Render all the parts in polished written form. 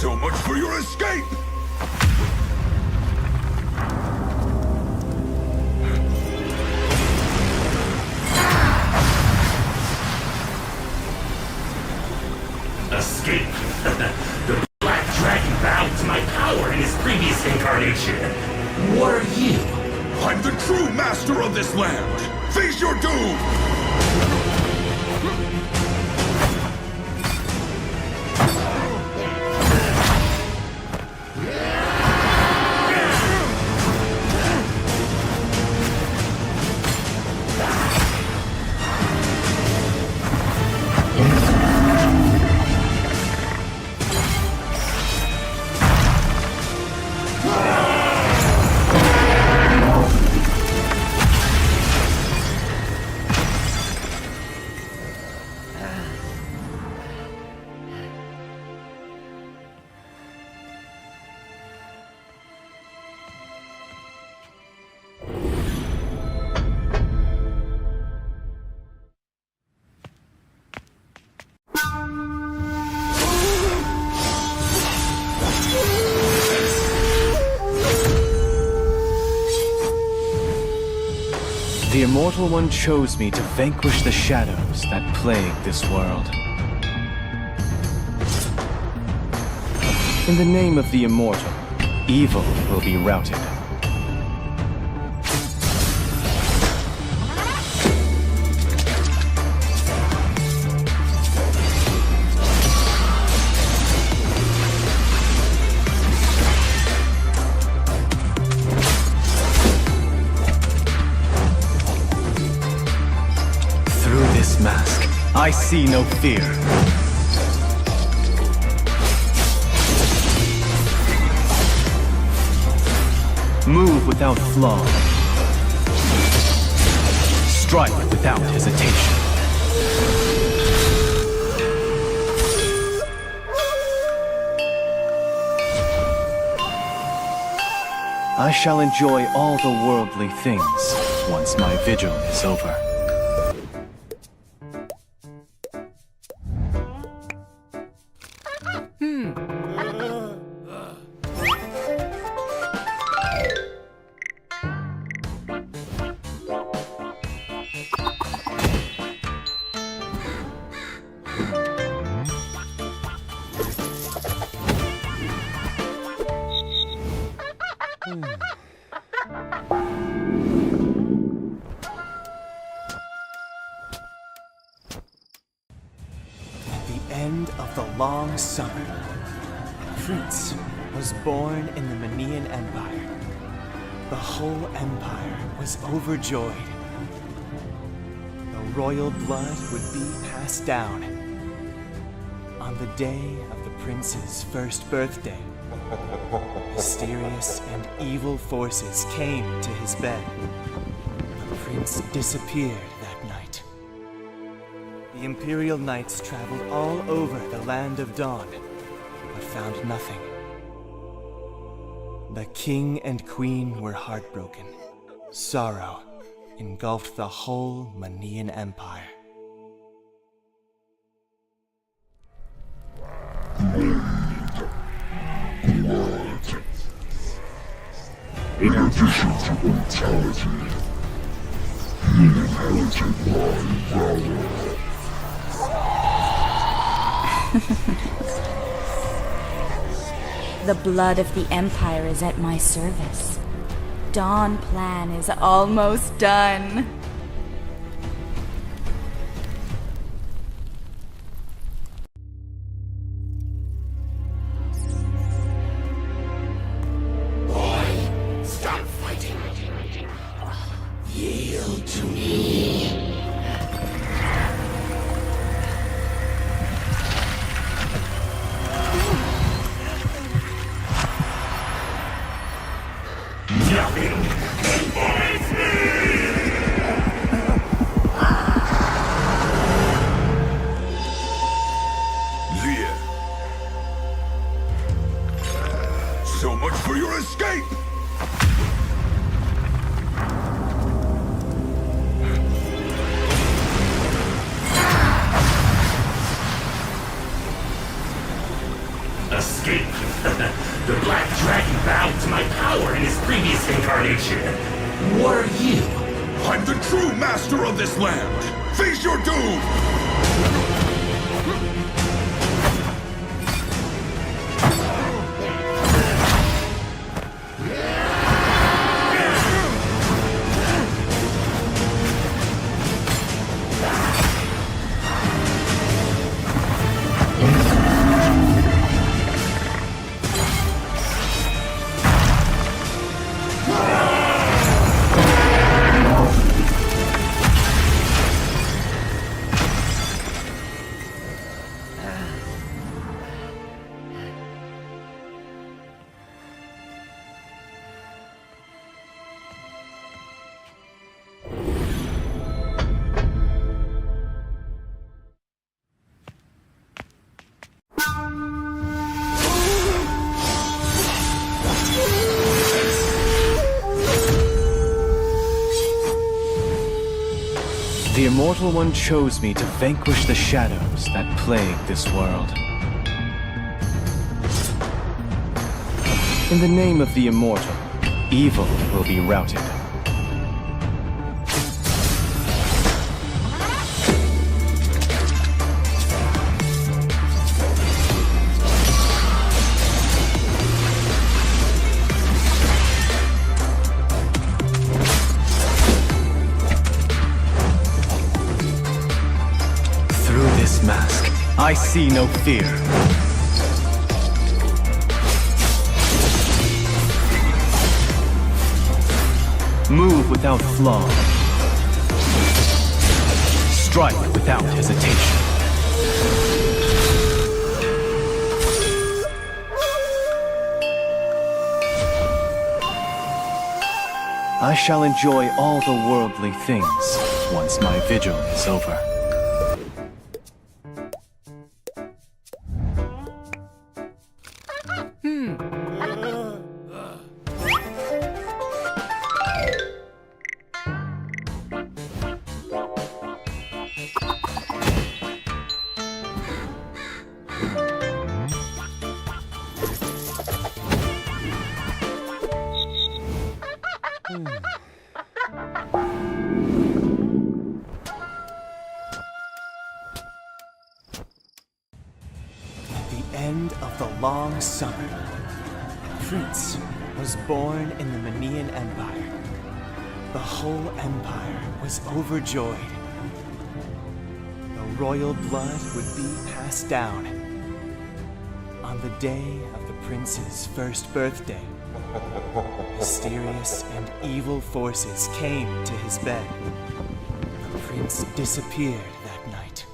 So much for your escape! Escape. The Black Dragon bowed to my power in his previous incarnation. What are you? I'm the true master of this land! Face your doom! The Immortal One chose me to vanquish the shadows that plague this world. In the name of the Immortal, evil will be routed. Mask. I see no fear. Move without flaw. Strike without hesitation. I shall enjoy all the worldly things once my vigil is over. At the end of the long summer, a prince was born in the Manian Empire. The whole empire was overjoyed. The royal blood would be passed down. On the day of the prince's first birthday, mysterious and evil forces came to his bed. The prince disappeared that night. The Imperial Knights traveled all over the Land of Dawn, but found nothing. The king and queen were heartbroken. Sorrow engulfed the whole Manian Empire. In addition to mortality, he inherited my valor. The blood of the Empire is at my service. Dawn plan is almost done. Stop fighting. Yield to me. Nothing can bind me! Leah. So much for your escape! Escape. The Black Dragon bowed to my power in his previous incarnation. What are you? I'm the true master of this land! Face your doom! The Immortal One chose me to vanquish the shadows that plague this world. In the name of the Immortal, evil will be routed. Mask, I see no fear. Move without flaw. Strike without hesitation. I shall enjoy all the worldly things once my vigil is over. The end of the long summer, a prince was born in the Manian Empire. The whole empire was overjoyed. The royal blood would be passed down. On the day of the prince's first birthday, mysterious and evil forces came to his bed. The prince disappeared that night.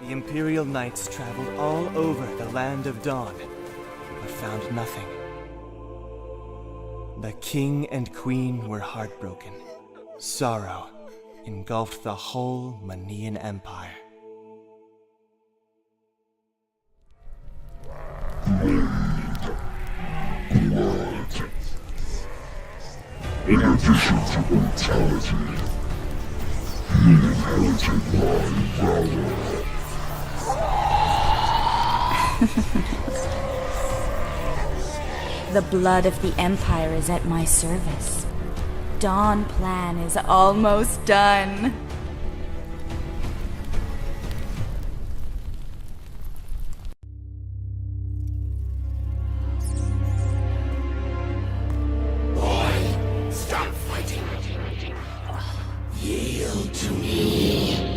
The Imperial Knights traveled all over the Land of Dawn, but found nothing. The king and queen were heartbroken. Sorrow engulfed the whole Manian Empire. In addition to mortality, he inherited my valor. The blood of the Empire is at my service. Dawn plan is almost done. Stop fighting. Yield to me.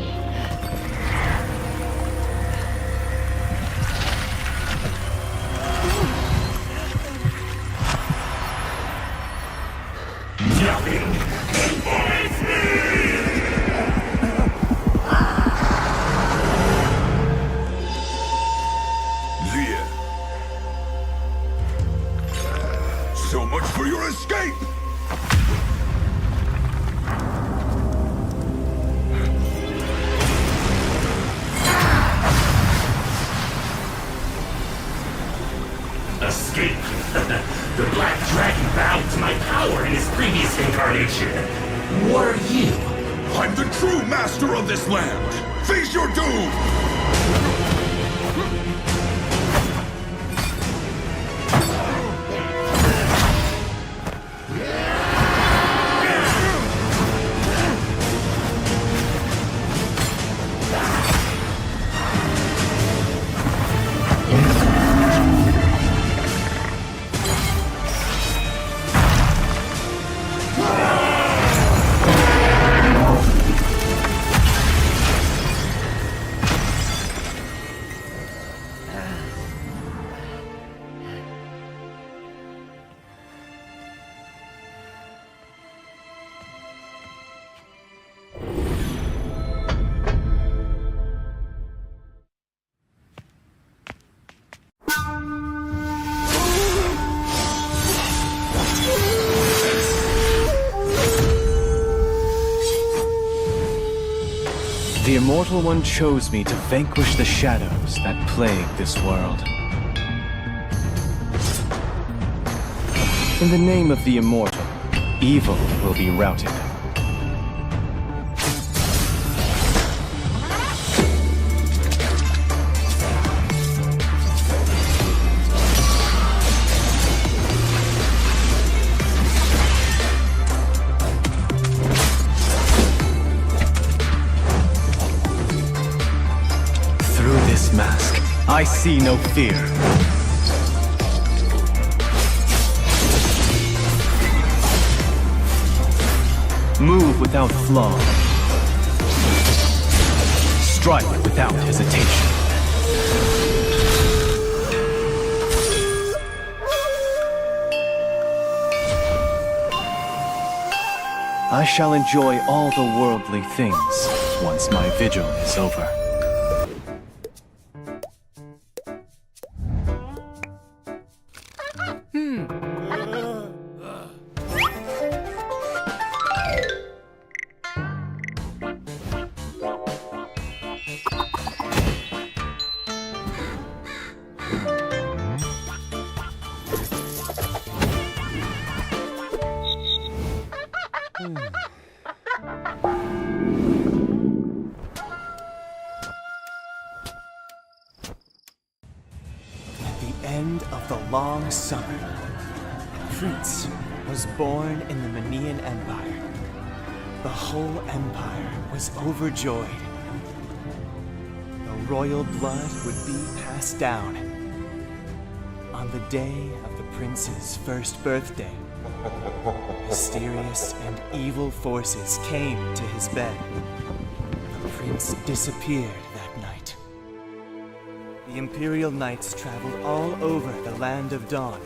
Nothing involves me! Leah. So much for your escape! Escape. The Black Dragon bowed to my power in his previous incarnation. What are you? I'm the true master of this land! Face your doom! Immortal One chose me to vanquish the shadows that plague this world. In the name of the immortal, evil will be routed. Through this mask, I see no fear. Move without flaw. Strike without hesitation. I shall enjoy all the worldly things once my vigil is over. End of the long summer, a prince was born in the Manian Empire. The whole empire was overjoyed. The royal blood would be passed down. On the day of the prince's first birthday, mysterious and evil forces came to his bed. The prince disappeared that night. The Imperial Knights traveled all over the Land of Dawn,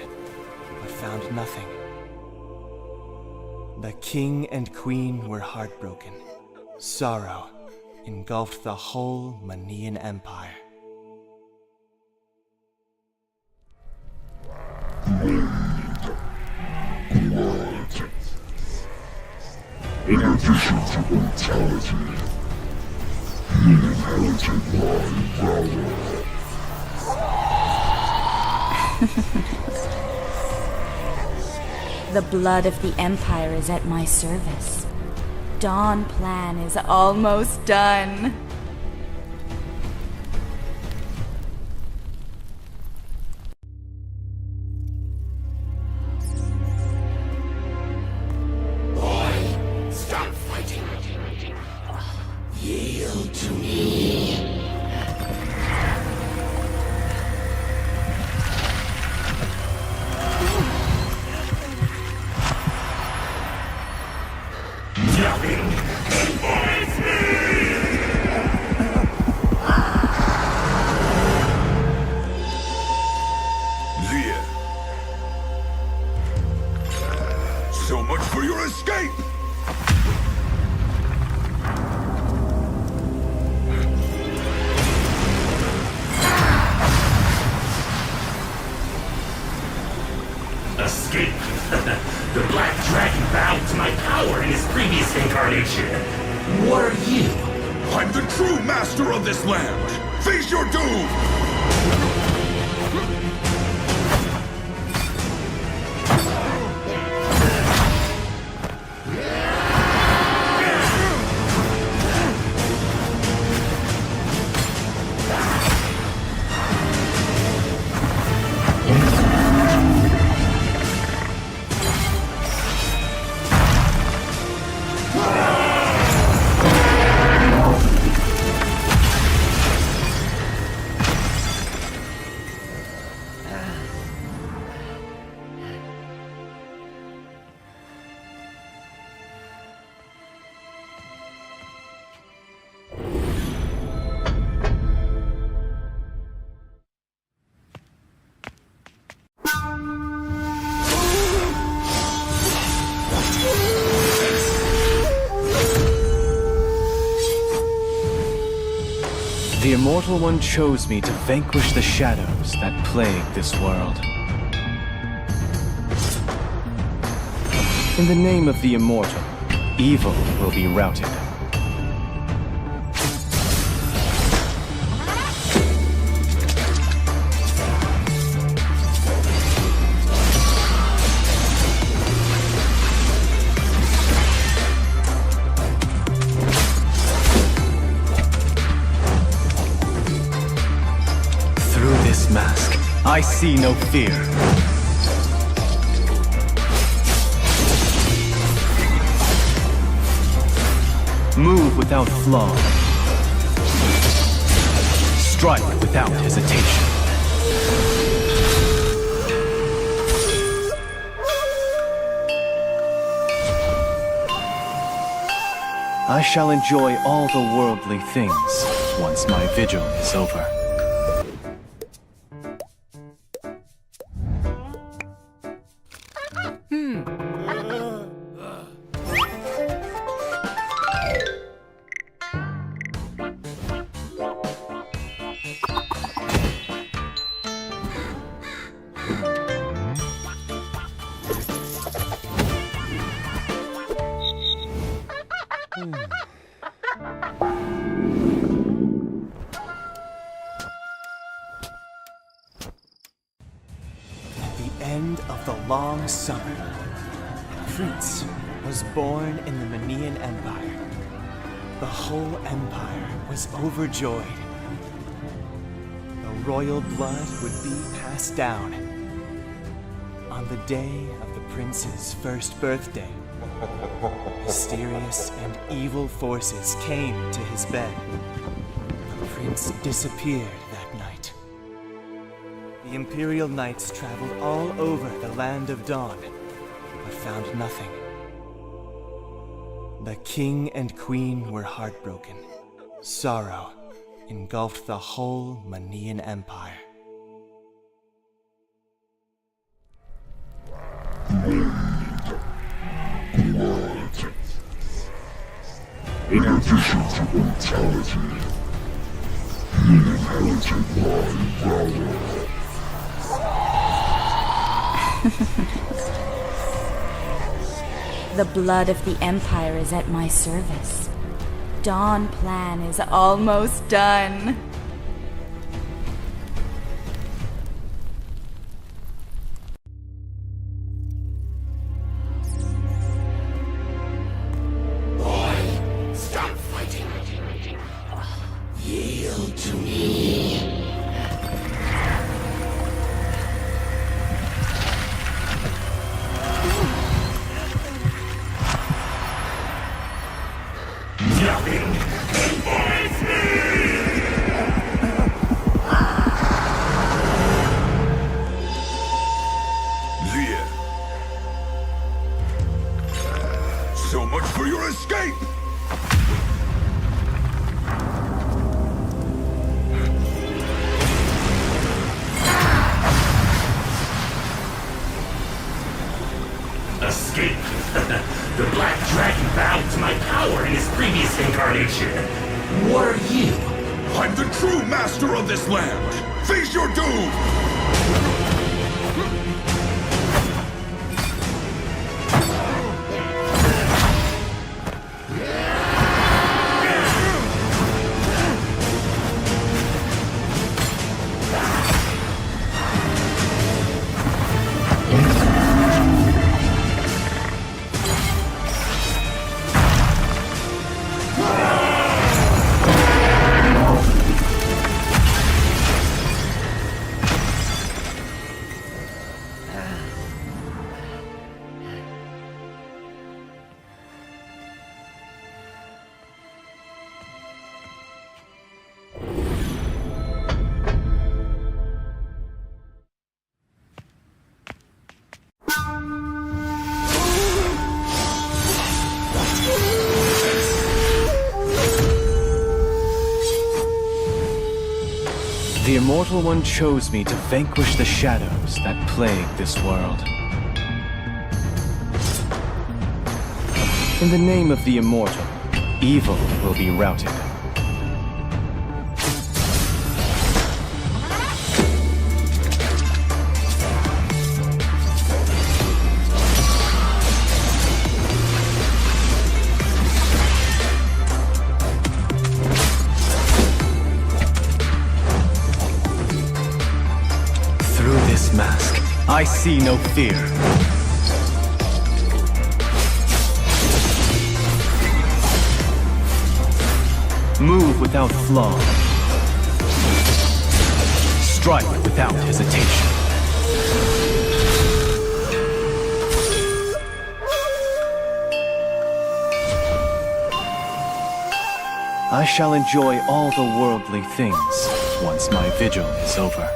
but found nothing. The king and queen were heartbroken. Sorrow engulfed the whole Manian Empire. In addition to mortality, he inherited my valor. The blood of the Empire is at my service. Dawn plan is almost done. Boy, stop fighting. Yield to me. Nothing can bind me! Lear. So much for your escape! Escape. The Black Dragon bowed to my power in his previous incarnation. What are you? I'm the true master of this land! Face your doom! The Immortal One chose me to vanquish the shadows that plague this world. In the name of the Immortal, evil will be routed. this mask, I see no fear. Move without flaw. Strike without hesitation. I shall enjoy all the worldly things once my vigil is over. At the end of the long summer, Prince was born in the Manian Empire. The whole empire was overjoyed. The royal blood would be passed down. On the day of the prince's first birthday, mysterious and evil forces came to his bed. The prince disappeared that night. The Imperial Knights traveled all over the land of Dawn, but found nothing. The king and queen were heartbroken. Sorrow engulfed the whole Manian Empire. In addition to mortality, he inherited my valor. The blood of the Empire is at my service. Dawn plan is almost done. Stop fighting. Yield to me. Nothing embarrasses me! Leah. So much for your escape! Escape. The Black Dragon bowed to my power in his previous incarnation. What are you? I'm the true master of this land! Face your doom! The Immortal One chose me to vanquish the shadows that plague this world. In the name of the Immortal, evil will be routed. Mask, I see no fear. Move without flaw. strike without hesitation. I shall enjoy all the worldly things once my vigil is over.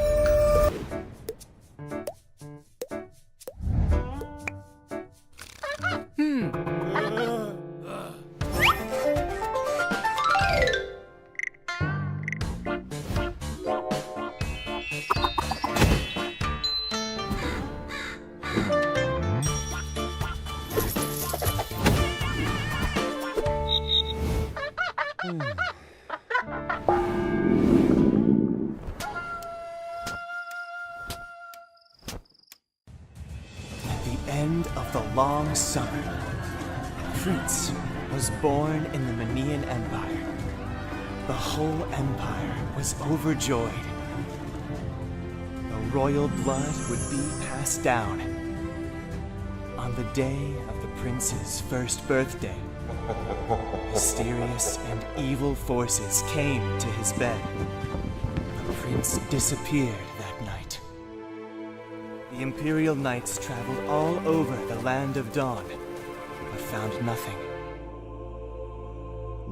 At the end of the long summer, a prince was born in the Manian Empire. The whole empire was overjoyed. The royal blood would be passed down. On the day of the prince's first birthday, mysterious and evil forces came to his bed. The prince disappeared that night. The Imperial Knights traveled all over the Land of Dawn, but found nothing.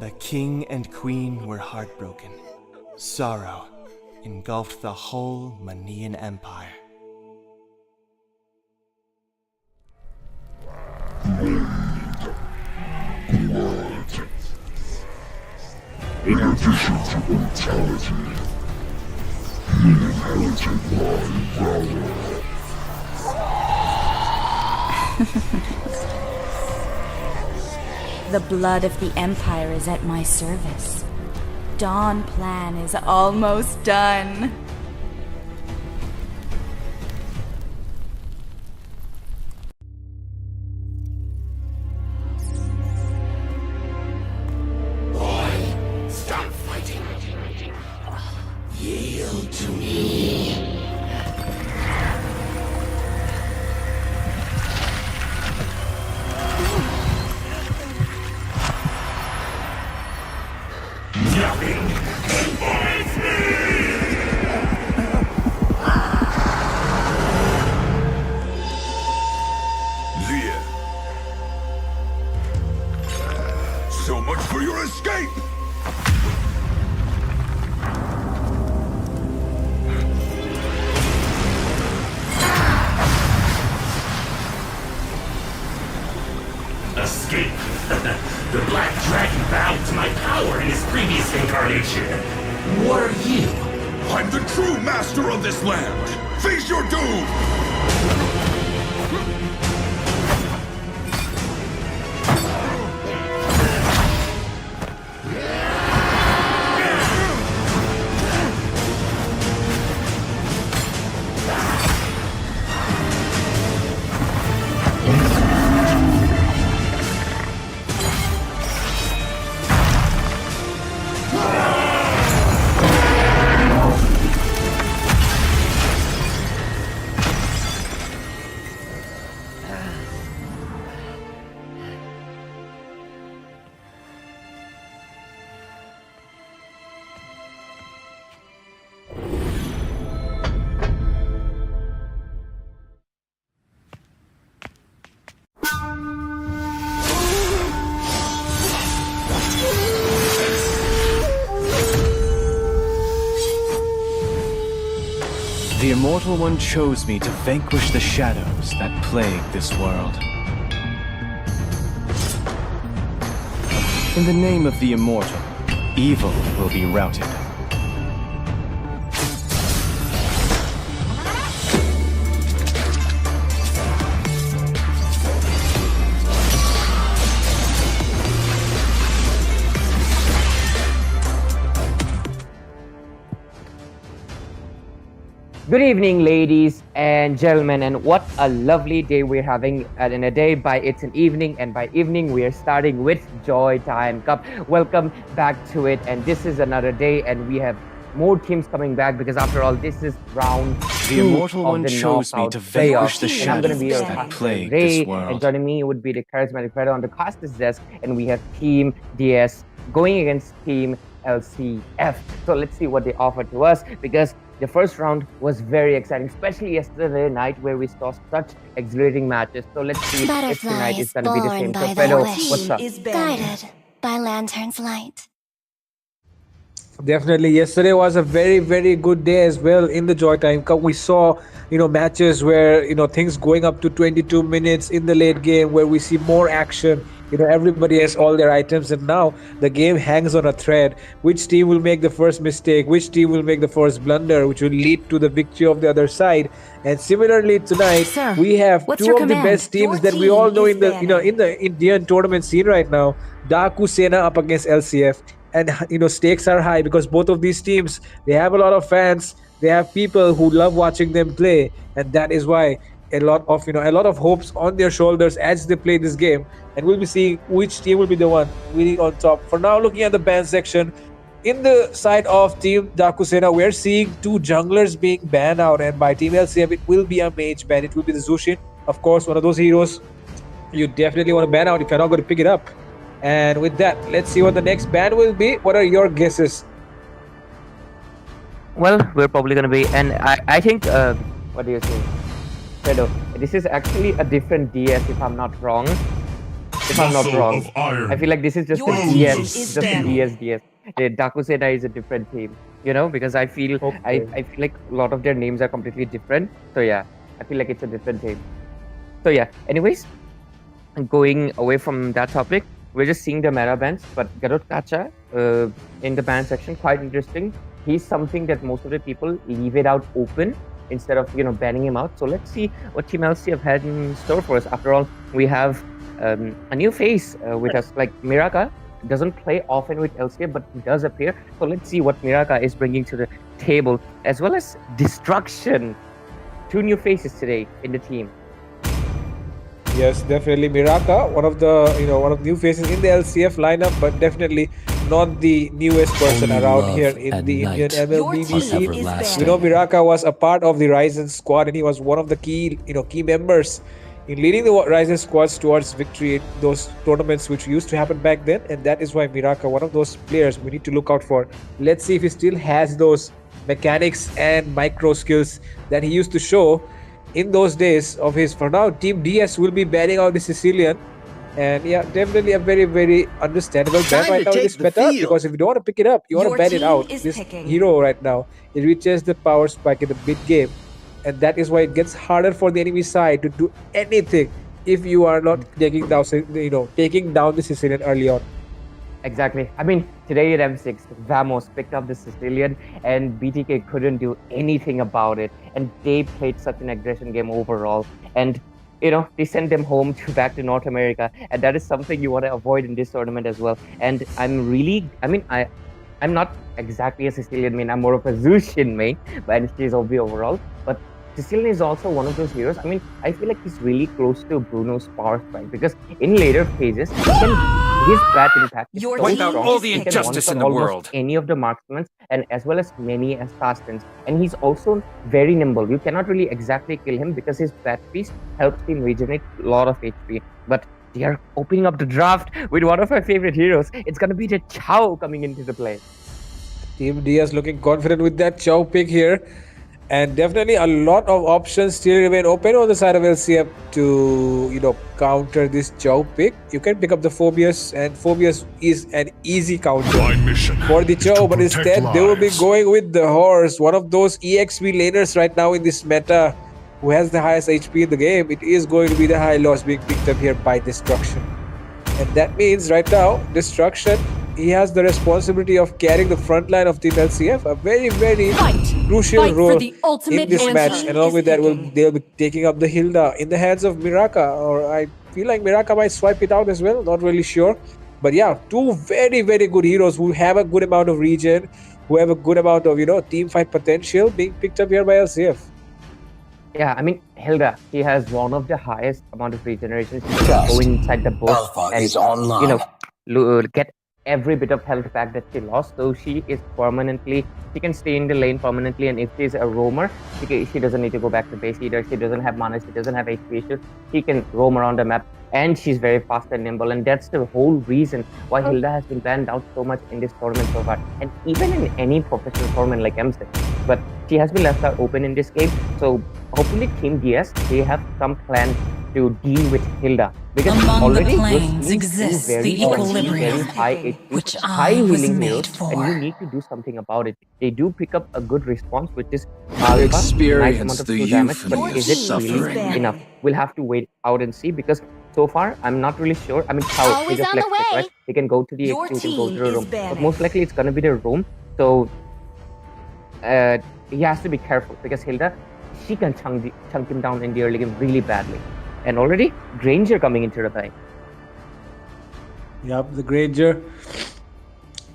The king and queen were heartbroken. Sorrow engulfed the whole Manian Empire. In addition to brutality, he inherited my valor. The blood of the Empire is at my service. Dawn plan is almost done. Stop fighting. Yield to me. Nothing involves me! Leah. So much for your escape! Escape. The Black Dragon bowed to my power in his previous incarnation. What are you? I'm the true master of this land! Face your doom! The Immortal One chose me to vanquish the shadows that plague this world. In the name of the Immortal, evil will be routed. Good evening, ladies and gentlemen, and what a lovely day we're having. In a day, by it's an evening, and by evening we are starting with Joy Time Cup. Welcome back to it, and this is another day, and we have more teams coming back because after all, this is round The two Immortal of One the chose me knockout to vanquish playoffs. the And I'm gonna be shadows your that host plague today, this world. and joining me would be the charismatic fighter on the caster's desk, and we have Team DS going against Team LCF. So let's see what they offer to us, because the first round was very exciting, especially yesterday night where we saw such exhilarating matches. So let's see if tonight is going to be the same. So Fredo, what's up? Guided by Lantern's light. Definitely, yesterday was a very, very good day as well in the JOYTIME Cup. We saw, matches where, things going up to 22 minutes in the late game where we see more action. Everybody has all their items, and now the game hangs on a thread. Which team will make the first mistake? Which team will make the first blunder, which will lead to the victory of the other side? And similarly tonight, Sir, we have what's two your of the command? best teams Your that we all team know is in the Indian tournament scene right now. Daku Sena up against LCF. And stakes are high because both of these teams, they have a lot of fans, they have people who love watching them play, and that is why a lot of hopes on their shoulders as they play this game. And we'll be seeing which team will be the one winning on top. For now, looking at the ban section, in the side of Team Dakusena, we're seeing two junglers being banned out, and by Team LCF it will be a mage ban. It will be the Zushin, of course, one of those heroes you definitely want to ban out if you're not going to pick it up. And with that, let's see what the next ban will be. What are your guesses? Well, we're probably gonna be, and I think, what do you say, Fredo? This is actually a different DS, if I'm not wrong. If I'm not Muscle wrong, of iron. I feel like this is just Your a team DS, is just a banned. DS. The Dakuseda is a different team, because I feel I feel like a lot of their names are completely different. So yeah, I feel like it's a different team. So yeah. Anyways, going away from that topic, we're just seeing the meta bans, but Garot Kacha in the ban section, quite interesting. He's something that most of the people leave it out open instead of banning him out. So let's see what Team LCF had in store for us. After all, we have a new face with us, like Miraka. Doesn't play often with LCF, but he does appear. So let's see what Miraka is bringing to the table, as well as Destruction. Two new faces today in the team. Yes, definitely Miraka, one of the new faces in the LCF lineup, but definitely not the newest person Only around love here at in the night Indian MLB Your scene. team is everlasting. banned. Miraka was a part of the Ryzen squad, and he was one of the key members in leading the Ryzen squads towards victory in those tournaments which used to happen back then. And that is why Miraka, one of those players we need to look out for. Let's see if he still has those mechanics and micro skills that he used to show in those days of his. For now, Team DS will be banning out the Sicilian, and yeah, definitely a very, very understandable ban right now in this meta, because if you don't want to pick it up, you want to Your ban it team out. is This picking. hero right now, it reaches the power spike in the mid game, and that is why it gets harder for the enemy side to do anything if you are not taking down the Sicilian early on. Exactly. I mean, today at M6, Vamos picked up the Sicilian, and BTK couldn't do anything about it. And they played such an aggression game overall. And, they sent them home back to North America. And that is something you want to avoid in this tournament as well. And I'm not exactly a Sicilian main. I'm more of a Zushin main, but NHK is OB overall. But Sicilian is also one of those heroes. I mean, I feel like he's really close to Bruno's power spike, because in later phases, his bat impact is Your so team strong. all the He can injustice one-shot in the almost world. any of the marksmen, and as well as many assassins. And he's also very nimble. You cannot really exactly kill him because his bat piece helps him regenerate a lot of HP. But they are opening up the draft with one of my favorite heroes. It's gonna be the Chow coming into the play. Team DS looking confident with that Chow pick here. And definitely a lot of options still remain open on the side of LCF to, counter this Chow pick. You can pick up the Phobius, and Phobius is an easy counter My mission for the is Chow, to but protect instead they will be lives. going with the Horse, one of those EXP laners right now in this meta who has the highest HP in the game. It is going to be the high loss being picked up here by Destruction. And that means right now, Destruction, he has the responsibility of carrying the front line of Team LCF, a very, very crucial role in this match. And along with that, they'll be taking up the Hilda in the hands of Miraka, or I feel like Miraka might swipe it out as well, not really sure. But yeah, two very, very good heroes who have a good amount of regen, who have a good amount of, team fight potential being picked up here by LCF. Yeah, I mean, Hilda, she has one of the highest amount of regeneration. She can go inside the bush Alpha and, is online. get every bit of health back that she lost. So she can stay in the lane permanently. And if she's a roamer, she doesn't need to go back to base either. She doesn't have mana, she doesn't have HP issues. She can roam around the map, and she's very fast and nimble. And that's the whole reason why Hilda has been banned out so much in this tournament so far. And even in any professional tournament like MC. But she has been left out open in this game. So hopefully Team DS, they have some plan to deal with Hilda. Because Among already the planes exists the equilibrium, which high I was healing made heroes, for. and you need to do something about it. They do pick up a good response, which is Alpha, Experience nice amount of the true damage, but euphony of is it suffering. really enough? We'll have to wait out and see, because so far I'm not really sure. I mean, how Always just on the flex it, way. right? They can go to the Your XP, they can go to team the is room, but banning. most likely it's gonna be the room. So he has to be careful, because Hilda, she can chunk him down in the early game really badly. And already Granger coming into the fight. Yep, the Granger.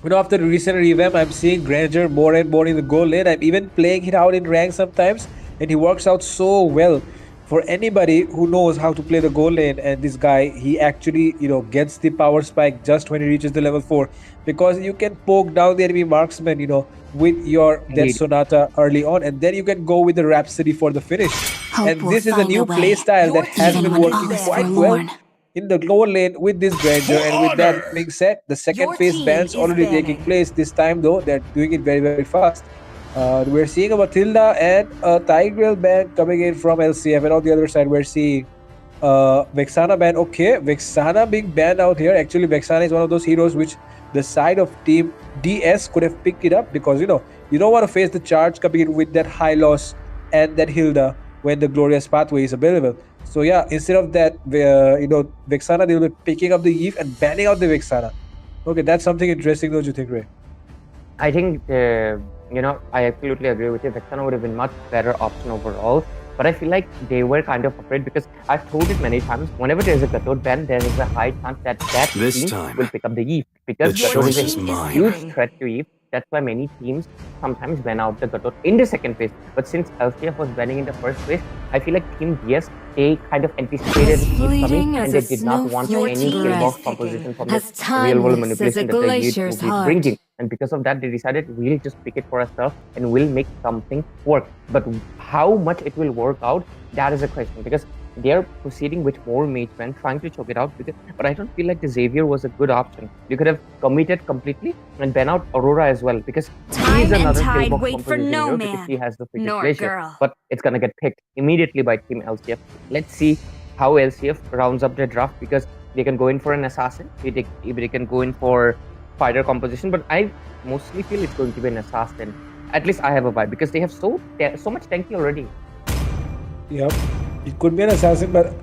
After the recent revamp, I'm seeing Granger more and more in the goal lane. I'm even playing it out in rank sometimes, and he works out so well for anybody who knows how to play the goal lane. And this guy, he actually, gets the power spike just when he reaches the level 4, because you can poke down the enemy marksman, with your Death Indeed. Sonata early on, and then you can go with the Rhapsody for the finish. Hope And will this is a find new a way, playstyle that has even been when working all is quite well forlorn. in the lower lane with this Granger. For And with that honor! being said, the second Your phase team bans is already taking banning. place. This time though, they're doing it very, very fast. We're seeing a Matilda and a Tigreal ban coming in from LCF, and on the other side we're seeing Vexana ban. Okay, Vexana being banned out here. Actually, Vexana is one of those heroes which the side of Team DS could have picked it up, because you don't want to face the charge coming in with that high loss and that Hilda when the glorious pathway is available. So yeah, instead of that, Vexana, they will be picking up the Eve and banning out the Vexana. Okay, that's something interesting, don't you think, Ray? I think, I absolutely agree with you. Vexana would have been much better option overall. But I feel like they were kind of afraid, because I've told it many times, whenever there's a Gatot ban, there is a high chance that This team time, will pick up the Eve. Because the Gatot choice is is a mine. huge threat to Eve. That's why many teams sometimes ban out the Gatot in the second phase. But since LCF was banning in the first phase, I feel like Team DS, they kind of anticipated As Eve fleeting coming, as and they a did not want snowflake's any breath, kill box composition from as the real world timeless as a manipulation that the Eve glacier's will be heart. bringing. And because of that, they decided we'll just pick it for ourselves and we'll make something work. But how much it will work out, that is a question, because they're proceeding with more mage men, trying to choke it out. But I don't feel like the Xavier was a good option. You could have committed completely and ban out Aurora as well, because Time she's and another tide pillbox wait for composition no hero, man, because she has the freaking nor glacier. girl. But it's gonna get picked immediately by Team LCF. Let's see how LCF rounds up their draft, because they can go in for an assassin, they can go in for fighter composition, but I mostly feel it's going to be an assassin. At least I have a vibe, because they have so much tanky already. Yep. It could be an assassin, but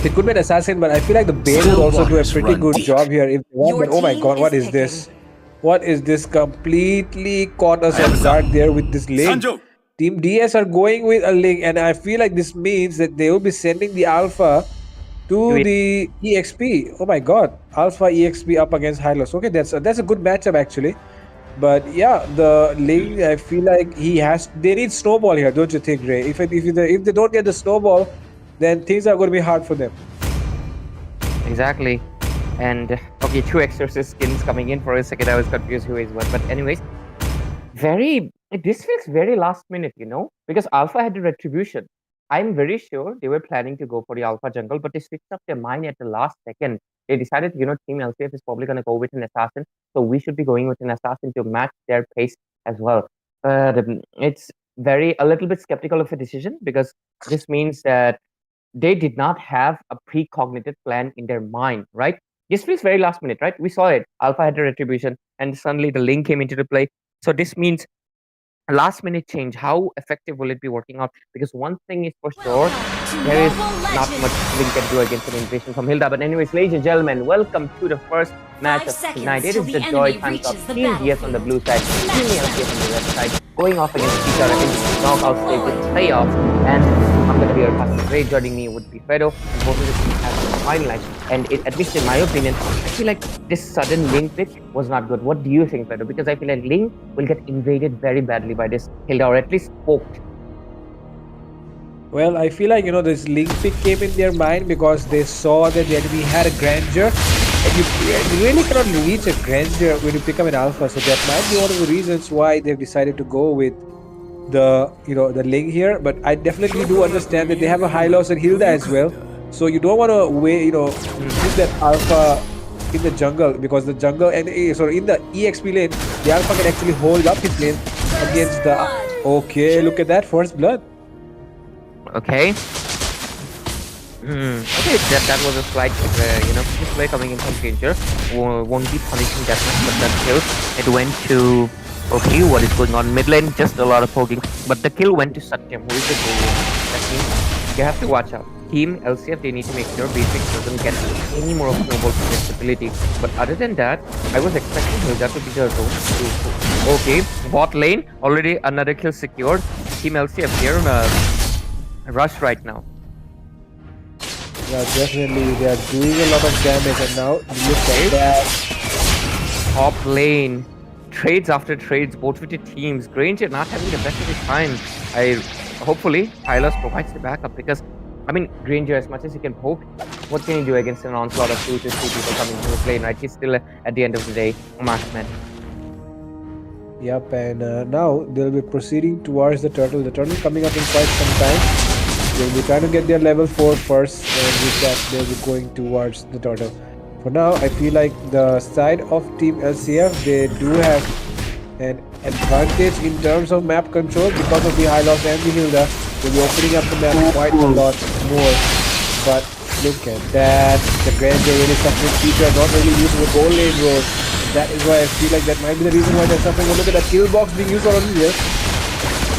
it could be an assassin, but I feel like the Bane will also do a pretty good job here if they want. Your But oh my team god, what is is this? What is this? Completely caught us off guard there with this link. Sanjo! Team DS are going with a link, and I feel like this means that they will be sending the Alpha to it. the EXP. Oh my god, Alpha EXP up against Hylos. Okay, that's a good matchup actually. But yeah, the Ling, I feel like they need snowball here, don't you think, Ray? If they don't get the snowball, then things are going to be hard for them. Exactly. And okay, 2 exorcist skins coming in. For a second I was confused who is what. But anyways, this feels very last minute, because Alpha had the retribution. I'm very sure they were planning to go for the Alpha jungle, but they switched up their mind at the last second. They decided, Team LCF is probably going to go with an assassin, so we should be going with an assassin to match their pace as well. But it's a little bit skeptical of a decision, because this means that they did not have a precognited plan in their mind, right? This feels very last minute, right? We saw it. Alpha had a retribution, and suddenly the link came into the play. So this means last minute change. How effective will it be working out? Because one thing is for sure, there is not much Link can do against an invasion from Hilda. But anyways, ladies and gentlemen, welcome to the first match of tonight. It is the JOYTIME Cup. Team DS on the blue side, Team LCF on the red side, going off against each other in knockout stages, playoffs. And I'm going to be your host. Ray. Joining me would be Fredo, and both of the teams have been finalized. And at least in my opinion, I feel like this sudden Link pick was not good. What do you think, Fredo? Because I feel like Link will get invaded very badly by this Hilda, or at least poked. Well, I feel like, this Link pick came in their mind because they saw that the enemy had a Granger And you really cannot reach a Granger when you become an alpha. So that might be one of the reasons why they've decided to go with the Ling here. But I definitely do understand that they have a Hylos and Hilda as well. So you don't want to put that alpha in the jungle, because the jungle and in the EXP lane, the alpha can actually hold up his lane against the. Okay, look at that, first blood. Okay. Okay, that was a slight, this play coming in from Granger. Won't be punishing that much, but that kill, it went to. Okay, what is going on mid lane? Just a lot of poking, but the kill went to Satyam, who is the goal. That means you have to watch out. Team LCF, they need to make sure Basic doesn't get any more of snowball flexibility. But other than that, I was expecting Hilda to be the zone. Okay, bot lane, already another kill secured. Team LCF here in a rush right now. Yeah, definitely, they are doing a lot of damage, and now look at that. Top lane. Trades after trades, both with the teams. Granger not having the best of his time. Hopefully, Hylos provides the backup, because I mean, Granger, as much as he can poke, what can he do against an onslaught of 2 to 3 people coming to his lane, right? He's still, at the end of the day, a marksman. Yep, and now they'll be proceeding towards the turtle. The turtle coming up in quite some time. They'll be trying to get their level 4 first, and with that, they'll be going towards the turtle. For now, I feel like the side of Team LCF, they do have an advantage in terms of map control because of the Hylos and the Hilda. They'll be opening up the map quite a lot more. But look at that. The Granger really suffering feature, not really using the gold lane role. That is why I feel like that might be the reason why they're suffering. Look at that kill box being used already here.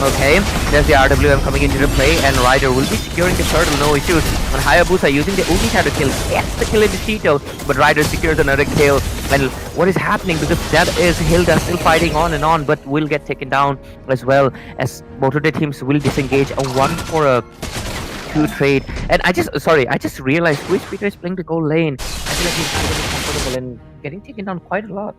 Okay, there's the RWM coming into the play, and Ryder will be securing the turtle, no issues. On Hayabusa using the ulti shadow kill, gets the kill in the Cheeto, but Ryder secures another kill. And what is happening? Because that is Hilda still fighting on and on, but will get taken down as well, as both of the teams will disengage. A 1-for-2 trade. And I just realized which Peter is playing the gold lane. I feel like he's very comfortable and getting taken down quite a lot.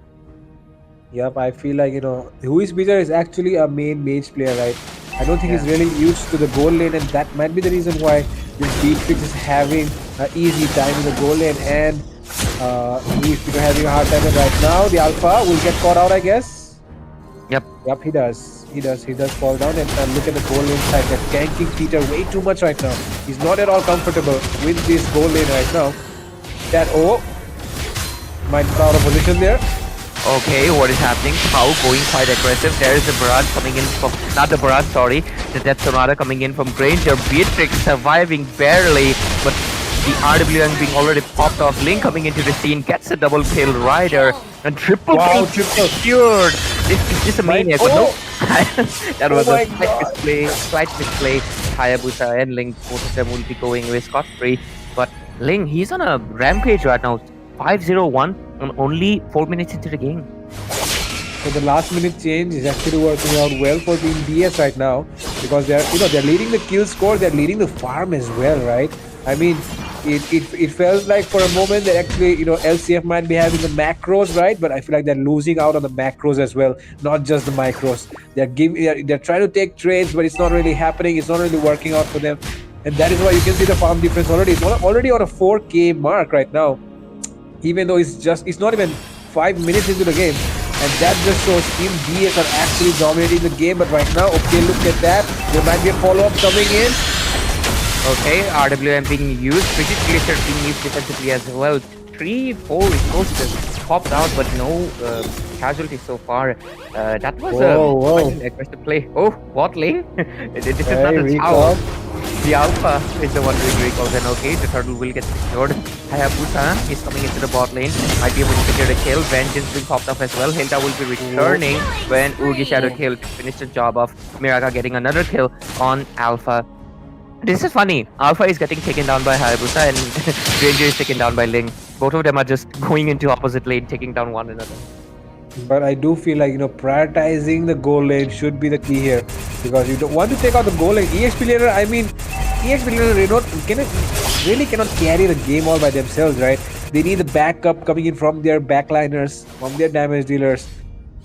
Yep, I feel like, Hui's Beezer is actually a main mage player, right? I don't think he's really used to the gold lane, and that might be the reason why this Beatrix is having an easy time in the gold lane, and Hui's Beezer having a hard time. And right now, the Alpha will get caught out, I guess. Yep, he does. He does fall down, and look at the gold lane side. They're ganking Peter way too much right now. He's not at all comfortable with this gold lane right now. Might be out of position there. Okay, what is happening? How going quite aggressive. There is a barrage coming in from, not the barrage, sorry, the Death Sonata coming in from Granger. Beatrix surviving barely, but the RWM being already popped off. Link coming into the scene, gets a double kill. Ryder, and triple kill secured. This is a maniac, but no. That was a slight misplay. Hayabusa and Link, both of them will be going away scot-free, but Link, he's on a rampage right now. 5-0-1 and only 4 minutes into the game. So the last minute change is actually working out well for Team DS right now, because they're leading the kill score, they're leading the farm as well, right? I mean, it felt like for a moment that actually LCF might be having the macros, right? But I feel like they're losing out on the macros as well, not just the micros. They're trying to take trades, but it's not really happening. It's not really working out for them, and that is why you can see the farm difference already. It's already on a 4K mark right now, even though it's not even 5 minutes into the game. And that just shows Team DS are actually dominating the game. But right now, okay, look at that. There might be a follow-up coming in. Okay, RWM being used. British Glacier being used defensively as well. 3-4 resources popped out, but no casualties so far. That was quite an aggressive play. Oh, bot lane. This is not a tower. The Alpha is the one doing recalls, and okay, the turtle will get secured. Hayabusa is coming into the bot lane, might be able to secure the kill. Vengeance being popped up as well. Hilda will be returning when Ugi Shadow kill to finish the job of Miraka getting another kill on Alpha. This is funny. Alpha is getting taken down by Hayabusa and Granger is taken down by Ling. Both of them are just going into opposite lane, taking down one another. But I do feel like, prioritizing the goal lane should be the key here, because you don't want to take out the goal lane. EXP laner, I mean, EXP laner really cannot carry the game all by themselves, right? They need the backup coming in from their backliners, from their damage dealers.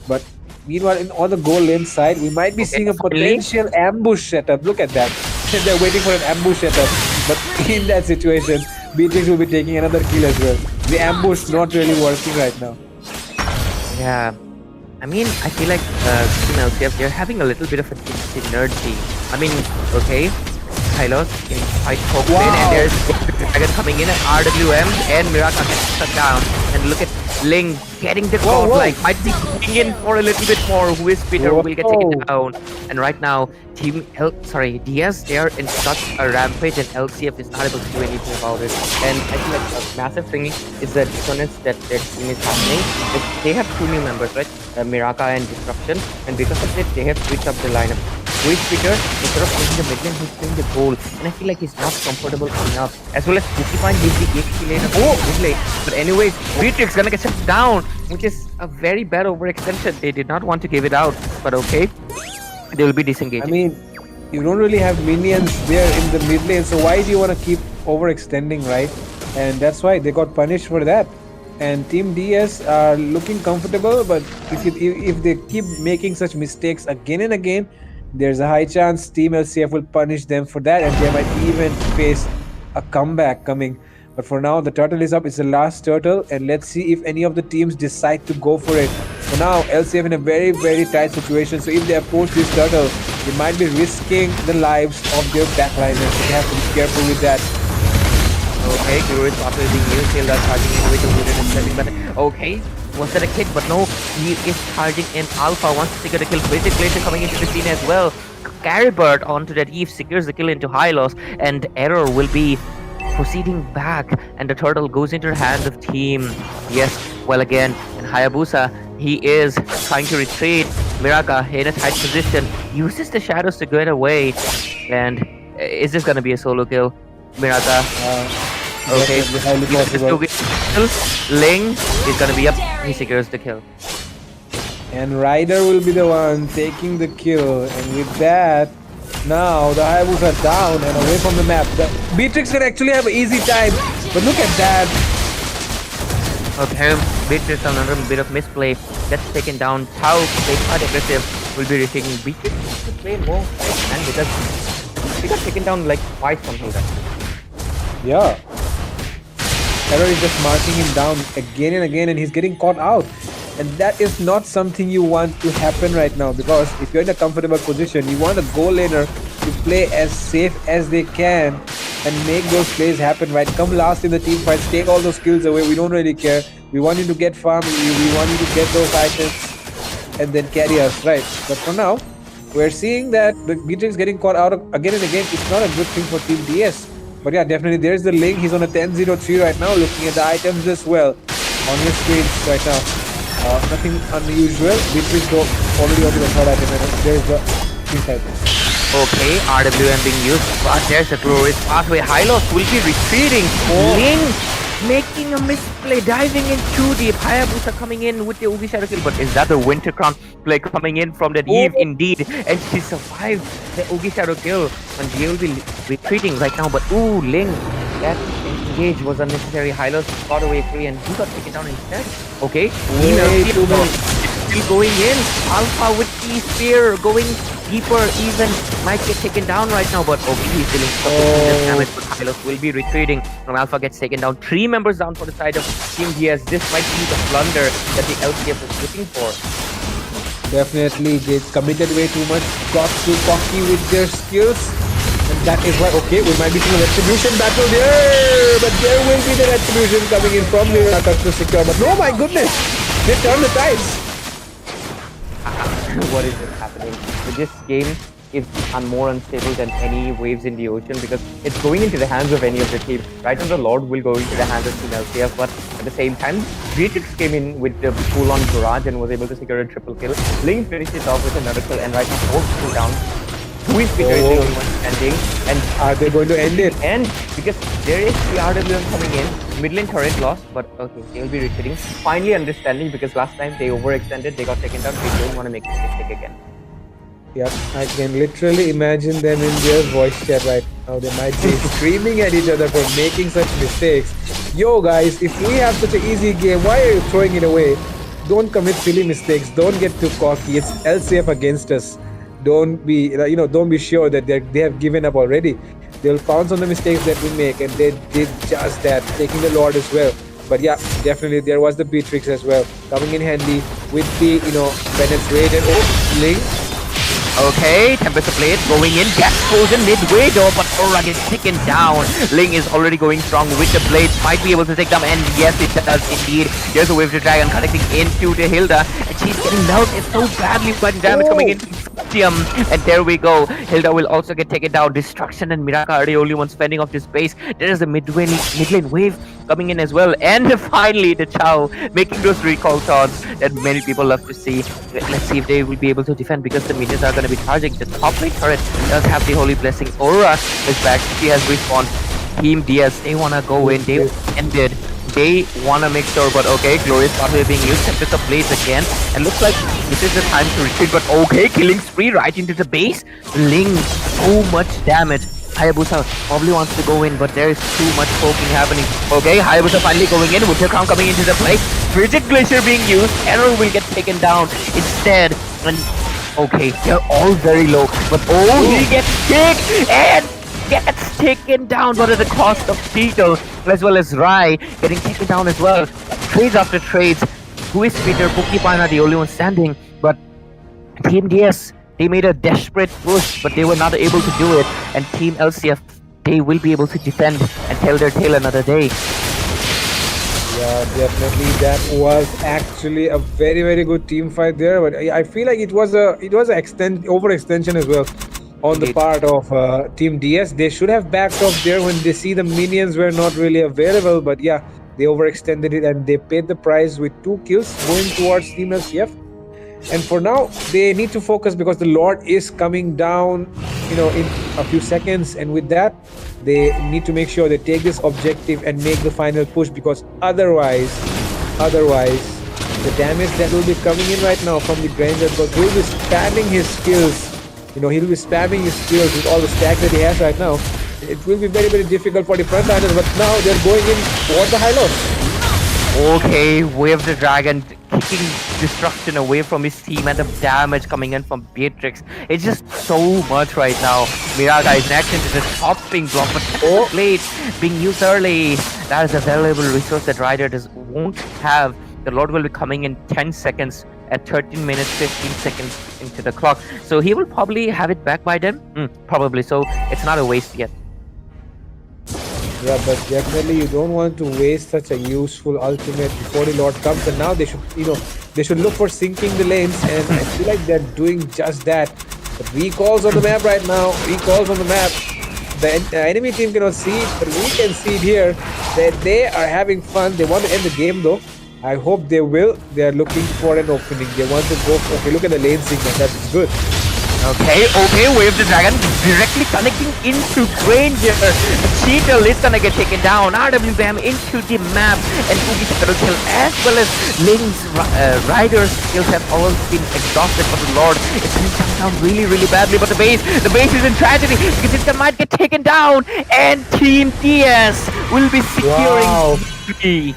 But meanwhile, on the goal lane side, we might be seeing a potential ambush setup. Look at that. They're waiting for an ambush setup. But in that situation, Beatrix will be taking another kill as well. The ambush not really working right now. Yeah. I mean, I feel like Team LCF, they're having a little bit of a synergy. I mean, okay, Hylos can fight Pokemon, and there's Dragon coming in, and RWM and Miraka gets shut down. And look at Ling getting the call, like, might be going in for a little bit more. Who is Peter will get taken down. And right now, DS, they are in such a rampage, and LCF is not able to do anything about it. And I feel like a massive thing is the dissonance that their team is happening. They have 2 new members, right? Miraka and Disruption, and because of it, they have switched up the lineup. With Peter, instead of playing the mid lane, he's playing the goal, and I feel like he's not comfortable enough. As well as Pokemon gives the EXP lane of mid lane. But anyways, Beatrix gonna get shut down, which is a very bad overextension. They did not want to give it out, but okay, they will be disengaged. I mean, you don't really have minions there in the mid lane, so why do you want to keep overextending, right? And that's why they got punished for that. And Team DS are looking comfortable, but if they keep making such mistakes again and again, there's a high chance Team LCF will punish them for that, and they might even face a comeback coming. But for now, the turtle is up. It's the last turtle, and let's see if any of the teams decide to go for it. For now, LCF in a very, very tight situation. So if they approach this turtle, they might be risking the lives of their backliners. So they have to be careful with that. Okay, Guru is after being used, he'll charging in with the wounded and stepping, but okay, was that a kid? But no, he is charging in Alpha, wants to secure the kill. Basic Glacier coming into the scene as well. Caribird onto that Eve secures the kill into Hylos, and Error will be proceeding back, and the turtle goes into the hands of Team. Yes, well again, and Hayabusa, he is trying to retreat. Miraka in a tight position, uses the shadows to get away, and is this gonna be a solo kill? Miraka. Okay, Ling is gonna be up. He secures the kill. And Ryder will be the one taking the kill. And with that, now the Hayabusa are down and away from the map. The Beatrix can actually have an easy time. But look at that. Okay, Beatrix on another bit of misplay. Gets taken down. Tau, they quite aggressive, will be retaking Beatrix to play more, and because he got taken down like twice from Hilda. Yeah. Error is just marking him down again and again, and he's getting caught out. And that is not something you want to happen right now, because if you're in a comfortable position, you want a goal laner to play as safe as they can and make those plays happen, right? Come last in the team fights, take all those kills away. We don't really care. We want you to get farm, we want you to get those items and then carry us, right? But for now, we're seeing that the Beatrix getting caught out again and again. It's not a good thing for Team DS. But yeah, definitely there's the Link. He's on a 10-0-3 right now, looking at the items as well on your screens right now. Nothing unusual. Beatrix go already onto the third item, and there's the these items. Okay, RWM being used, but there's a glorious pathway. Hylos will be retreating. Ling making a misplay, diving in too deep. Hayabusa coming in with the Ugi Shadow kill, but is that the Winter Crown play coming in from that Eve? Indeed, and she survived the Ugi Shadow kill, and she will be retreating right now. But ooh, Ling, that engage was unnecessary. Hylos got away free, and he got taken down instead. Okay, still going in. Alpha with the spear going deeper, even might get taken down right now, but okay, he's dealing some damage, but Hylos will be retreating from Alpha, gets taken down. 3 members down for the side of Team DS. This might be the blunder that the LCF is looking for. Definitely, they committed way too much, got too cocky with their skills, and that is why, okay, we might be seeing a retribution battle there, but there will be the retribution coming in from the to secure, but oh my goodness, they turned the tides. What is happening? This game is more unstable than any waves in the ocean, because it's going into the hands of any of the teams. Right now, the Lord will go into the hands of Team LCF, but at the same time, Beatrix came in with the full-on barrage and was able to secure a triple kill. Ling finished it off with another kill, and right now, 4 people down. Who is Peter is the only one standing, and are they going to end it? And because there is the RWM coming in, mid lane turret lost, but okay, they will be retreating. Finally understanding, because last time they overextended, they got taken down. They don't want to make this mistake again. Yep, I can literally imagine them in their voice chat right now. They might be screaming at each other for making such mistakes. Yo guys, if we have such an easy game, why are you throwing it away? Don't commit silly mistakes. Don't get too cocky. It's LCF against us. Don't be, don't be sure that they have given up already. They'll pounce on the mistakes that we make, and they did just that, taking the Lord as well. But yeah, definitely there was the Beatrix as well coming in handy with the penetrated. Oh, Link. Okay, Tempest Blade going in, gets frozen midway though, but Aura gets taken down. Ling is already going strong with the blades, might be able to take them, and yes, it does indeed. There's a Wave the Dragon connecting into the Hilda, and she's getting melted so badly by the damage coming in from Satyam. And there we go, Hilda will also get taken down. Destruction and Miraka are the only ones fending off this base. There is a mid lane wave coming in as well, and finally the Chow making those recall taunts that many people love to see. Let's see if they will be able to defend, because the minions are going to be charging. The top lane turret does have the Holy Blessing. Aura is back. She has respawned. Team DS, they want to go in. They ended. They want to make sure, but okay, Glorious Pathway being used. Tempest of Blades again. And looks like this is the time to retreat, but okay, killing spree right into the base. Ling, so much damage. Hayabusa probably wants to go in, but there is too much poking happening. Okay, Hayabusa finally going in. Winter Crown coming into the play. Frigid Glacier being used. Arrow will get taken down instead. And okay, they're all very low, but he gets kicked and gets taken down, but at the cost of Tito as well as Rai getting taken down as well. Trades after trades. Who is Peter? Porcupine are the only ones standing, but Team DS, they made a desperate push, but they were not able to do it. And Team LCF, they will be able to defend and tell their tale another day. Yeah, definitely. That was actually a very, very good team fight there. But I feel like it was a overextension as well on the part of Team DS. They should have backed off there when they see the minions were not really available. But yeah, they overextended it and they paid the price with 2 kills going towards Team LCF. And for now, they need to focus because the Lord is coming down, in a few seconds. And with that, they need to make sure they take this objective and make the final push, because otherwise, the damage that will be coming in right now from the Granger, because he'll be spamming his skills. He'll be spamming his skills with all the stack that he has right now. It will be very, very difficult for the frontliners, but now they're going in towards the high lord. Okay, Wave the Dragon kicking destruction away from his team, and the damage coming in from Beatrix. It's just so much right now. Miraka is in action to just topping block, but Blade being used early. That is a valuable resource that Ryder won't have. The Lord will be coming in 10 seconds at 13 minutes 15 seconds into the clock. So he will probably have it back by then. Probably, so it's not a waste yet. Yeah, but definitely you don't want to waste such a useful ultimate before the Lord comes. And now they should, they should look for sinking the lanes, and I feel like they're doing just that. But recalls on the map right now. Recalls on the map. The enemy team cannot see it, but we can see it here. That they are having fun. They want to end the game though. I hope they will. They are looking for an opening. They want to go. Okay, look at the lane signal. That's good. Okay, Wave the Dragon directly connecting into Granger. Cheetle is gonna get taken down. RWBAM into the map, and Boogie Shadow kill as well as Ling's Riders skills have all been exhausted. But the Lord is being taken down really, really badly. But the base is in tragedy because it might get taken down, and Team DS will be securing victory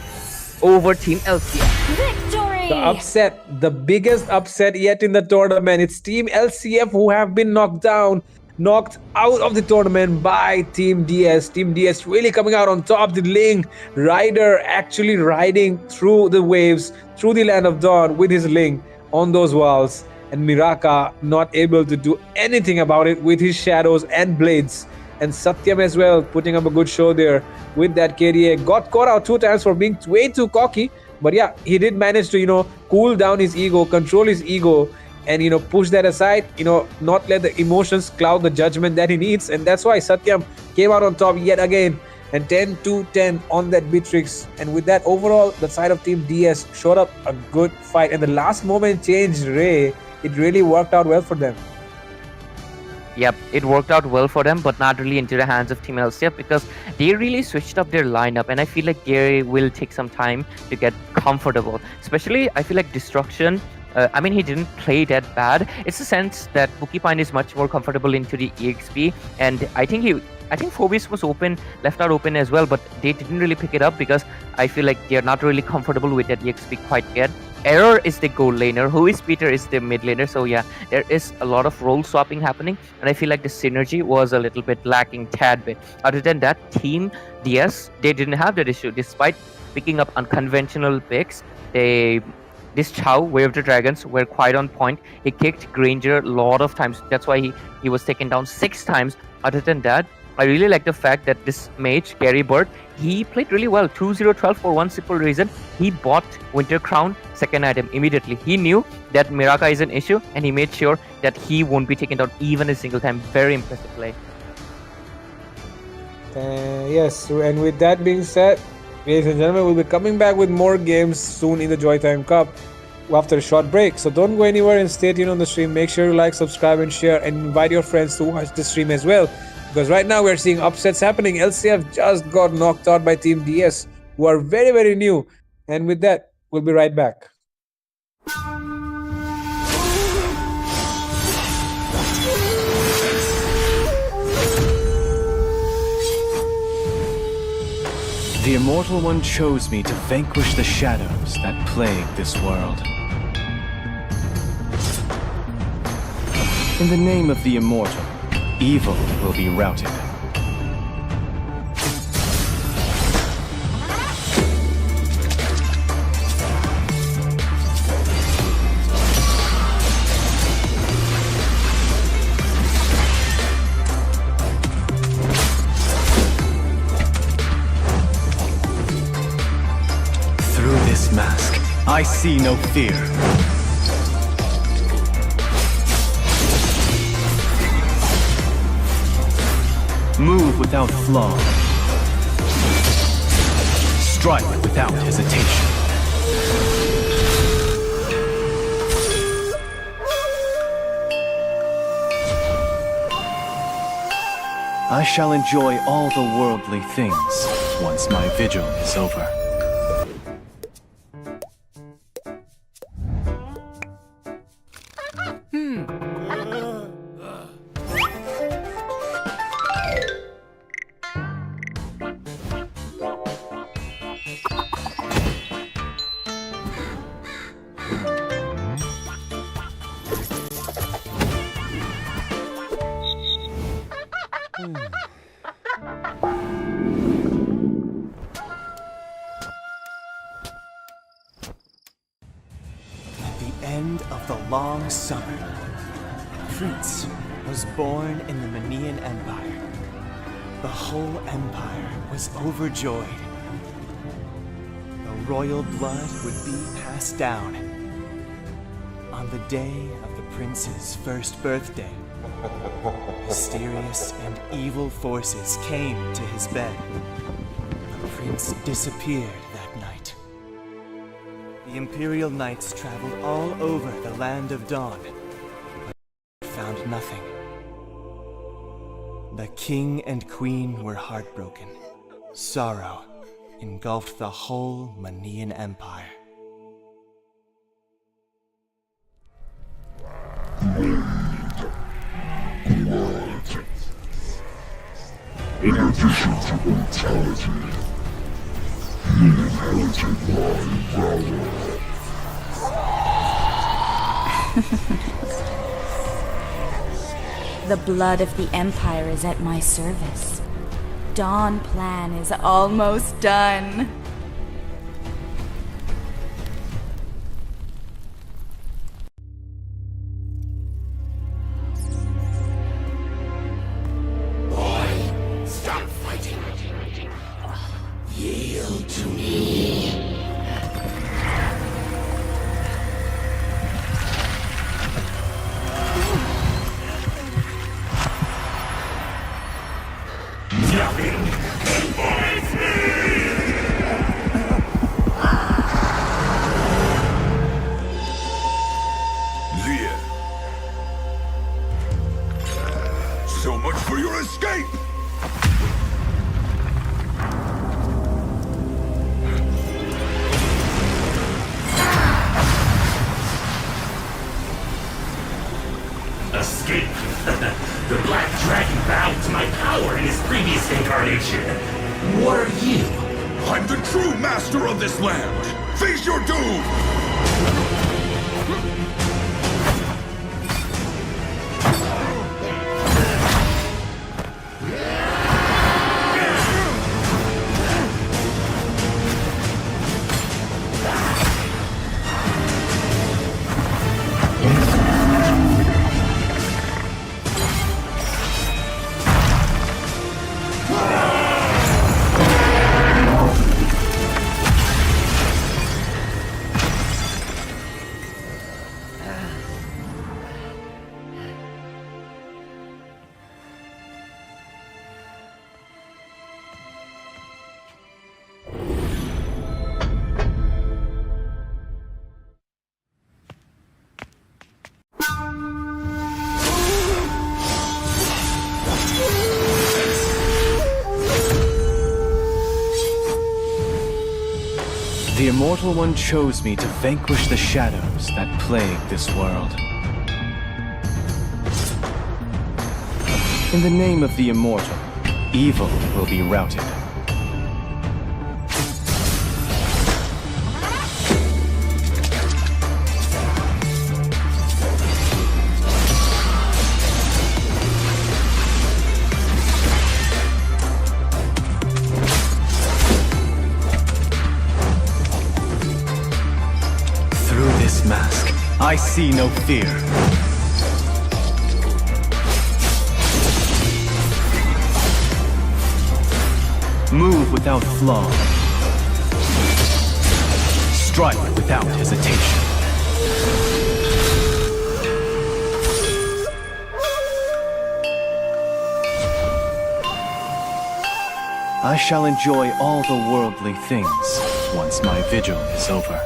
over Team LCF. Victory! The upset, the biggest upset yet in the tournament. It's Team LCF who have been knocked out of the tournament by Team DS. Team DS really coming out on top. The Ling Rider actually riding through the waves, through the land of dawn with his Ling on those walls. And Miraka not able to do anything about it with his shadows and blades. And Satyam as well putting up a good show there with that KDA. Got caught out 2 times for being way too cocky. But yeah, he did manage to, cool down his ego, control his ego, and, push that aside, not let the emotions cloud the judgment that he needs. And that's why Satyam came out on top yet again. And 10-10 on that Beatrix. And with that, overall, the side of Team DS showed up a good fight. And the last moment changed Ray. It really worked out well for them. Yep, it worked out well for them, but not really into the hands of Team LCF because they really switched up their lineup, and I feel like Gary will take some time to get comfortable. Especially, I feel like Destruction, he didn't play that bad. It's a sense that Porcupine is much more comfortable into the EXP, and I think Phoebus was left out open as well, but they didn't really pick it up because I feel like they're not really comfortable with that EXP quite yet. Error is the gold laner, who is Peter is the mid laner. So yeah, there is a lot of role swapping happening, and I feel like the synergy was a little bit lacking, tad bit. Other than that, Team DS, they didn't have that issue despite picking up unconventional picks. This Chow, Way of the Dragons, were quite on point. He kicked Granger a lot of times. That's why he was taken down 6 times. Other than that, I really like the fact that this mage, Gary Bird, he played really well. 2-0-12 for one simple reason. He bought Winter Crown, second item, immediately. He knew that Miraka is an issue, and he made sure that he won't be taken down even a single time. Very impressive play. Yes, and with that being said, ladies and gentlemen, we'll be coming back with more games soon in the JOYTIME Cup after a short break. So don't go anywhere and stay tuned on the stream. Make sure you like, subscribe, and share, and invite your friends to watch the stream as well. Because right now we're seeing upsets happening. LCF just got knocked out by Team DS, who are very, very new. And with that, we'll be right back. The Immortal One chose me to vanquish the shadows that plague this world. In the name of the Immortal, evil will be routed. Through this mask, I see no fear. Move without flaw. Strike without hesitation. I shall enjoy all the worldly things once my vigil is over. At the end of the long summer, Prince was born in the Manian Empire. The whole empire was overjoyed. The royal blood would be passed down. On the day of the prince's first birthday, mysterious and evil forces came to his bed. The prince disappeared that night. The Imperial Knights traveled all over the Land of Dawn, but found nothing. The king and queen were heartbroken. Sorrow engulfed the whole Manian Empire. In addition to brutality, he inherited my valor. The blood of the Empire is at my service. Dawn plan is almost done. Stop fighting. Yield to me. Nothing avoids me. Leah. So much for your escape! Escape. The Black Dragon bowed to my power in his previous incarnation. What are you? I'm the true master of this land! Face your doom! The Immortal One chose me to vanquish the shadows that plague this world. In the name of the Immortal, evil will be routed. Mask, I see no fear. Move without flaw. Strike without hesitation. I shall enjoy all the worldly things once my vigil is over.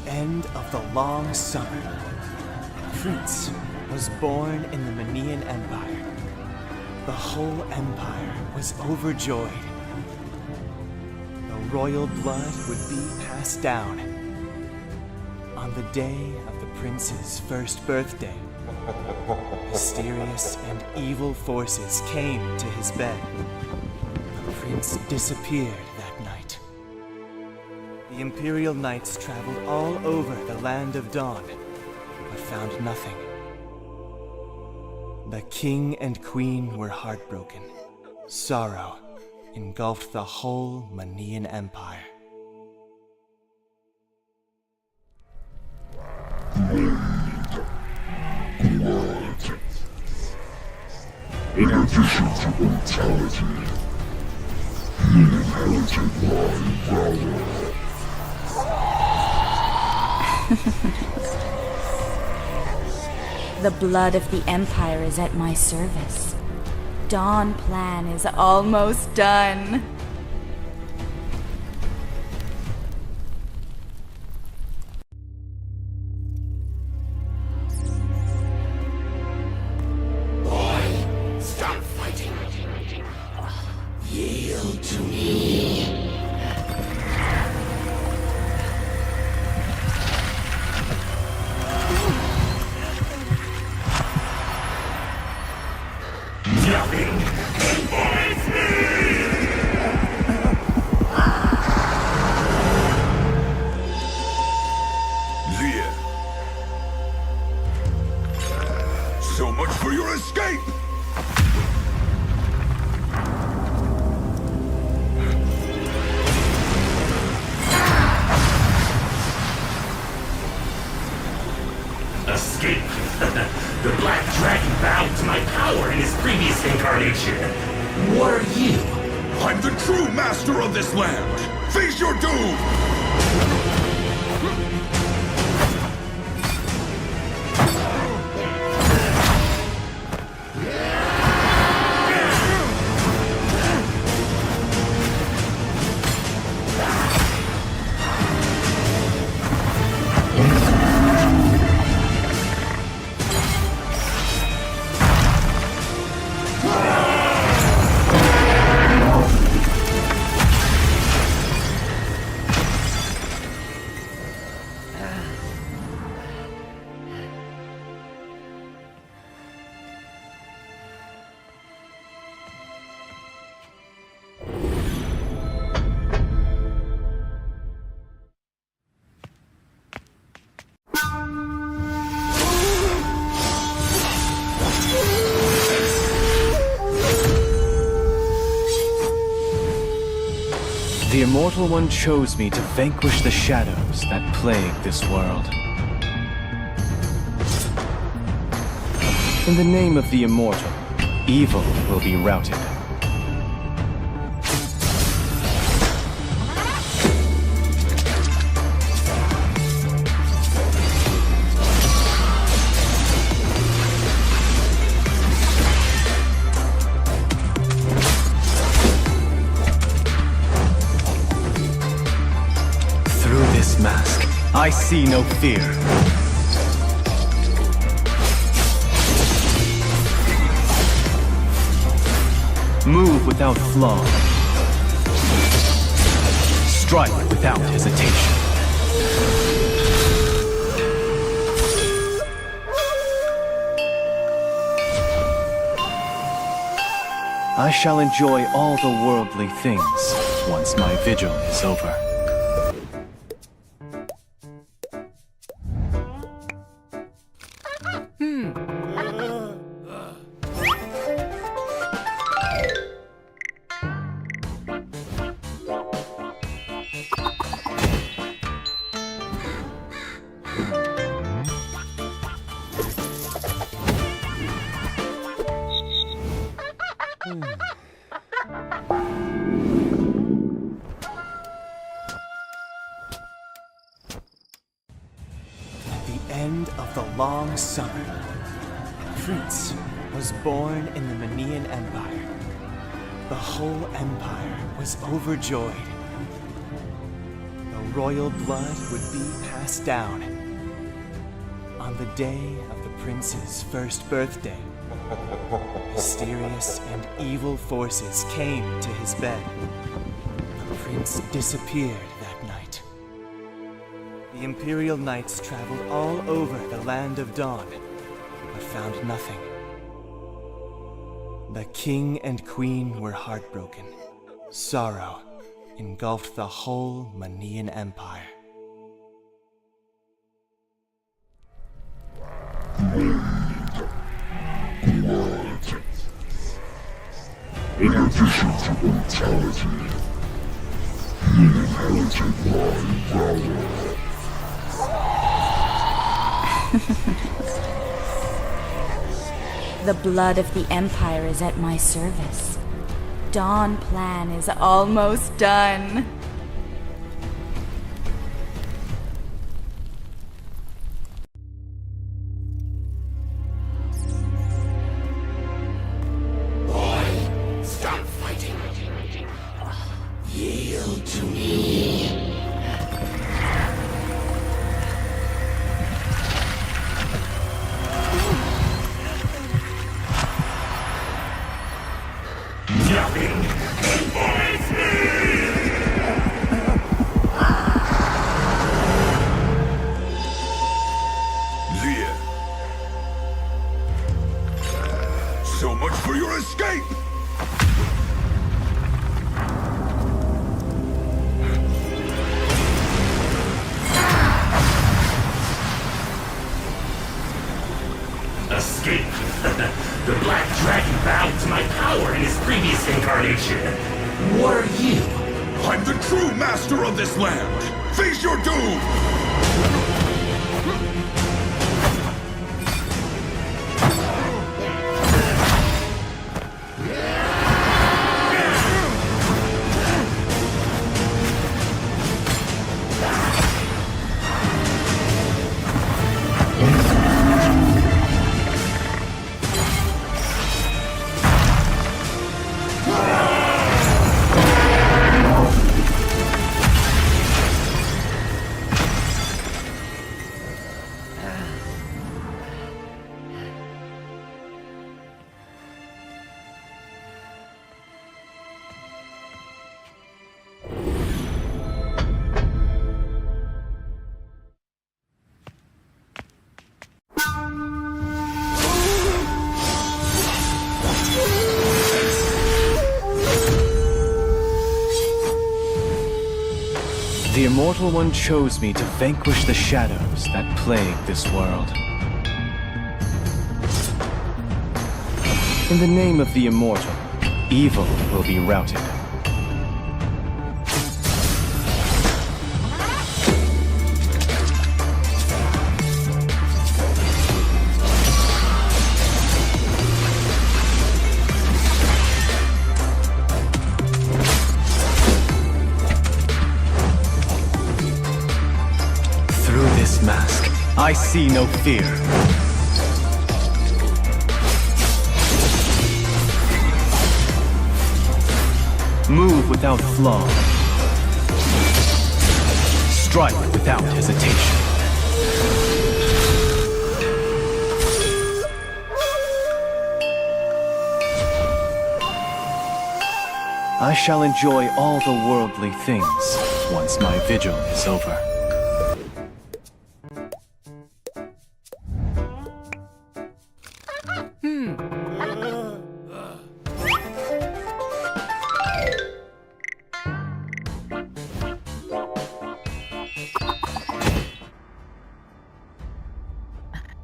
End of the long summer, Prince was born in the Manian Empire. The whole empire was overjoyed. The royal blood would be passed down. On the day of the prince's first birthday, mysterious and evil forces came to his bed. The prince disappeared that night. The Imperial Knights traveled all over the Land of Dawn, but found nothing. The king and queen were heartbroken. Sorrow engulfed the whole Manian Empire. In addition to brutality, he inherited my valor. The blood of the Empire is at my service. Dawn plan is almost done. Boy, stop fighting. Yield to me. Nothing invites me! Lear. So much for your escape! Escape. The Black Dragon bowed to my power in his previous incarnation. What are you? I'm the true master of this land! Face your doom! Immortal One chose me to vanquish the shadows that plague this world. In the name of the Immortal, evil will be routed. Through this mask, I see no fear. Move without flaw. Strike without hesitation. I shall enjoy all the worldly things once my vigil is over. At the end of the long summer, a prince was born in the Manian Empire. The whole empire was overjoyed. The royal blood would be passed down. On the day of the prince's first birthday, mysterious and evil forces came to his bed. The prince disappeared that night. The Imperial Knights traveled all over the Land of Dawn, but found nothing. The king and queen were heartbroken. Sorrow engulfed the whole Manian Empire. In addition to mortality, he inherited my valor. The blood of the Empire is at my service. Dawn plan is almost done. Stop fighting. Yield to me. Nothing can bind me! Leah. So much for your escape! Escape. The Black Dragon bowed to my power in his previous incarnation. What are you? I'm the true master of this land! Face your doom! The Immortal One chose me to vanquish the shadows that plague this world. In the name of the Immortal, evil will be routed. see no fear. Move without flaw. Strike without hesitation. I shall enjoy all the worldly things once my vigil is over.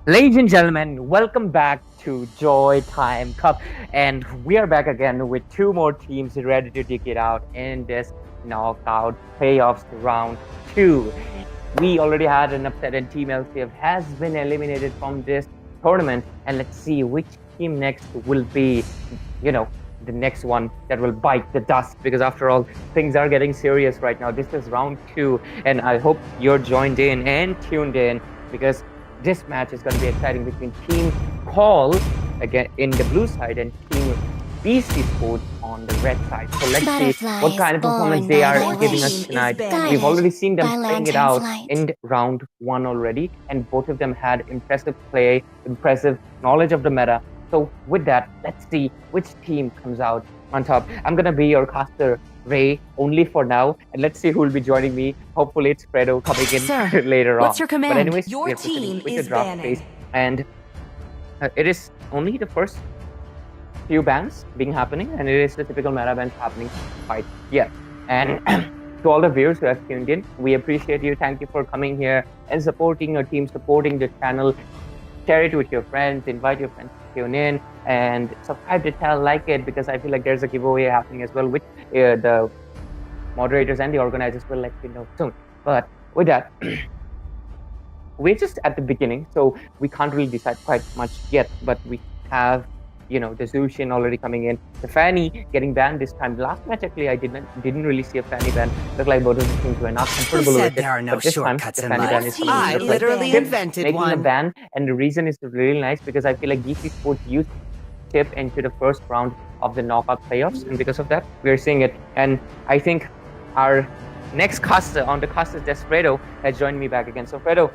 Ladies and gentlemen, welcome back to Joy Time Cup, and we are back again with two more teams ready to dig it out in this knockout playoffs round 2. We already had an upset, and Team LCF has been eliminated from this tournament, and let's see which team next will be, the next one that will bite the dust, because after all, things are getting serious right now. This is round 2, and I hope you're joined in and tuned in, because this match is going to be exciting between Team Call again in the blue side and Team BC Sports on the red side. So let's see what kind of performance they are giving us tonight. We've already seen them playing it out in round 1 already, and both of them had impressive play, impressive knowledge of the meta. So with that, let's see which team comes out on top. I'm going to be your caster, Ray, only for now, and let's see who will be joining me. Hopefully it's Fredo coming in later on. What's your command? But anyways, Your we are proceeding team with is the draft banning. phase, and it is only the first few bans being happening, and it is the typical meta bans happening quite yet. And to all the viewers who have tuned in, we appreciate you. Thank you for coming here and supporting your team, supporting the channel. Share it with your friends, invite your friends to tune in, and subscribe to channel, like it, because I feel like there's a giveaway happening as well, which the moderators and the organizers will let you know soon. But with that, we're just at the beginning, so we can't really decide quite much yet, but we have the Zushin already coming in. The Fanny getting banned this time. Last match, actually, I didn't really see a Fanny ban. Looked like both of the teams were not comfortable with it. there are no but this time, the shortcuts in Fanny ban life? is coming. I Looks like literally Chip invented making a one. ban, and the reason is really nice because I feel like DC Sports used Chip into the first round of the knockout playoffs, and because of that, we are seeing it. And I think our next caster on the caster desk, Fredo, has joined me back again. So Fredo,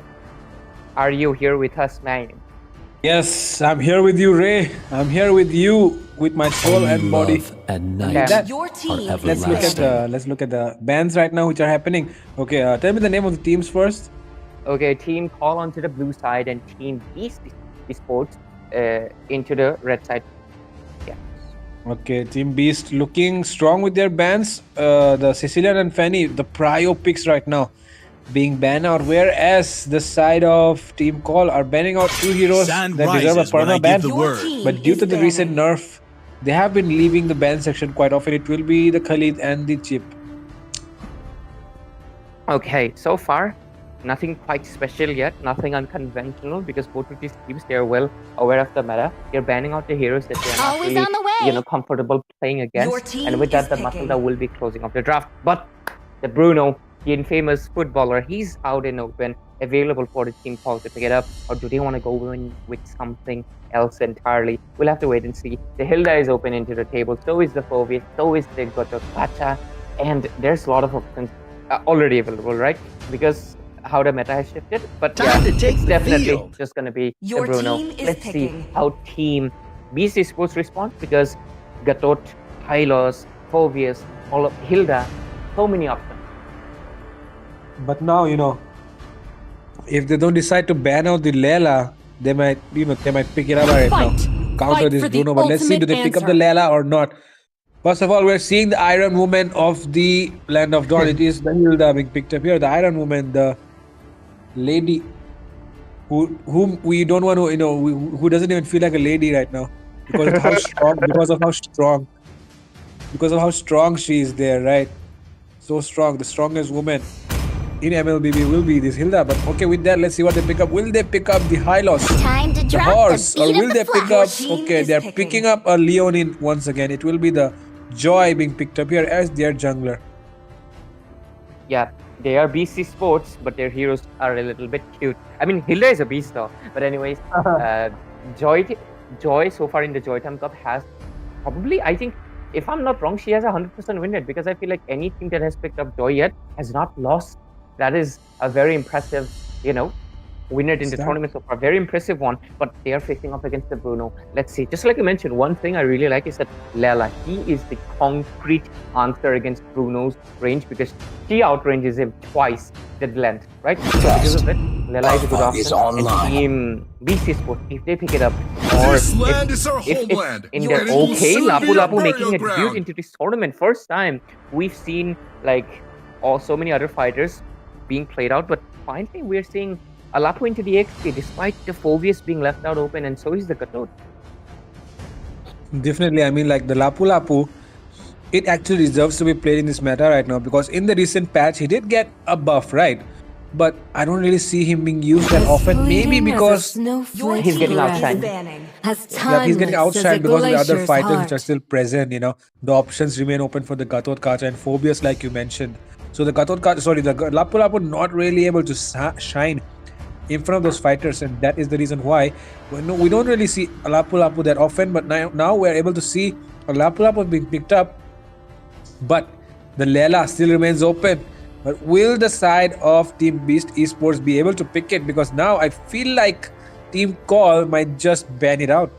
are you here with us, man? Yes, I'm here with you, Ray. I'm here with you with my soul and body. And Okay. night Your team are is Let's look at the bands right now which are happening. Okay, tell me the name of the teams first. Okay, Team Call onto the blue side and Team BC Sports into the red side. Yeah. Okay, Team Beast looking strong with their bans. The Sicilian and Fanny, the prio picks right now, being banned out, whereas the side of Team Call are banning out 2 heroes Sand that deserve a rises when I perma ban. give the Your word. team But due is to the recent banning. nerf, they have been leaving the ban section quite often. It will be the Khalid and the Chip. Okay, so far, nothing quite special yet, nothing unconventional, because both of these teams, they are well aware of the meta. They're banning out the heroes that they are not Always really, on the way. comfortable playing against. Your team And with that, is the picking. Matilda will be closing off the draft. But the Bruno, the infamous footballer, he's out in open, available for the Team Call to pick it up. Or do they want to go in with something else entirely? We'll have to wait and see. The Hilda is open into the table, so is the Phobius, so is the Gotopacha, and there's a lot of options already available, right? Because how the meta has shifted. But Time yeah, to take it's the definitely field. just going to be Your the Bruno. team is Let's picking. see how Team BC Sports responds, because Gatot, Hylos, Phobius, all of Hilda, so many options. But now, if they don't decide to ban out the Layla, they might, they might pick it up right now. Counter Fight this for the Bruno. But let's see, do they pick up the ultimate Layla or not? First of all, we're seeing the Iron Woman of the Land of Dawn. It is the Hilda being picked up here. The Iron Woman, the lady whom we don't want to, who doesn't even feel like a lady right now because of how strong she is there, right? So strong, the strongest woman in MLBB will be this Hilda. But okay, with that, let's see what they pick up. Will they pick up the Hylos, Time to the drop horse, the or beat will of they the pick flag. up? team Okay, is they're picking. picking up a Leonin once again. It will be the Joy being picked up here as their jungler. Yeah, they are BC Sports, but their heroes are a little bit cute. I mean, Hilda is a beast though. But anyways, Joy so far in the JOYTIME Cup has probably, I think, if I'm not wrong, she has a 100% win rate, because I feel like any team that has picked up Joy yet has not lost. That is a very impressive, win rate in the tournament so far. Very impressive one, but they are facing up against the Bruno. Let's see. Just like I mentioned, one thing I really like is that Lela, he is the concrete answer against Bruno's range, because she outranges him twice the length, right? So because of it, Lela is a good option. And Team BC Sports, if they pick it up, or This land is our if homeland. in their and it will okay, soon be Lapu our Lapu making burial a debut ground. into this tournament. First time we've seen so many other fighters being played out, but finally we're seeing a Lapu into the XP, despite the Phobius being left out open, and so is the Katot. Definitely, I mean, like the Lapu Lapu, it actually deserves to be played in this meta right now, because in the recent patch he did get a buff, right? But I don't really see him being used that often. Maybe because He's getting outshined. he's getting outshined because of the other fighters which are still present. The options remain open for the Gatot Kacha and Phobius, like you mentioned. So the the Lapu Lapu not really able to shine in front of those fighters, and that is the reason why we don't really see a Lapu Lapu that often. But now we're able to see a Lapu Lapu being picked up, but the Lela still remains open. But will the side of Team Beast Esports be able to pick it? Because now I feel like Team Call might just ban it out.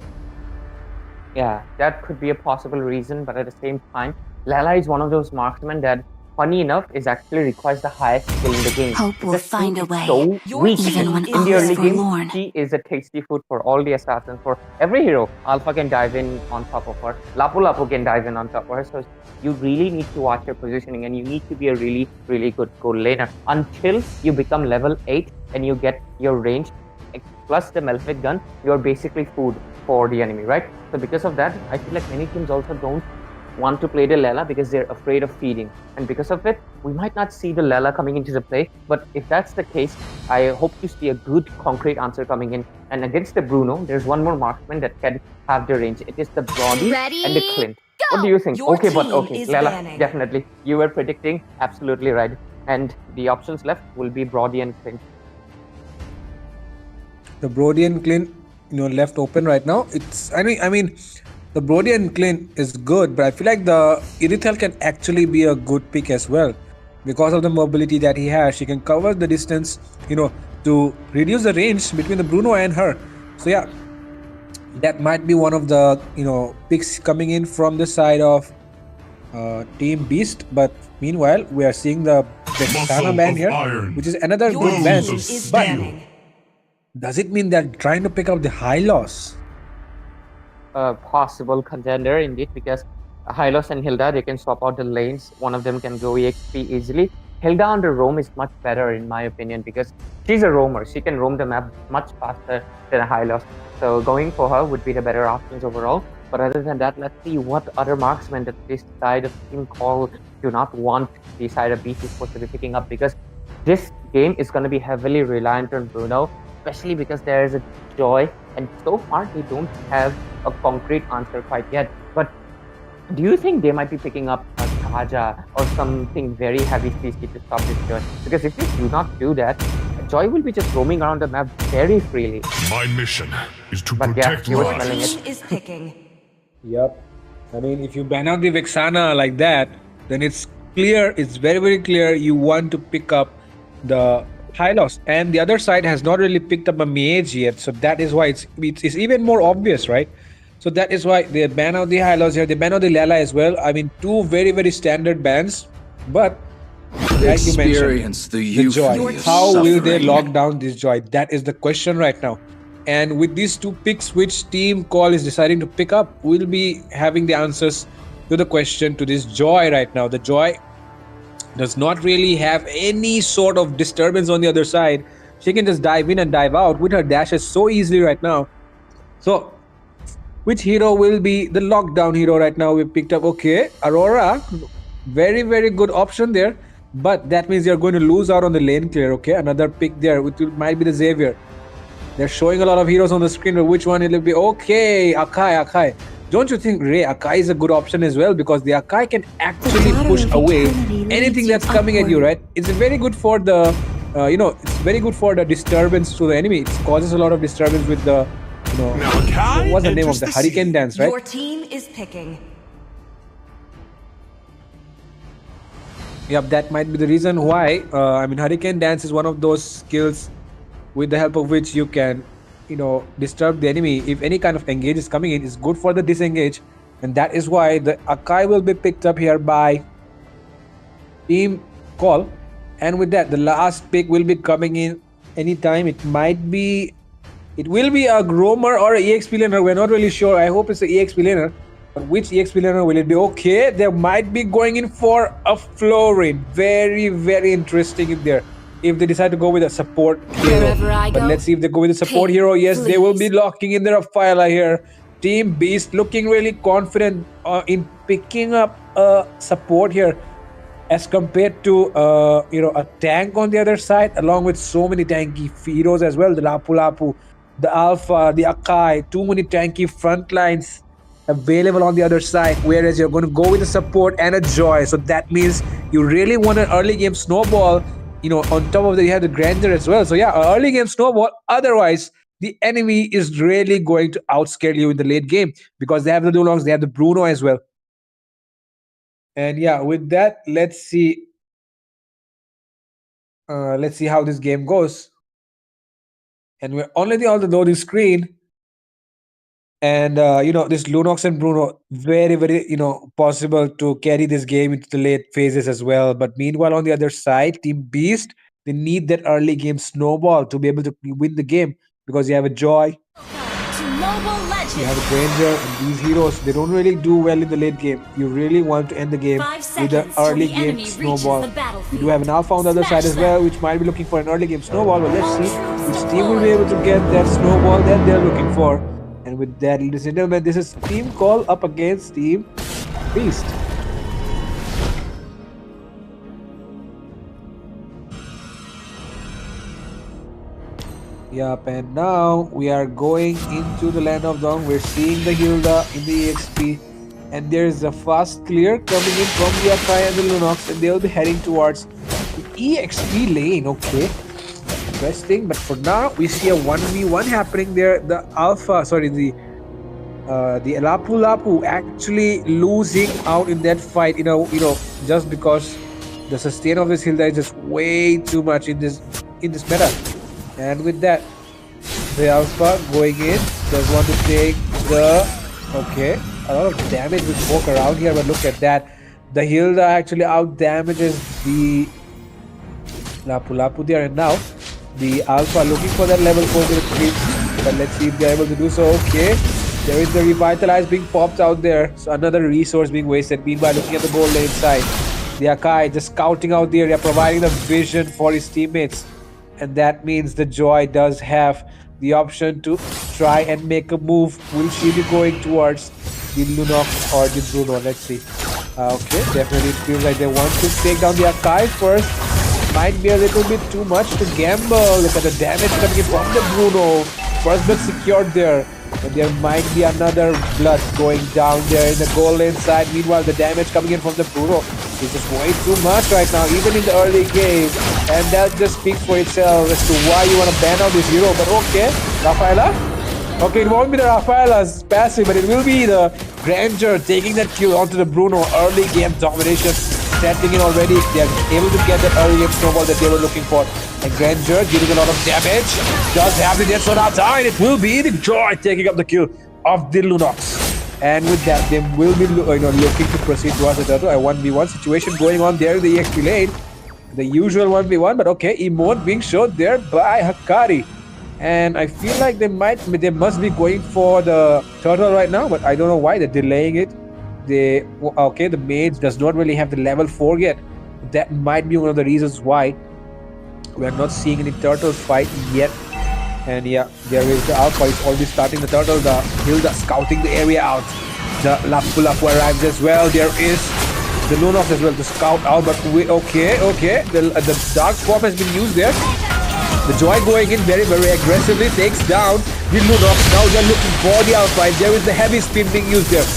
Yeah, that could be a possible reason, but at the same time, Lela is one of those marksmen that, funny enough, actually requires the highest skill in the game. Hope will find a way, So weak even when in the early game. forlorn. She is a tasty food for all the assassins. For every hero, Alpha can dive in on top of her. Lapu Lapu can dive in on top of her. So you really need to watch your positioning, and you need to be a really, really good goal laner until you become level 8 and you get your range plus the Melfit gun. You're basically food for the enemy, right? So because of that, I feel like many teams also don't want to play the Lela because they're afraid of feeding, and because of it, we might not see the Lela coming into the play. But if that's the case, I hope to see a good concrete answer coming in. And against the Bruno, there's one more marksman that can have the range. It is the Brody and the Clint. What do you think? Okay, Lela, definitely. You were predicting absolutely right. And the options left will be Brody and Clint. The Brody and Clint, left open right now. I mean, the Brody and Clint is good, but I feel like the Irithel can actually be a good pick as well. Because of the mobility that he has, she can cover the distance, to reduce the range between the Bruno and her. So yeah, that might be one of the, picks coming in from the side of Team Beast. But meanwhile, we are seeing the Vexana ban here, which is another good ban. But does it mean they're trying to pick up the high loss? Possible contender indeed, because Hylos and Hilda, they can swap out the lanes. One of them can go EXP easily. Hilda on the roam is much better in my opinion, because she's a roamer. She can roam the map much faster than a Hylos. So going for her would be the better options overall. But other than that, let's see what other marksmen that this side of Team Call do not want the side of BC Sports to be picking up, because this game is going to be heavily reliant on Bruno, especially because there is a Joy, and so far they don't have a concrete answer quite yet. But do you think they might be picking up a Kaja or something very heavy CC to stop this Joy? Because if they do not do that, Joy will be just roaming around the map very freely. My mission is to But protect you were lives. smelling it. Is picking. Yep. I mean, if you ban out the Vexana like that, then it's clear, it's very, very clear you want to pick up the Hylos. And the other side has not really picked up a Mage yet. So that is why it's even more obvious, right? So that is why they ban out the Hylos here. They ban out the Lela as well. I mean, two very, very standard bans. But like you mentioned, the Joy. How will they lock down this Joy? That is the question right now. And with these two picks, which Team Call is deciding to pick up, we'll be having the answers to the question to this Joy right now. The Joy does not really have any sort of disturbance on the other side. She can just dive in and dive out with her dashes so easily right now. So, which hero will be the lockdown hero right now? We picked up, okay, Aurora. Very, very good option there. But that means you're going to lose out on the lane clear, okay? Another pick there, which might be the Xavier. They're showing a lot of heroes on the screen, but which one it'll be? Okay, Akai. don't you think Ray Akai is a good option as well? Because the Akai can actually daughter push of away eternity leads anything you that's coming at you, upward. right? It's very good for the, it's very good for the disturbance to the enemy. It causes a lot of disturbance with the, Malachi what's the name of enters the the Hurricane scene. Dance, right? Your team is picking. Yep, that might be the reason why. Hurricane Dance is one of those skills with the help of which you can, disturb the enemy. If any kind of engage is coming in, it's good for the disengage. And that is why the Akai will be picked up here by Team Call. And with that, the last pick will be coming in anytime. It will be a Gromer or a EXP laner. We're not really sure. I hope it's an EXP laner. But which EXP laner will it be? Okay, they might be going in for a Florin. Very, very interesting in there. If they decide to go with a support hero. Wherever I But go, let's see if they go with a support hero. Yes, they will be locking in their Phyla here. Team Beast looking really confident in picking up a support here, as compared to a tank on the other side, along with so many tanky heroes as well. The Lapu Lapu, the Alpha, the Akai, too many tanky front lines available on the other side, whereas you're going to go with a support and a Joy. So that means you really want an early game snowball. On top of that, you have the Grandeur as well. So yeah, an early game snowball. Otherwise, the enemy is really going to outscale you in the late game, because they have the Dulox, they have the Bruno as well. And yeah, with that, let's see how this game goes. And we're already on the loading screen. And this Lunox and Bruno, very, very, possible to carry this game into the late phases as well. But meanwhile, on the other side, Team Beast, they need that early game snowball to be able to win the game, because you have a Joy, you have a Granger, and these heroes, they don't really do well in the late game. You really want to end the game with an early game snowball. You do have an Alpha on the other side as well, which might be looking for an early game snowball. But let's see which team will be able to get that snowball that they're looking for. And with that, ladies and gentlemen, this is Team Call up against Team Beast. Yup, and now we are going into the Land of Dawn. We're seeing the Hilda in the EXP, and there's a fast clear coming in from the Akai and the Lunox, and they'll be heading towards the EXP lane. Okay, interesting. But for now, we see a 1v1 happening there. The Lapu Lapu actually losing out in that fight. Just because the sustain of this Hilda is just way too much in this meta. And with that, the Alpha going in, does want to take okay, a lot of damage with poke around here, but look at that. The Hilda actually out damages the Lapu Lapu there, and now the Alpha looking for that level 4 with creep, but let's see if they're able to do so. Okay, there is the Revitalize being popped out there, so another resource being wasted. Meanwhile, looking at the gold lane side, the Akai just scouting out the area, providing the vision for his teammates. And that means the Joy does have the option to try and make a move. Will she be going towards the Lunox or the Bruno? Let's see. Okay, definitely it feels like they want to take down the Akai first. Might be a little bit too much to gamble. Look at the damage coming in from the Bruno. First blood secured there. And there might be another blood going down there in the gold lane side. Meanwhile, the damage coming in from the Bruno is just way too much right now, even in the early game. And that just speaks for itself as to why you want to ban out this hero. But okay, Rafaela? Okay, it won't be the Rafaela's passive, but it will be the Granger taking that kill onto the Bruno. Early game domination settling in already. They're able to get that early game snowball that they were looking for. And Granger dealing a lot of damage. Does have the death so now time. It will be the Joy taking up the kill of the Lunox. And with that, they will be looking to proceed towards the turtle. A 1v1 situation going on there in the EXP lane. The usual 1v1, but okay, emote being showed there by Hakari. And I feel like they must be going for the turtle right now, but I don't know why they're delaying it. The mage does not really have the level 4 yet. That might be one of the reasons why we're not seeing any turtle fight yet. And yeah, there is the Alpha is already starting the turtle. The Hilda scouting the area out. The Lapu Lapu arrives as well. There is the Lunox as well to scout out. But okay. The dark swap has been used there. The Joy going in very aggressively, takes down the Lunox. Now they're looking for the Alpha, and there is the heavy spin being used there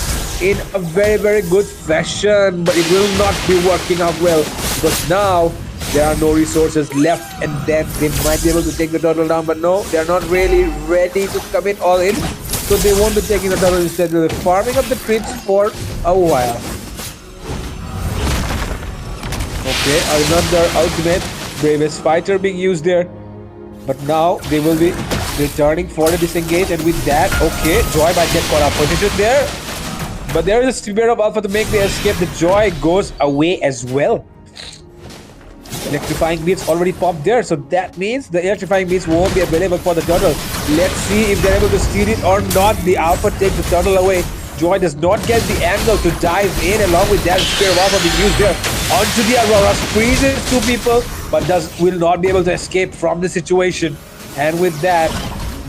in a very good fashion, but it will not be working out well because now there are no resources left, and then they might be able to take the turtle down, but no, they're not really ready to commit all in, so they won't be taking the turtle. Instead they're farming up the trees for a while. Okay, another ultimate bravest fighter being used there, but now they will be returning for the disengage, and with that, okay, Joy might get caught up position there, but there is a Spirit of Alpha to make the escape. The Joy goes away as well. Electrifying beats already popped there, so that means the electrifying beats won't be available for the turtle. Let's see if they're able to steal it or not. The Alpha takes the turtle away. Joy does not get the angle to dive in. Along with that, Spirit of Alpha being used there onto the Aurora, freezes two people, but will not be able to escape from the situation. And with that,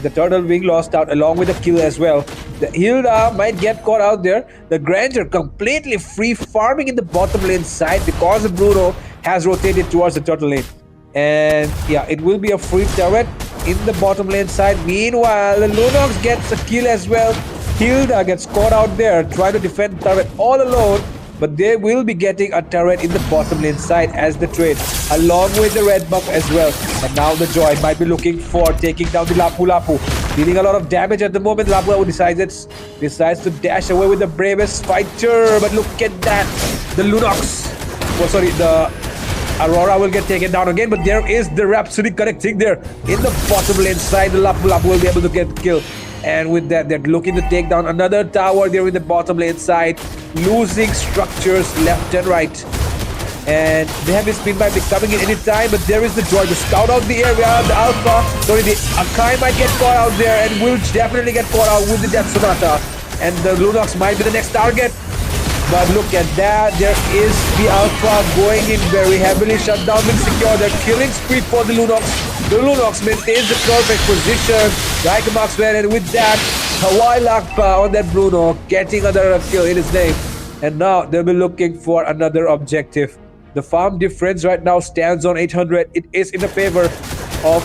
the turtle being lost out along with the kill as well. The Hilda might get caught out there. The Granger completely free farming in the bottom lane side because the Bruno has rotated towards the turtle lane. And yeah, it will be a free turret in the bottom lane side. Meanwhile, the Lunox gets a kill as well. Hilda gets caught out there trying to defend the turret all alone, but they will be getting a turret in the bottom lane side as the trade, along with the red buff as well. And now the Joy might be looking for taking down the Lapu Lapu, dealing a lot of damage at the moment. Lapu Lapu decides to dash away with the bravest fighter, but look at that, the Lunox, the Aurora will get taken down again, but there is the Rhapsody connecting there in the bottom lane side. The Lapu Lapu will be able to get killed. And with that, they're looking to take down another tower there in the bottom lane side, losing structures left and right. And the heavy spin might be coming in any time, but there is the Joy to scout out the area. The the Akai might get caught out there and will definitely get caught out with the Death Sonata. And the Lunox might be the next target. But look at that, there is the Alpha going in very heavily, shut down, being secure. They're killing spree for the Lunox. The Lunox maintains the perfect position. Raikamark's win, and with that, Hawaii Lakpa on that Bruno, getting another kill in his name. And now they'll be looking for another objective. The farm difference right now stands on 800. It is in the favor of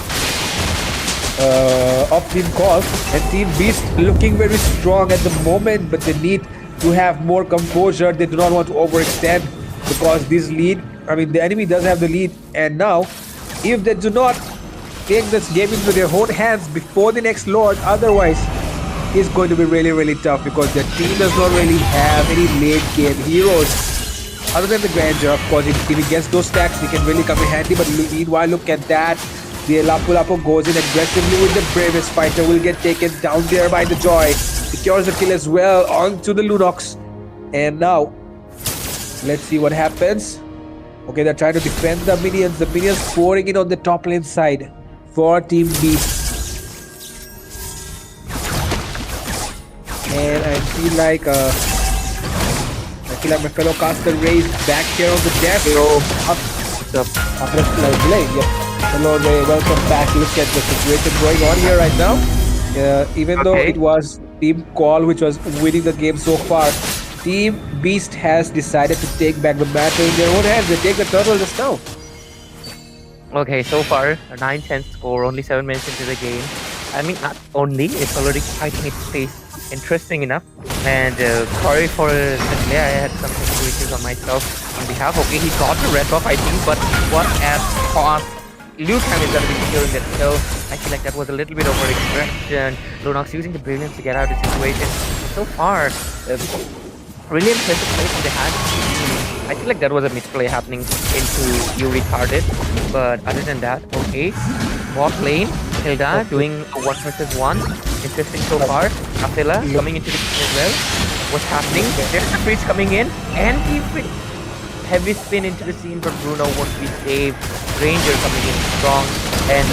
Team Call, and Team Beast looking very strong at the moment, but they need to have more composure. They do not want to overextend because the enemy does have the lead, and now if they do not take this game into their own hands before the next Lord, otherwise it's going to be really tough because their team does not really have any late game heroes other than the Granger. Of course, if he gets those stacks, he can really come in handy, but meanwhile, look at that. The Lapu Lapu goes in aggressively with the bravest fighter, will get taken down there by the Joy. Secures the kill as well onto the Lunox. And now, let's see what happens. Okay, they're trying to defend the minions. The minions pouring in on the top lane side for Team Beast. And I feel like my fellow caster raised back here on the desk. What's up? After a delay, yep. Hello, Ray. Welcome back. Look at the situation going on here right now. Even though it was Team Call which was winning the game so far, Team Beast has decided to take back the matter in their own hands. They take the turtle just now. Okay, so far a 9-10 score, only 7 minutes into the game. I mean, not only, it's already fighting its pace interesting enough. And sorry for the delay, I had some technical issues on myself on behalf. Okay, he got the red buff, I think, but what at cost? Lucan is going to be securing that kill. I feel like that was a little bit overexpression. Lunox using the brilliance to get out of the situation. So far, really impressive play from the hand. I feel like that was a misplay happening into You Retarded. But other than that, okay. Bot lane, Hilda doing a 1 versus 1. Interesting so far. Afila coming into the game as well. What's happening? There's the freeze coming in. And he heavy spin into the scene, but Bruno won't be saved. Ranger coming in strong, and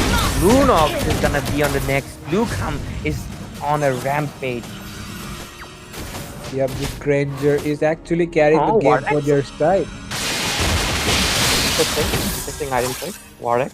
Lunox is gonna be on the next. Lucam is on a rampage. Yep, this Granger is actually carrying the game for their side. Interesting item choice. Wardex.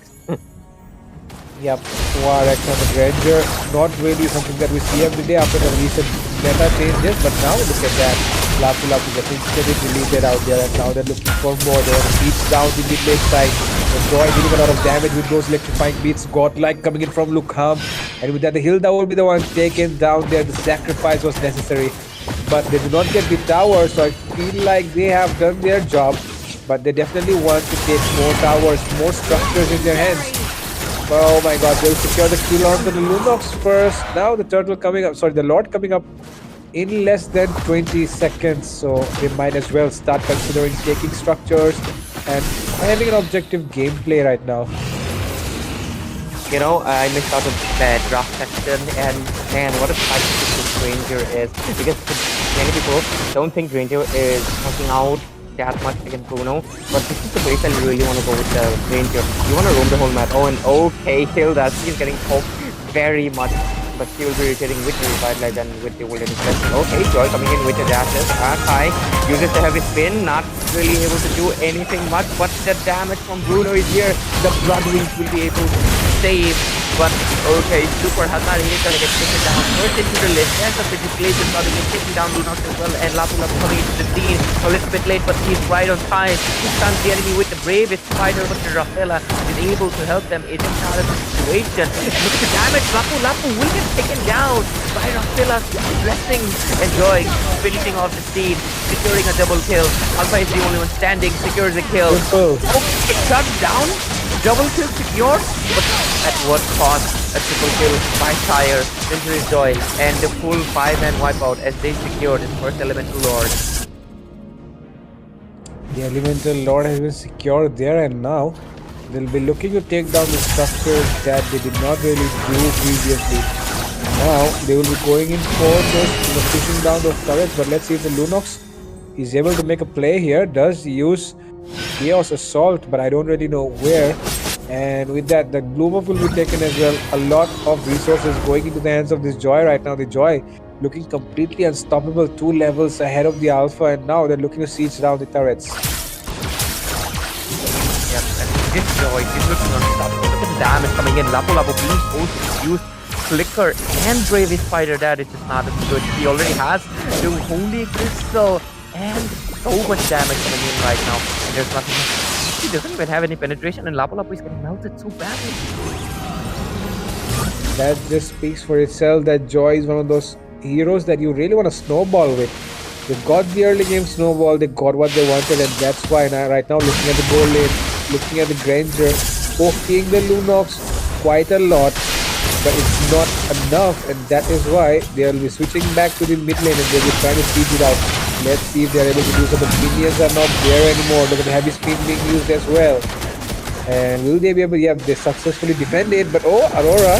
Yep, Wardex on the Granger. Not really something that we see every day after the recent meta changes, but now look at that. Lapu Lapu just instantly deleted out there, and now they're looking for more. They want to beat down the mid lane side. The Joy dealing a lot of damage with those electrifying beats. Godlike coming in from Lukham, and with that, the Hilda will be the one taken down there. The sacrifice was necessary, but they do not get the tower, so I feel like they have done their job. But they definitely want to take more towers, more structures in their hands. Oh my god, they'll secure the kill onto the Lunox first. Now the turtle coming up, sorry, the Lord coming up in less than 20 seconds. So they might as well start considering taking structures and having an objective gameplay right now. You know, I missed out on the draft section, and man, what a fight this Granger is. Because many people don't think Granger is working out that much against Bruno, but this is the base I really want to go with the Ranger. You want to roam the whole map. Oh, and okay, Hilda, she's getting poked very much, but she will be rotating with the Revitalize and with the Golden Reflection. Okay, Joy coming in with the dashes. High, uses the heavy spin, not really able to do anything much, but the damage from Bruno is here. The Blood Wings will be able to save. But okay, Super Hazard is gonna get taken down. First into the list. There's a pretty glitch is gonna get taken down Lunox as well. And Lapu Lapu coming into the scene. A little bit late, but he's right on time. He stuns the enemy with the bravest fighter, but the Rafaela is able to help them. It is not a situation. Look at the damage. Lapu Lapu will get taken down by Rafaela's blessing. Enjoy finishing off the scene, securing a double kill. Alpha is the only one standing, secures a kill. Oh, it shut down. Double kill secured, but at what cost? A triple kill by Tyre, Century's Joy, and the full 5-man wipeout as they secured his first Elemental Lord. The Elemental Lord has been secured there, and now they'll be looking to take down the structures that they did not really do previously. Now they will be going in for those, pushing down those turrets, but let's see if the Lunox is able to make a play here. Does use Chaos Assault, but I don't really know where. And with that, the Gloom Buff will be taken as well. A lot of resources going into the hands of this Joy right now. The Joy looking completely unstoppable, 2 levels ahead of the Alpha, and now they're looking to siege down the turrets. Yep, and this Joy is looking unstoppable. Look at the damage coming in. Lapu Lapu being forced to use Flicker and Bravest Fighter. That is just not as good. He already has the Holy Crystal and so much damage coming in right now. And there's nothing. He doesn't even have any penetration, and Lapu Lapu is getting melted so badly. That just speaks for itself that Joy is one of those heroes that you really want to snowball with. They got the early game snowball, they got what they wanted, and that's why right now looking at the goal lane, looking at the Granger, poking the Lunox quite a lot, but it's not enough, and that is why they'll be switching back to the mid lane and they'll be trying to siege it out. Let's see if they're able to do so. The minions are not there anymore. Look at the heavy spin being used as well. And will they be able to, yeah, they successfully defend it, but oh, Aurora.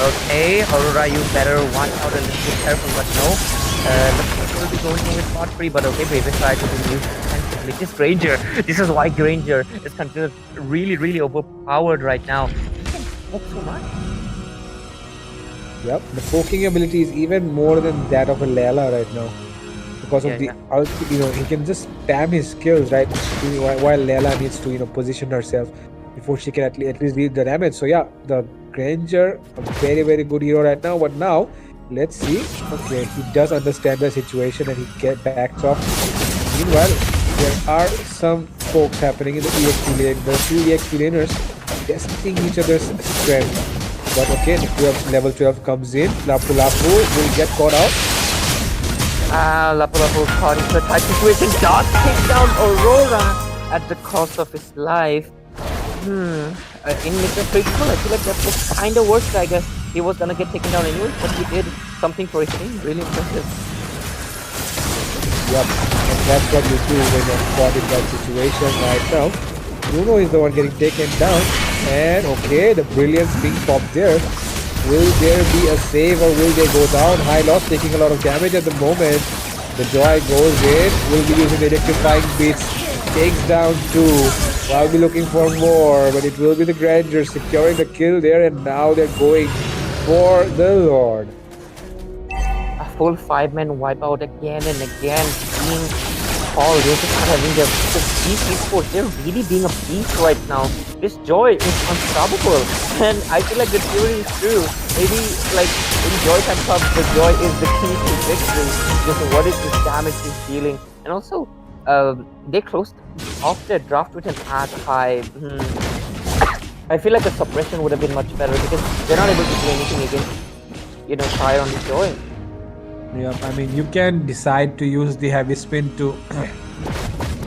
Okay, Aurora, you better watch out and be careful, but no. Looks like we'll be going with spot free, but okay, Bravest Fighter to be used defensively. This Granger, this is why Granger is considered really, really overpowered right now. He can poke so much. Yep, the poking ability is even more than that of a Layla right now. Because of the ulti, he can just spam his skills, right? While Layla needs to, position herself before she can at least deal the damage. So yeah, the Granger, a very, very good hero right now. But now, let's see. Okay, he does understand the situation and he backs off. Meanwhile, there are some pokes happening in the EXP lane. The 2 EXP laners testing each other's strength. But okay, the level 12 comes in. Lapu Lapu will get caught out. Lapu Lapu caught into a tight situation. Does take down Aurora at the cost of his life. In Mr. Faithful, I feel like that was kind of worse. I guess he was gonna get taken down anyway, but he did something for his team. Really impressive. Yep, and that's what you do when you're caught in that situation right now. Bruno is the one getting taken down, and okay, the brilliance being popped there. Will there be a save or will they go down? High loss taking a lot of damage at the moment. The Joy goes in, will be using the electrifying beats, takes down 2. I'll be looking for more, but it will be the Granger securing the kill there, and now they're going for the Lord. A full 5-man wipeout again and again, being call. They're just not having their beast esports. They're really being a beast right now. This Joy is unstoppable, and I feel like the theory is true. Maybe like in JOYTIME Cup, the Joy is the key to victory. Just what is this damage he's dealing, and also they closed off their draft with an archive. I feel like a suppression would have been much better because they're not able to do anything against, fire on the Joy. Yeah, I mean, you can decide to use the heavy spin to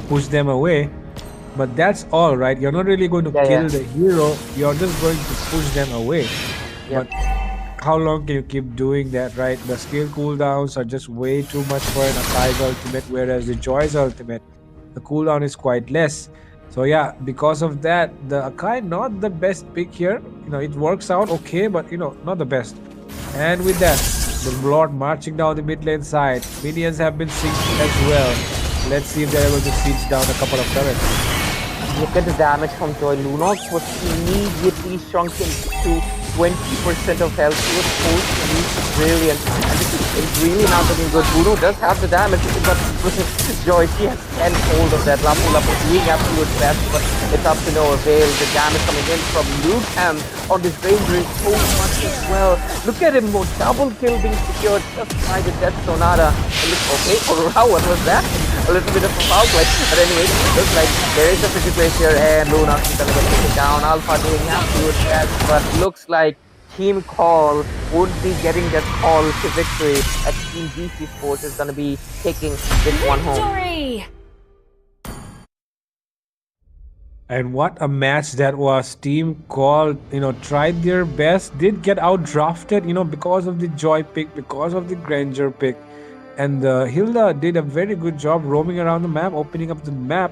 push them away, but that's all, right? You're not really going to kill the hero, you're just going to push them away. Yep. But how long can you keep doing that, right? The skill cooldowns are just way too much for an Akai's ultimate, whereas the Joy's ultimate, the cooldown is quite less. So yeah, because of that, the Akai not the best pick here. It works out okay, but not the best. And with that, the Lord marching down the mid lane side. Minions have been synced as well. Let's see if they're able to siege down a couple of turrets. Look at the damage from Joy. Lunox was immediately shrunken to 20% of health. He was forced to use Brilliant. And this is really not looking good. Bruno does have the damage, but Joy, she has 10 hold of that. Lapu doing absolute best, but it's up to no avail. The damage coming in from Lucan on this Ranger is so much as well. Look at him, double kill being secured just by the Death Sonata. And look, okay, wow, what was that? A little bit of a foul play. But anyway, it looks like there is a pretty place here, and Lunox is gonna get taken down. Alpha doing absolute best, but looks like Team Call would be getting that call to victory, as Team DC Sports is gonna be taking this one home. Victory! And what a match that was. Team Call, tried their best, did get out drafted, because of the Joy pick, because of the Granger pick. And Hilda did a very good job roaming around the map, opening up the map,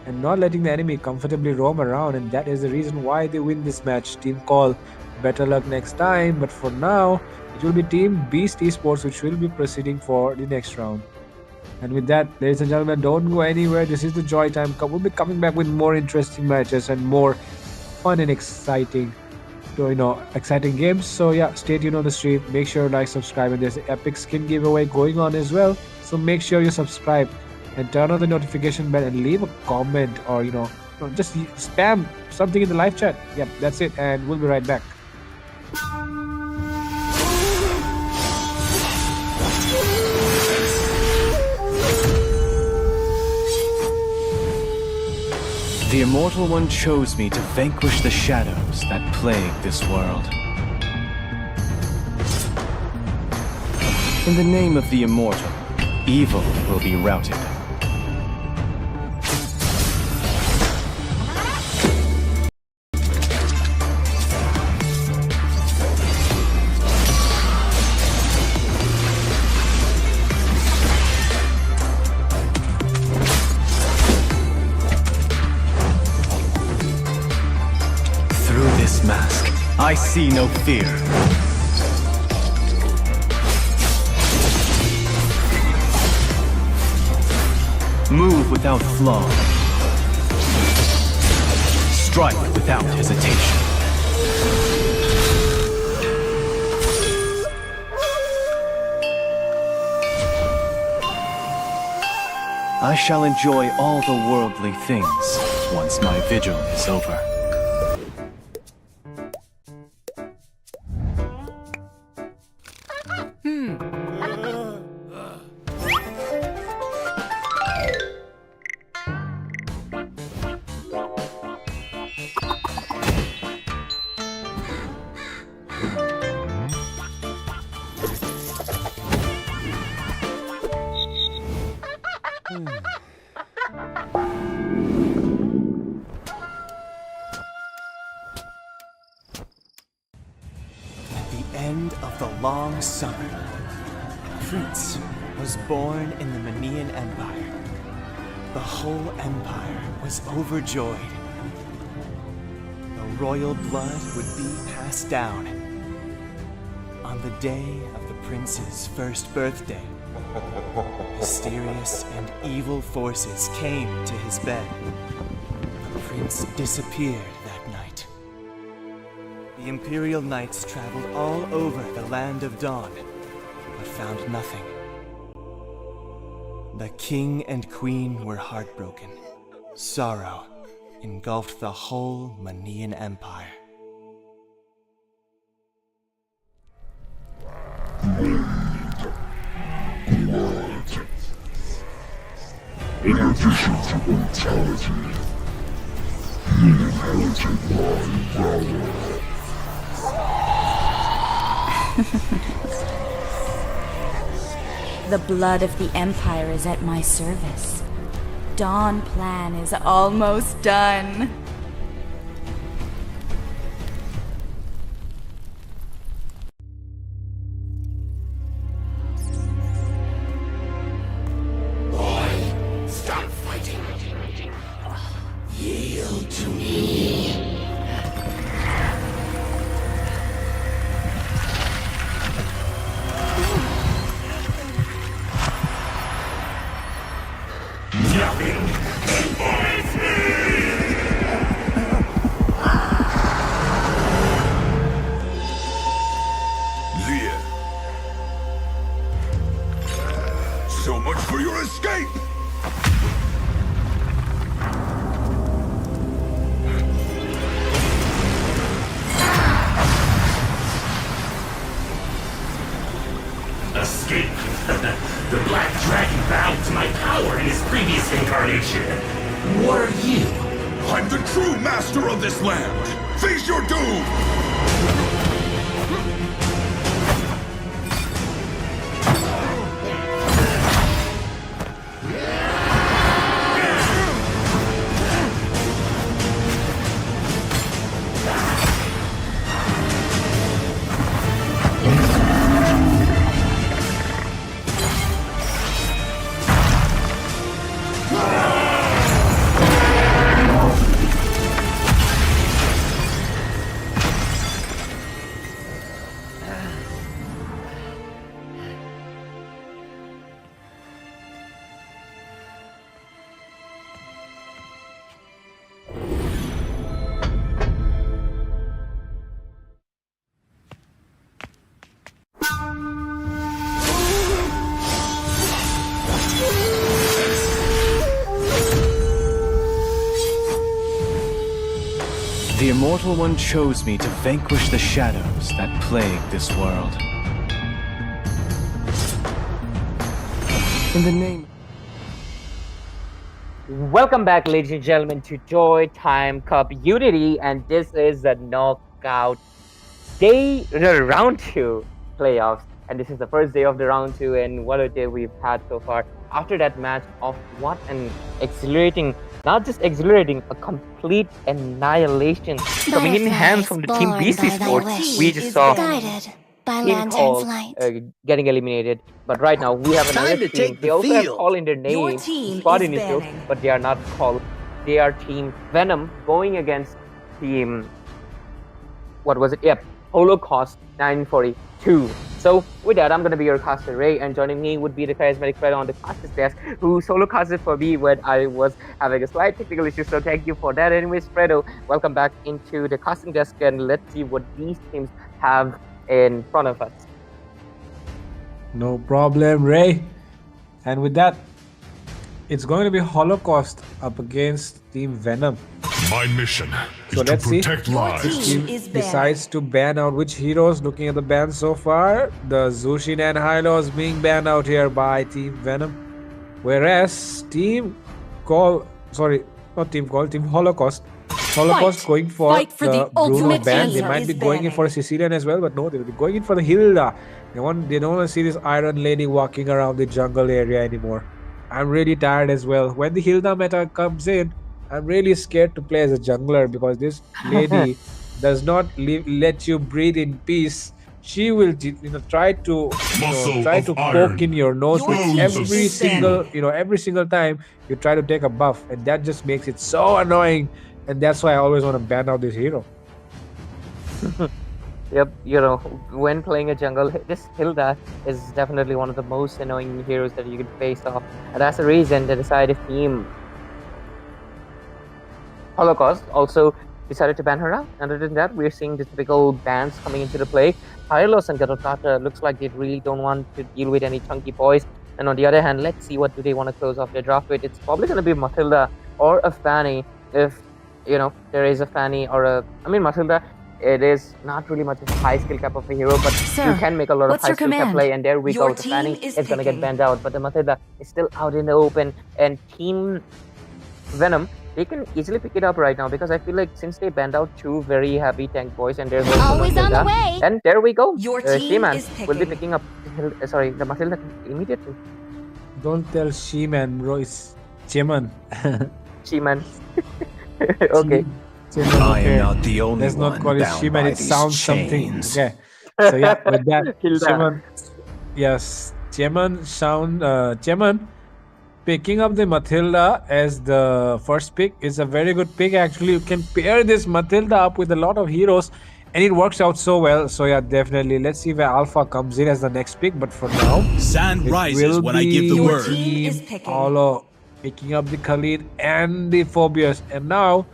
and not letting the enemy comfortably roam around. And that is the reason why they win this match. Team Call, better luck next time. But for now, it will be Team Beast Esports which will be proceeding for the next round. And with that, ladies and gentlemen, don't go anywhere. This is the JOYTIME Cup. We'll be coming back with more interesting matches and more fun and exciting games. So yeah, stay tuned on the stream. Make sure to like, subscribe, and there's an epic skin giveaway going on as well. So make sure you subscribe and turn on the notification bell and leave a comment, or just spam something in the live chat. Yep, that's it, and we'll be right back. The Immortal One chose me to vanquish the shadows that plague this world. In the name of the Immortal, evil will be routed. Mask, I see no fear. Move without flaw. Strike without hesitation. I shall enjoy all the worldly things once my vigil is over. End of the long summer, a prince was born in the Manian Empire. The whole empire was overjoyed. The royal blood would be passed down. On the day of the prince's first birthday, mysterious and evil forces came to his bed. The prince disappeared that night. The Imperial Knights traveled all over the Land of Dawn, but found nothing. The king and queen were heartbroken. Sorrow engulfed the whole Manian Empire. In addition to brutality, he inherited my valor. The blood of the Empire is at my service. Dawn plan is almost done. Stop fighting. Yield to me. Nothing can bind Leah. So much for your escape! Escape. The Black Dragon bowed to my power in his previous incarnation. What are you? I'm the true master of this land! Face your doom! The Immortal One chose me to vanquish the shadows that plague this world. In the name... Welcome back, ladies and gentlemen, to JOYTIME CUP Unity, and this is the knockout day, the round 2 playoffs, and this is the first day of the round 2, and what a day we've had so far. After that match of what an exhilarating, not just exhilarating, a complete annihilation coming in hands from the Team BC Sports. We just saw Guided by Team Lantern's Call light. getting eliminated, but right now we have another team. They also have Call in their name, Squad Initials, but they are not Call. They are Team Venom going against Team, what was it? Yep, Holocaust 942. So with that, I'm going to be your caster Ray, and joining me would be the charismatic Fred on the caster's desk, who solo casted for me when I was having a slight technical issue, so thank you for that. Anyways, Fredo, welcome back into the casting desk, and let's see what these teams have in front of us. No problem, Ray. And with that, it's going to be Holocaust up against Team Venom. My mission So is to let's see. protect lives. Team decides to ban out which heroes. Looking at the ban so far, the Zushin and Hylos being banned out here by Team Venom, whereas Team Holocaust going for the Bruno ban. They might be going in for a Sicilian as well, but no, they'll be going in for the Hilda. They don't want to see this Iron Lady walking around the jungle area anymore. I'm really tired as well. When the Hilda meta comes in, I'm really scared to play as a jungler, because this lady does not let you breathe in peace. She will, try to poke in your nose every single time you try to take a buff, and that just makes it so annoying. And that's why I always want to ban out this hero. Yep, when playing a jungle, this Hilda is definitely one of the most annoying heroes that you can face off, and that's the reason they decided Team Holocaust also decided to ban her out. Other than that, we're seeing the typical bans coming into the play. Hylos and Gatotata looks like they really don't want to deal with any chunky boys. And on the other hand, let's see what do they want to close off their draft with. It's probably going to be Matilda or a Fanny if, there is a Fanny or a... I mean, Matilda, it is not really much of a high skill cap of a hero, but Sir, you can make a lot of what's high your skill cap command? play, and there we Your go. The Fanny team is is going to get picking. banned out, but the Matilda is still out in the open, and Team Venom, they can easily pick it up right now because I feel like since they banned out two very heavy tank boys and there's also Always on the Matilda, way. and there we go. Your team She-Man is will be picking. picking up the Matilda immediately. Don't tell She-Man, bro. It's Cheman. She-Man. Okay. I am not the only Let's not one call it bound She-Man. by It these sounds something. chains. Okay. So yeah, with that, Hilda. Cheman. Yes, Cheman picking up the Matilda as the first pick is a very good pick. Actually, you can pair this Matilda up with a lot of heroes, and it works out so well. So yeah, definitely. Let's see where Alpha comes in as the next pick. But for now, Sand it rises will when I give the be Your word. team is Team picking. Olo picking up the Khalid and the Phobius. And now,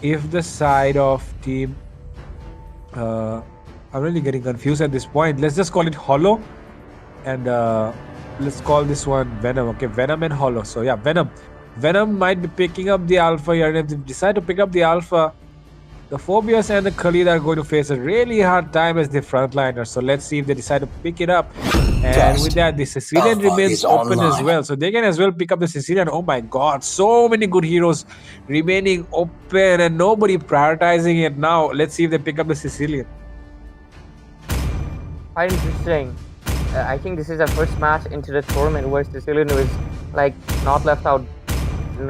if the side of Team, I'm really getting confused at this point. Let's just call it Hollow, and let's call this one Venom. Okay, Venom and Hollow. So yeah, Venom might be picking up the Alpha here, and if they decide to pick up the Alpha, the Phobius and the Khalid are going to face a really hard time as the frontliners. So let's see if they decide to pick it up. And with that, the Sicilian Alpha remains is open as online. well. So they can as well pick up the Sicilian. Oh my god, so many good heroes remaining open and nobody prioritizing it now. Let's see if they pick up the Sicilian. Quite interesting. I think this is the first match into the tournament where Sicilian was like not left out.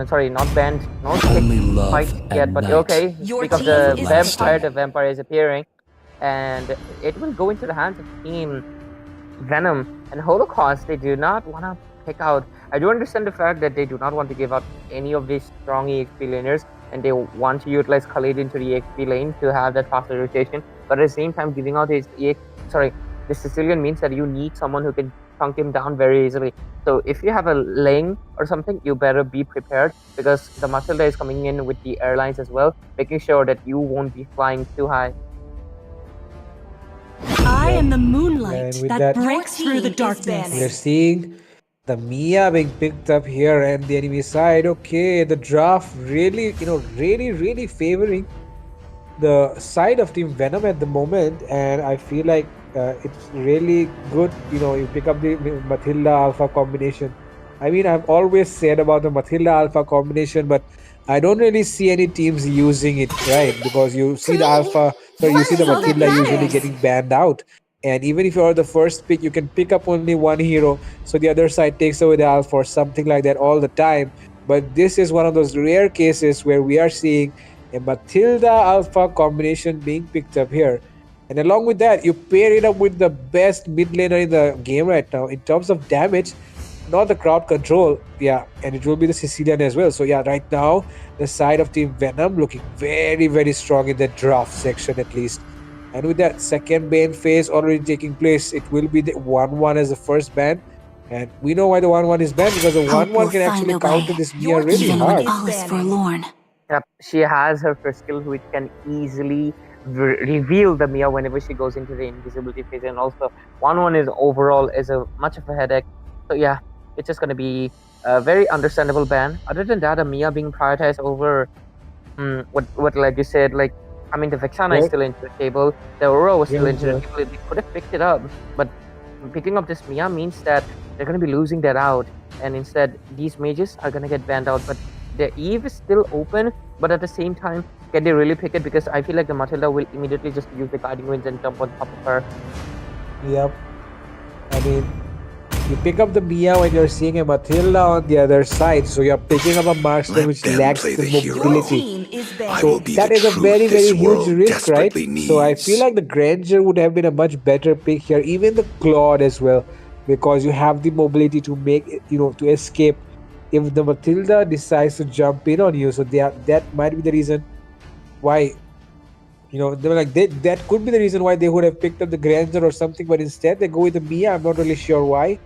Sorry, not banned, not Only picked love quite at yet. But night. okay, Your speak of team the is vampire. picking. The vampire is appearing, and it will go into the hands of Team Venom and Holocaust. They do not want to pick out. I do understand the fact that they do not want to give out any of these strong EXP laners, and they want to utilize Khalid into the EXP lane to have that faster rotation. But at the same time, giving out his the Sicilian means that you need someone who can chunk him down very easily. So if you have a lane or something, you better be prepared because the Matilda is coming in with the airlines as well, making sure that you won't be flying too high. I am the moonlight And with that that- breaks through the Your team is darkness. banning. We're seeing the Mia being picked up here and the enemy side. Okay, the draft really, really favoring the side of Team Venom at the moment, and I feel like it's really good. You pick up the Matilda Alpha combination. I mean, I've always said about the Matilda Alpha combination, but I don't really see any teams using it, right? Because you see the Alpha, you see the What's all that Matilda usually matters? getting banned out. And even if you're the first pick, you can pick up only one hero, so the other side takes away the Alpha or something like that all the time. But this is one of those rare cases where we are seeing a Matilda Alpha combination being picked up here. And along with that, you pair it up with the best mid laner in the game right now in terms of damage, not the crowd control. Yeah, and it will be the Sicilian as well. So yeah, right now, the side of Team Venom looking very, very strong in the draft section at least. And with that second ban phase already taking place, it will be the 1-1 as the first ban. And we know why the 1-1 is banned, because the Hope 1-1 will can find actually a way. counter this Mia Your really team Even hard. when all is banning. forlorn. Yep, she has her first skill which can easily reveal the Mia whenever she goes into the invisibility phase, and also 1-1 is overall is a much of a headache. So yeah, it's just gonna be a very understandable ban. Other than that, a Mia being prioritized over what like you said, like I mean the Vexana is Yep. still into the table, the Aurora was still Yeah, into the yeah. table. They could have picked it up, but picking up this Mia means that they're gonna be losing that out, and instead these mages are gonna get banned out. But the Eve is still open, but at the same time, can they really pick it? Because I feel like the Matilda will immediately just use the guiding winds and jump on top of her. Yep. I mean, you pick up the Mia when you're seeing a Matilda on the other side, so you're picking up a marksman Let which them lacks play the the hero. Your mobility. team is I banning. So will be that the is a truth very, this very huge world risk, right? desperately So I needs. feel like the Granger would have been a much better pick here, even the Claude as well, because you have the mobility to make it, to escape if the Matilda decides to jump in on you. So that might be the reason why. They were like that could be the reason why they would have picked up the Granger or something, but instead they go with the Mia. I'm not really sure why.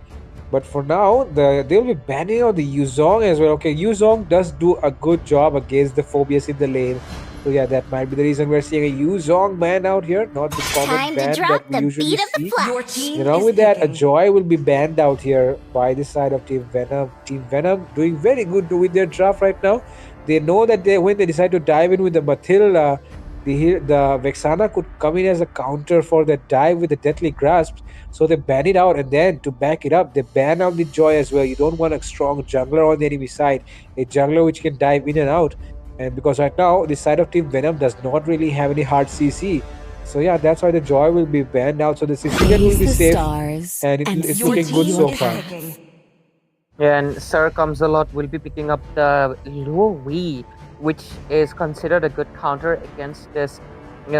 But for now, they'll be banning out the Yuzong as well. Okay, Yuzong does do a good job against the Phobius in the lane. So yeah, that might be the reason we're seeing a Yuzong ban out here, not the common Time to ban drop that we the usually beat of the see. Your flash. team And along is with that, a picking. Joy will be banned out here by the side of Team Venom. Team Venom doing very good with their draft right now. They know that when they decide to dive in with the Matilda, the Vexana could come in as a counter for the dive with the Deathly Grasp. So they ban it out, and then to back it up, they ban out the Joy as well. You don't want a strong jungler on the enemy side, a jungler which can dive in and out. And because right now the side of Team Venom does not really have any hard CC, so yeah, that's why the Joy will be banned out. So the Sicilian will Please be the safe, stars and and it's your looking good team so is far. picking. And Sir Comes a Lot will be picking up the Luo, which is considered a good counter against this,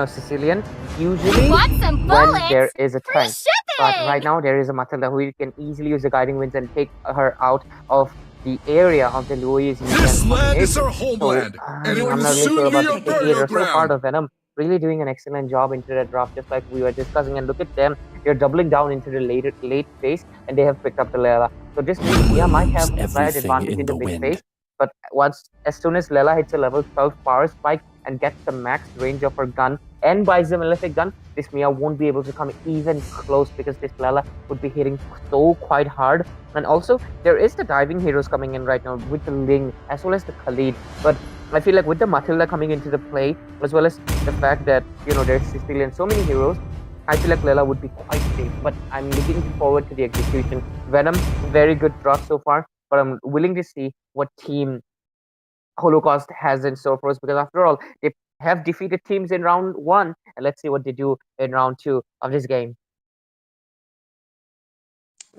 Sicilian. Usually Want some when bullets? there is a Free tank. But right shipping! now there is a Matilda who can easily use the guiding winds and take her out of the area of the Luo's This land is combination. our So homeland, and it I'm will not really sure soon be about a the pick picking. either. burial So far, ground. the Venom really doing an excellent job into the draft, just like we were discussing. And look at them, they're doubling down into the late phase, and they have picked up the Lela. So this means Mia might have a slight advantage in the mid phase, but as soon as Lela hits a level 12 power spike and gets the max range of her gun and buys the malefic gun, this Mia won't be able to come even close because this Lela would be hitting so quite hard. And also, there is the diving heroes coming in right now with the Ling as well as the Khalid. But I feel like with the Matilda coming into the play, as well as the fact that there's Sicilian so many heroes, I feel like Lela would be quite safe. But I'm looking forward to the execution. Venom, very good draft so far, but I'm willing to see what team Holocaust has in store for us, because after all, they have defeated teams in round one, and let's see what they do in round two of this game.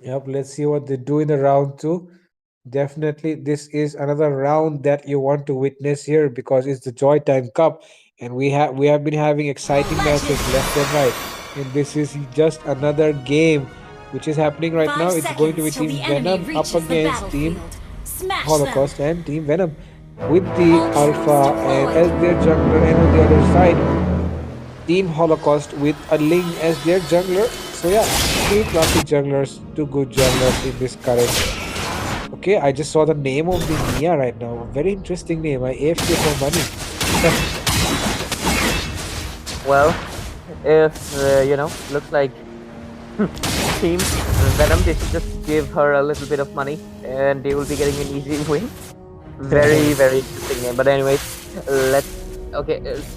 Yep, let's see what they do in the round two. Definitely, this is another round that you want to witness here because it's the JOYTIME Cup, and we have been having exciting matches left and right. And this is just another game which is happening right now. 5 It's going to be seconds till Team the enemy Venom up reaches the against Team battlefield. Smash them! Holocaust and Team Venom with the All troops Alpha and deployed. as their jungler, and on the other side Team Holocaust with a Ling as their jungler. So yeah, three classic junglers, two good junglers in this current. Okay, I just saw the name of the Mia right now. Very interesting name. I AFK for money. Well, if looks like Team Venom, they should just give her a little bit of money, and they will be getting an easy win. Very, very interesting game. But anyways,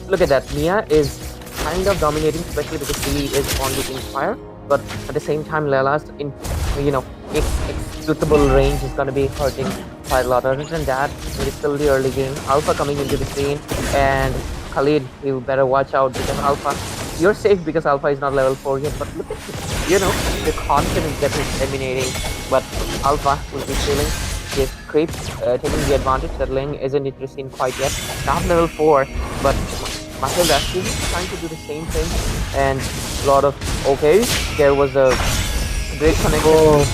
look at that. Mia is kind of dominating, especially because she is on the Inspire. But at the same time, Lela's executable range is gonna be hurting quite a lot. Other than that, it is still the early game. Alpha coming into the scene, and Khalid, you better watch out because Alpha, you're safe because Alpha is not level 4 yet. But look at the confidence that is emanating. But Alpha will be feeling his creep, taking the advantage that Ling isn't into the scene quite yet. Not level 4, but Matilda, she's trying to do the same thing, and a lot of there was a great connection.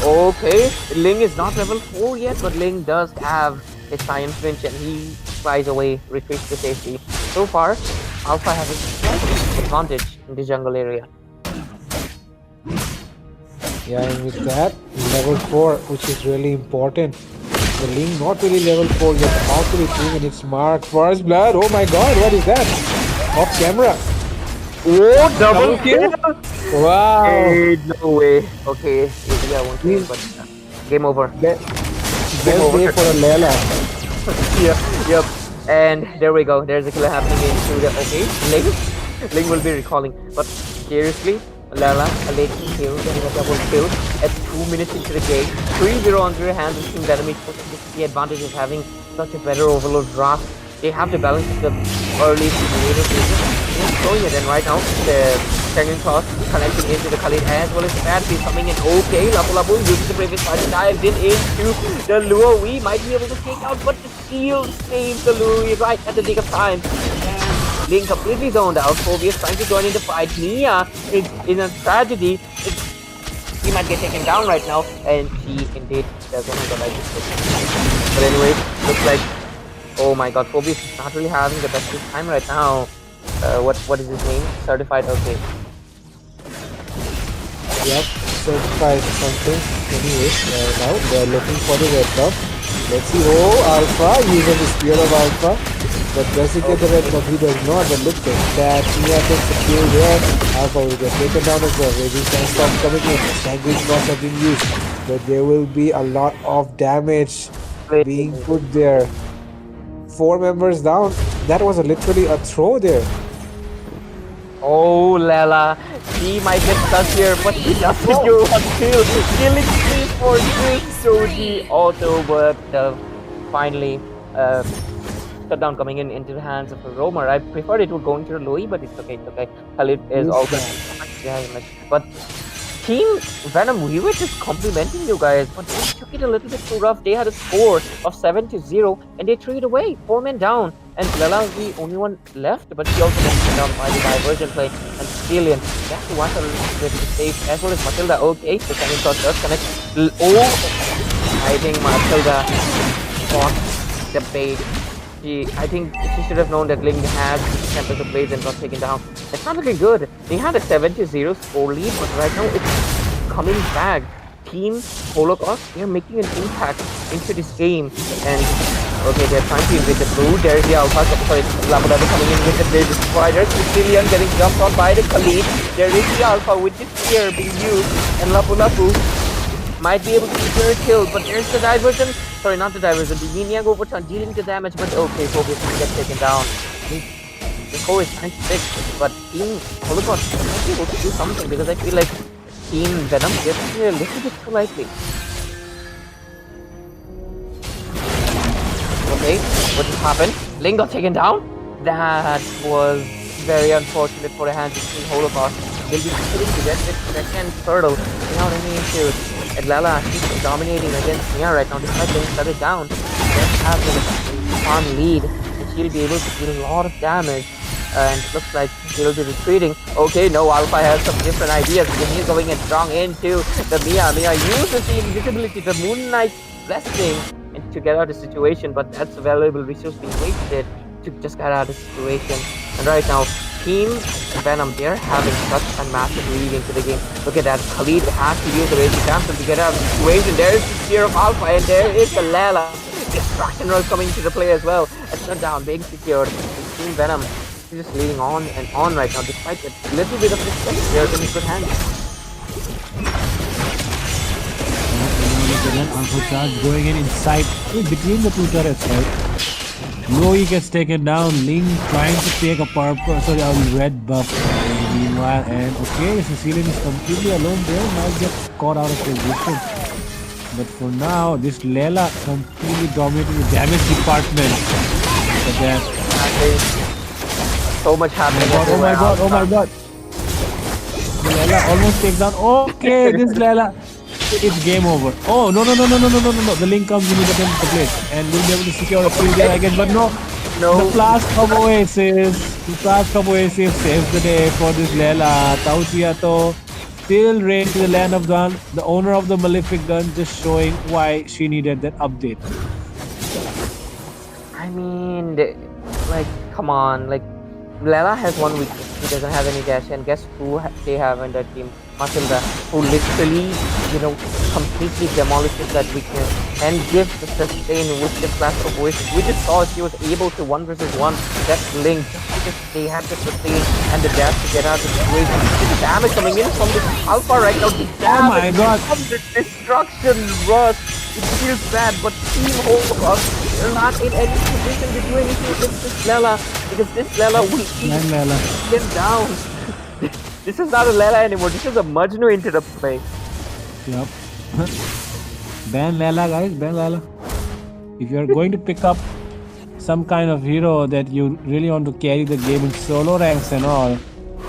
Okay, Ling is not level 4 yet, but Ling does have his Science Finch and he flies away, retreats to safety. So far, Alpha has a slight advantage in the jungle area. Yeah, and with that, level 4, which is really important. The Ling not really level 4 yet. How to retrieve in its mark. First blood. Oh my god, what is that? Off camera. Oh, double kill! Wow. Hey, no way. Okay, maybe I won't kill, but game over. Best day for a Lela. Yep. And there we go. There's a killer happening into the Ling will be recalling. But seriously, Lela, a late kill, getting a double kill at 2 minutes into the game. 3-0 on their hands with Team Venom. The advantage of having such a better overload draft. They have the balance of the early to the later phases. They're showing it, and right now the second toss connecting into the Khalid as well as the bad piece coming in. Okay, Lapu using the previous fight dives in into the Luo. We might be able to take out, but the shield saves the Luo right at the nick of time. And Ling completely zoned out. Phobius trying to join in the fight. Mia is in a tragedy. She might get taken down right now, and she indeed does. Oh my god, I just But anyway, looks like, oh my god, Phobius is not really having the best time right now. What is his name? Certified, okay. Yep, certified something. Anyways, now they're looking for the red buff. Let's see. Oh, Alpha using the spear of Alpha. But does he get the red buff? He does not. But look at that. Mia gets secured here. Alpha will get taken down as well. Raging Sandstorm coming in. Sanguine Cross have been used. But there will be a lot of damage being put there. 4 members down. That was literally a throw there. Oh, Lela, she might get stuck here, but she doesn't do until killing 3 for this Joji auto, but finally, shutdown coming into the hands of a roamer. I preferred it would go into Louis, but it's okay, Khalid is also behind it. But Team Venom, we were just complimenting you guys, but they took it a little bit too rough. They had a score of 7-0, and they threw it away. 4 men down, and Lela was the only one left, but she also got taken down by the divergent play. And Stillian, they have to watch a little bit safe, as well as Matilda. Okay, the second shot does connect. I think Matilda caught the bait. I think she should have known that Ling had Tempest of Blades and got taken down. It's not looking good. They had a 7-0 score lead, but right now it's coming back. Team Holocaust, they're making an impact into this game. And okay, they're trying to invade the blue. There's the Alpha, sorry, Lapu Lapu coming in with the Blade Destroyer. Sicilian getting jumped on by the Khalid. There is the Alpha with the spear being used. And Lapu Lapu might be able to secure a kill, but there's the diversion. Sorry, not the diversion. The Yin Yang overturn dealing the damage, but okay, Phobius will get taken down. The score is 96, but Team Holocaust might be able to do something because I feel like Team Venom gets here a little bit too lightly. Okay, what just happened? Ling got taken down? That was very unfortunate for the hands of Team Holocaust. They'll be sitting to get this second turtle without any issues. And Lela, she's dominating against Mia right now despite being shut down. Just has a farm lead, and she'll be able to deal a lot of damage. And it looks like she'll be retreating. Okay, no, Alpha has some different ideas. He's going in strong into the Mia. Mia uses the invisibility, the Moon Knight blessing, and to get out of the situation, but that's a valuable resource being wasted to just get out of the situation. And right now, Team Venom, they're having such a massive lead into the game. Look at that, Khalid has to use the Raging Capsule to get out of the situation. There's the Spear of Alpha, and there is the Lela. Destruction Roll coming into the play as well. A shutdown being secured. Team Venom is just leading on and on right now, despite that little bit of distance. They're in good hands. Alpha charge going in inside between the two turrets, right? Loey gets taken down. Ling trying to take a purple, sorry, a red buff. Meanwhile, and okay, Sicilian is completely alone there. Might get caught out of position. But for now, this Lela completely dominating the damage department. Look at that. So much happening. Oh my god! Oh my god! Lela almost takes down. Okay, this Lela. It's game over. Oh no. The Link comes in with the place and we'll be able to secure a kill there again. But no. The Flask of Oasis. The Flask of Oasis saves the day for this Lela. Tauciato still reigned to the land of Dawn. The owner of the Malefic gun, just showing why she needed that update. I mean, like, come on, like, Lela has one weakness. He doesn't have any dash, and guess who they have in that team? Matilda, who literally, completely demolishes that weakness and gives the sustain with the Flash of Oasis. We just saw she was able to 1 versus 1 that Link just because they had the sustain and the dash to get out of the situation. The damage coming in from the Alpha right now. The damage my god! From the destruction rush. It feels bad, but Team Holocaust, they're not in any position to do anything against this Lela because this Lela will get down. This is not a Lela anymore. This is a Majnu into the play. Yep. Ban Lela, guys. Ban Lela. If you're going to pick up some kind of hero that you really want to carry the game in solo ranks and all,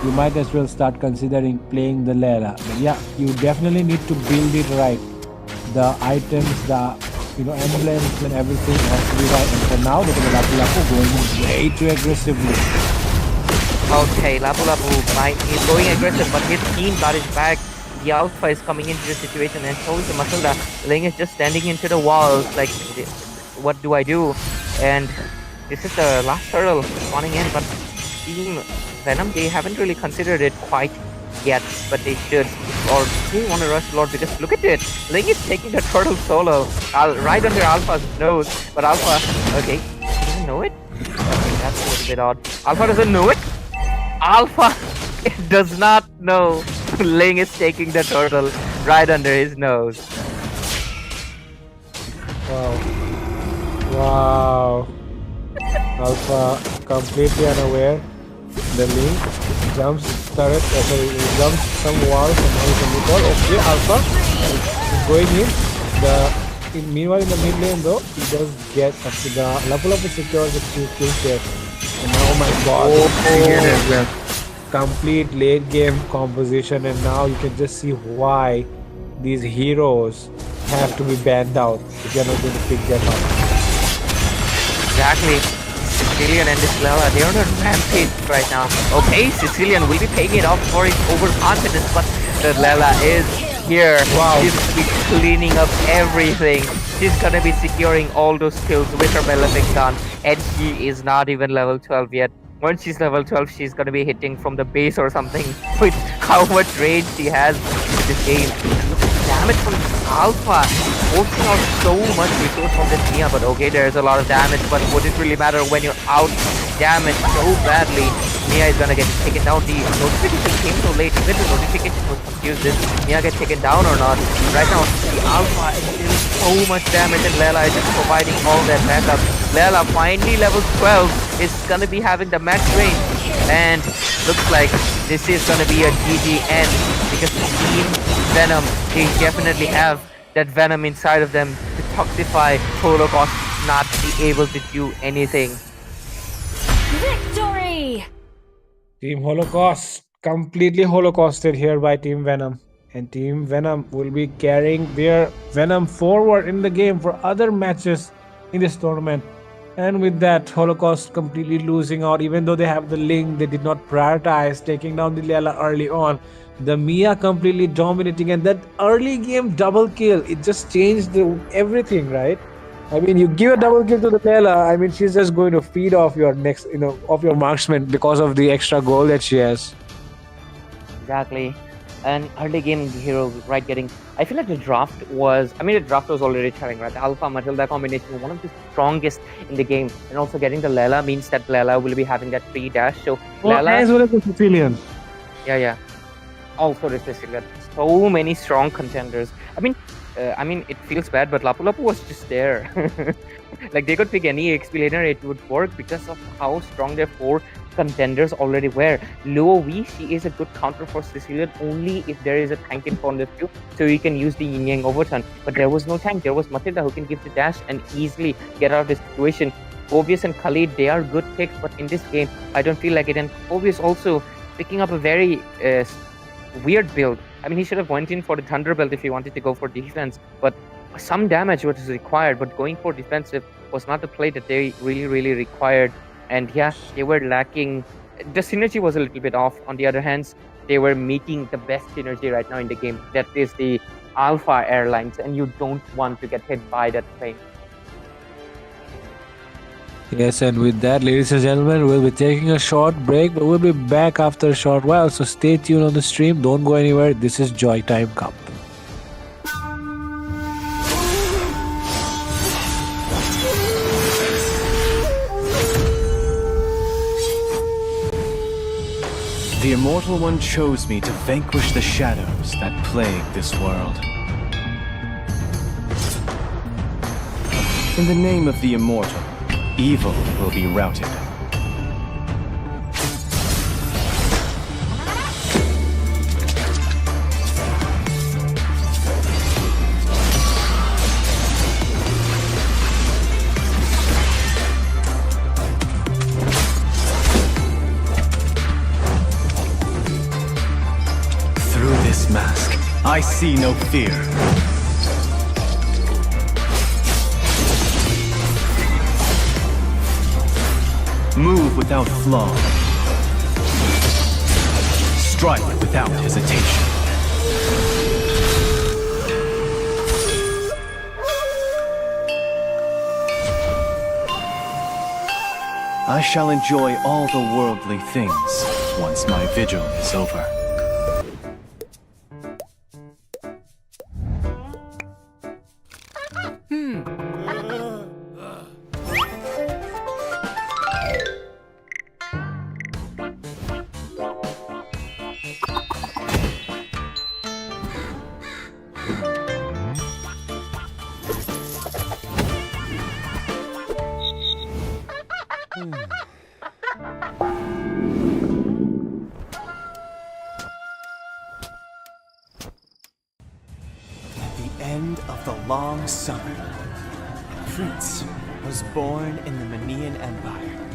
you might as well start considering playing the Lela. But yeah, you definitely need to build it right. The items, the emblems and everything has to be right. And for now, look at the Lapu Lapu going way too aggressively. Okay, Lapu Lapu is going aggressive, but his team got his back. The Alpha is coming into the situation, and so is the Matilda. Ling is just standing into the walls, like, what do I do? And this is the last turtle spawning in, but Team Venom, they haven't really considered it quite yet, but they should. Or they want to rush a lot because look at it. Ling is taking the turtle solo right under Alpha's nose, but Alpha, okay, doesn't know it. Okay, That's a little bit odd. Alpha doesn't know it. Alpha does not know Ling is taking the turtle right under his nose. Wow. Alpha completely unaware. The Link jumps turret, jumps some wall, somehow he can recall. Okay, Alpha is going in. Meanwhile, in the mid lane though, he does get up to the level of secures the two kills there. And now, oh my god, as well. Complete late game composition, and now you can just see why these heroes have to be banned out if you're not going to pick them up. Exactly. Sicilian and this Lela, they're on a rampage right now. Okay, Sicilian will be paying it off for his overconfidence, but the Lela is here. Wow. She's gonna be cleaning up everything. She's gonna be securing all those kills with her Malefic gun, and she is not even level 12 yet. Once she's level 12, she's gonna be hitting from the base or something with how much range she has in this game. Look at the damage from Alpha, forcing out so much resource from this Mia, but okay, there's a lot of damage, but would it really matter when you're out damaged so badly? Mia is gonna get taken down. The notification came so late, even the notification was confused. Did Mia get taken down or not? Right now, the Alpha is doing so much damage and Lela is just providing all that backup. Lela finally level 12 is gonna be having the max range, and looks like this is gonna be a GG end because Team Venom, they definitely have that venom inside of them to toxify Holocaust, not be able to do anything. Victory! Team Holocaust completely holocausted here by Team Venom, and Team Venom will be carrying their Venom forward in the game for other matches in this tournament. And with that, Holocaust completely losing out. Even though they have the Link, they did not prioritize taking down the Lela early on. The Mia completely dominating, and that early game double kill, it just changed everything, right? I mean, you give a double kill to the Lela, I mean, she's just going to feed off your next, off your marksman because of the extra goal that she has. Exactly. And early game hero, right, getting... I feel like the draft was... I mean, the draft was already telling, right? The Alpha Matilda combination, one of the strongest in the game. And also getting the Lela means that Lela will be having that free dash. So, Lela... as well as the Sicilian. Yeah. Also, the Sicilian. So many strong contenders. I mean, it feels bad, but Lapu Lapu was just there. Like, they could pick any XP laner, it would work because of how strong their 4 contenders already were. Luo V, she is a good counter for Sicilian only if there is a tank in front of you, so you can use the Yin Yang overturn. But there was no tank, there was Matilda who can give the dash and easily get out of the situation. Phobius and Khalid, they are good picks, but in this game, I don't feel like it. And Phobius also picking up a very weird build. I mean, he should have went in for the Thunderbolt if he wanted to go for defense, but some damage was required, but going for defensive was not the play that they really required. And yeah, they were lacking. The synergy was a little bit off. On the other hand, they were making the best synergy right now in the game. That is the Alpha Airlines, and you don't want to get hit by that plane. Yes, and with that, ladies and gentlemen, we'll be taking a short break, but we'll be back after a short while. So stay tuned on the stream. Don't go anywhere. This is JOYTIME CUP. The Immortal One chose me to vanquish the shadows that plague this world. In the name of the Immortal, evil will be routed. Mask, I see no fear. Move without flaw. Strike without hesitation. I shall enjoy all the worldly things once my vigil is over. of the long summer, Prince was born in the Manian Empire.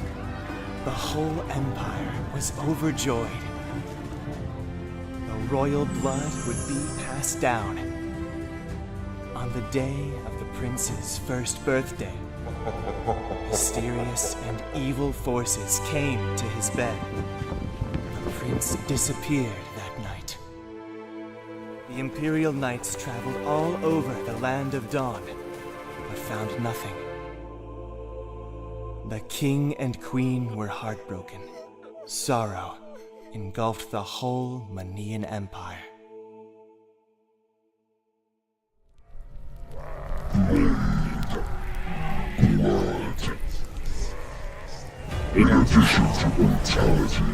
The whole empire was overjoyed. The royal blood would be passed down. On the day of the prince's first birthday, mysterious and evil forces came to his bed. The prince disappeared that night. The Imperial Knights traveled all over the Land of Dawn, but found nothing. The king and queen were heartbroken. Sorrow engulfed the whole Manian Empire. In addition to brutality,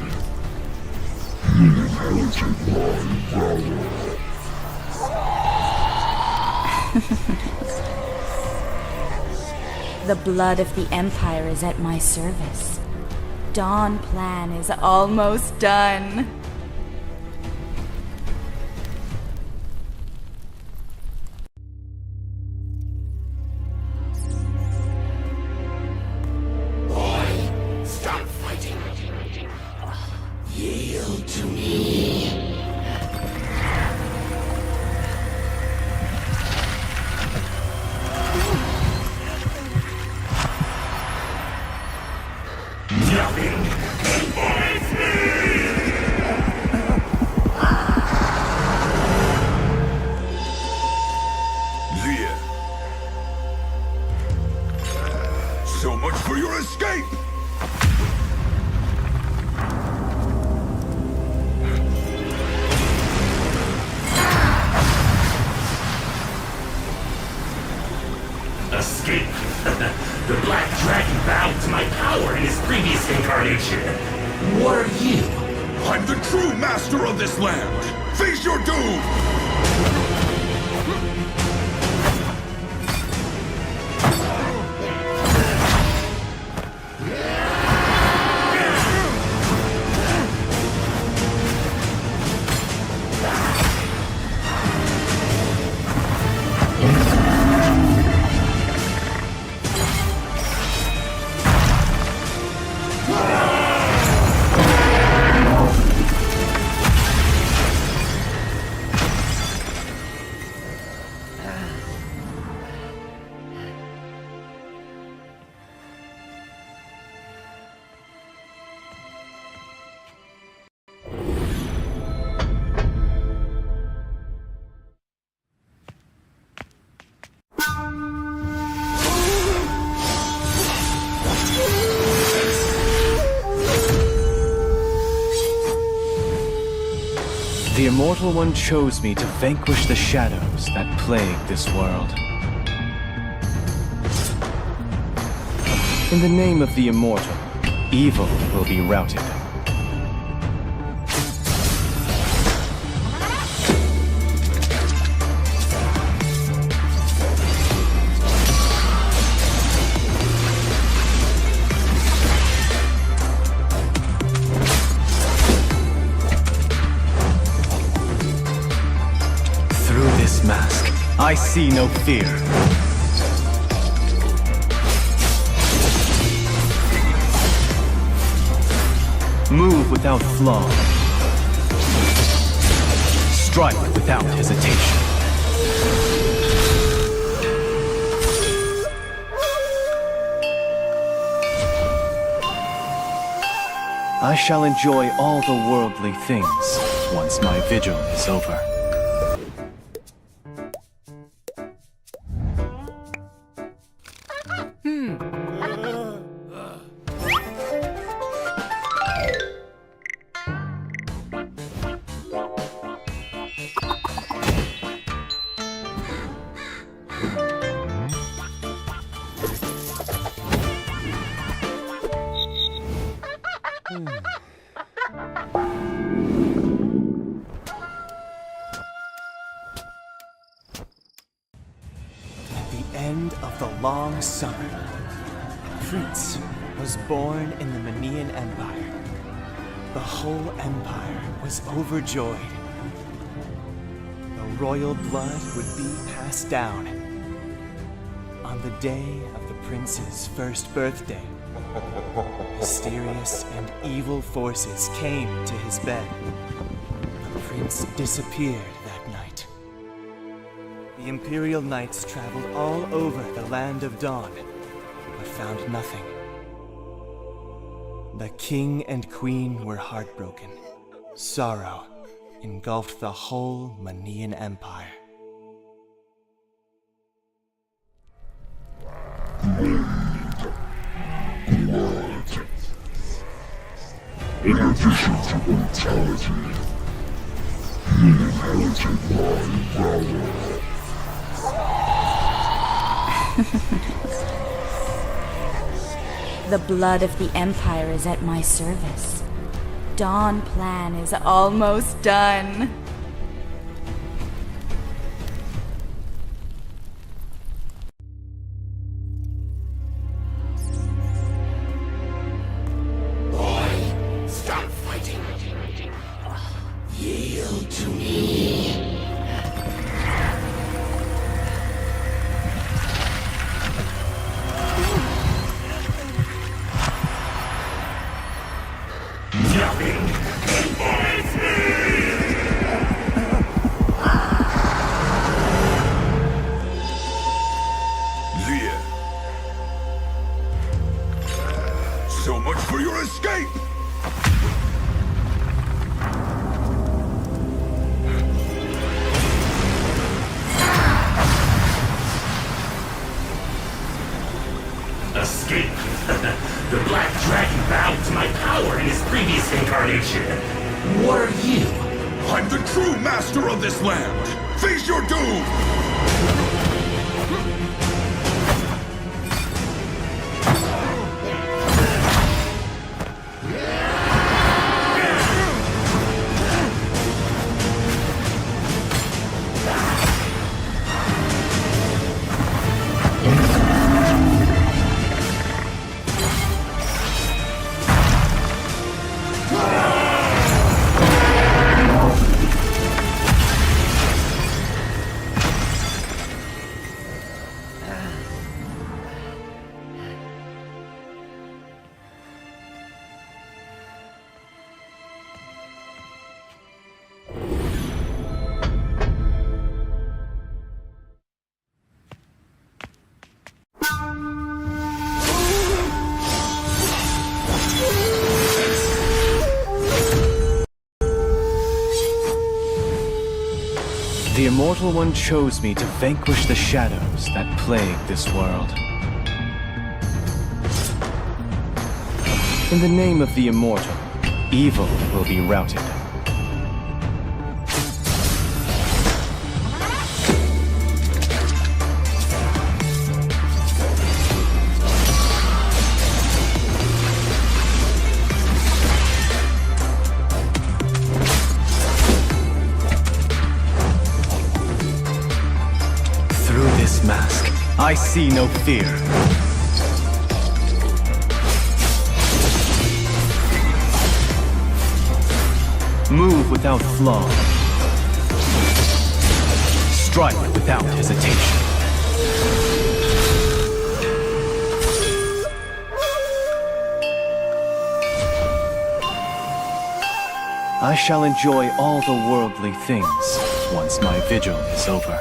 he inherited my valor. The blood of the Empire is at my service. Dawn plan is almost done. Boy, stop fighting. Yield to me. Nothing avoids me! Leah. So much for your escape! Escape. The Black Dragon bowed to my power in his previous incarnation. What are you? I'm the true master of this land! Face your doom! The Immortal One chose me to vanquish the shadows that plague this world. In the name of the Immortal, evil will be routed. Mask, I see no fear. Move without flaw. Strike without hesitation. I shall enjoy all the worldly things once my vigil is over. End of the long summer, Prince was born in the Manian Empire. The whole empire was overjoyed. The royal blood would be passed down. On the day of the prince's first birthday, mysterious and evil forces came to his bed. The prince disappeared that night. The Imperial Knights traveled all over the Land of Dawn, but found nothing. The king and queen were heartbroken. Sorrow engulfed the whole Manian Empire. In addition to mortality, he inherited my valor. The blood of the Empire is at my service. Dawn plan is almost done. Stop fighting. Yield to me. Nothing invites me! Leah. So much for your escape! Escape. The Black Dragon bowed to my power in his previous incarnation. What are you? I'm the true master of this land! Face your doom! The Immortal One chose me to vanquish the shadows that plague this world. In the name of the Immortal, evil will be routed. Mask. I see no fear. Move without flaw. Strike without hesitation. I shall enjoy all the worldly things once my vigil is over.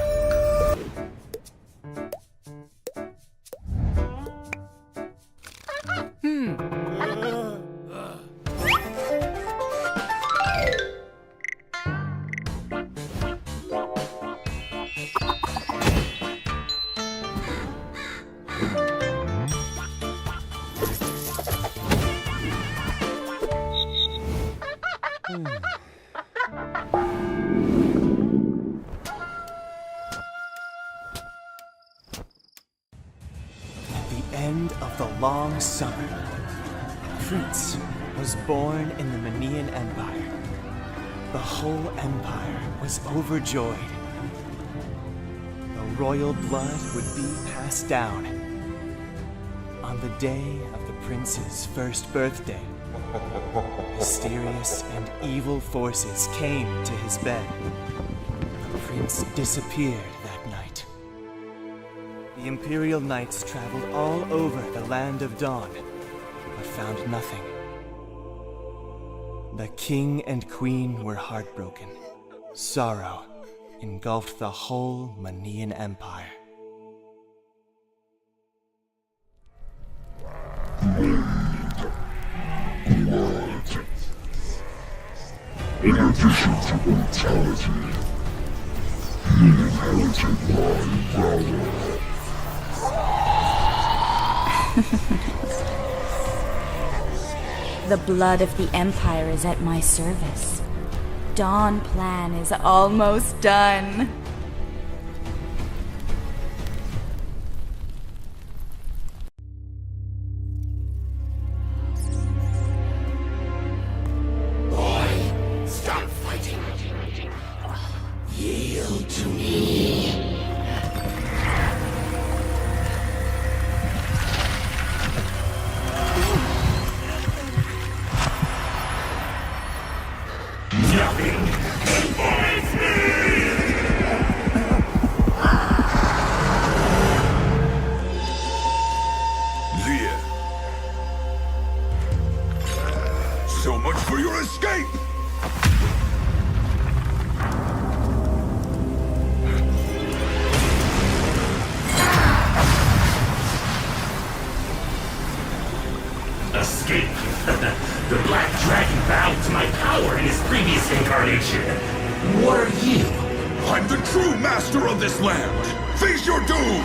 End of the long summer, a prince was born in the Manian Empire. The whole empire was overjoyed. The royal blood would be passed down. On the day of the prince's first birthday, mysterious and evil forces came to his bed. The prince disappeared that night. The Imperial Knights traveled all over the land of Dawn, but found nothing. The king and queen were heartbroken. Sorrow engulfed the whole Manian Empire. In addition to mortality, he inherited my valor. The blood of the Empire is at my service. Dawn plan is almost done. Stop fighting. Yield to me. Nothing invites me! Leah. So much for your escape! Escape. The Black Dragon bowed to my power in his previous incarnation. What are you? I'm the true master of this land! Face your doom!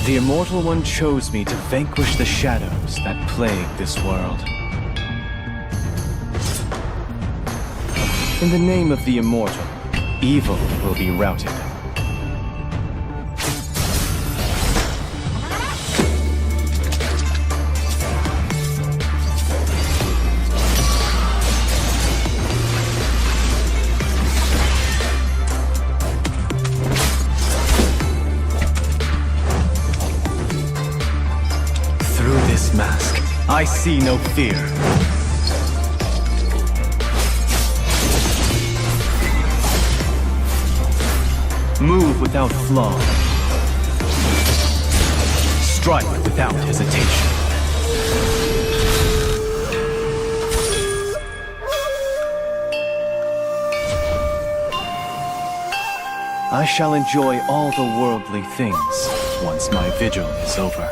The Immortal One chose me to vanquish the shadows that plague this world. In the name of the Immortal, evil will be routed. Mask, I see no fear. Move without flaw. Strike without hesitation. I shall enjoy all the worldly things once my vigil is over.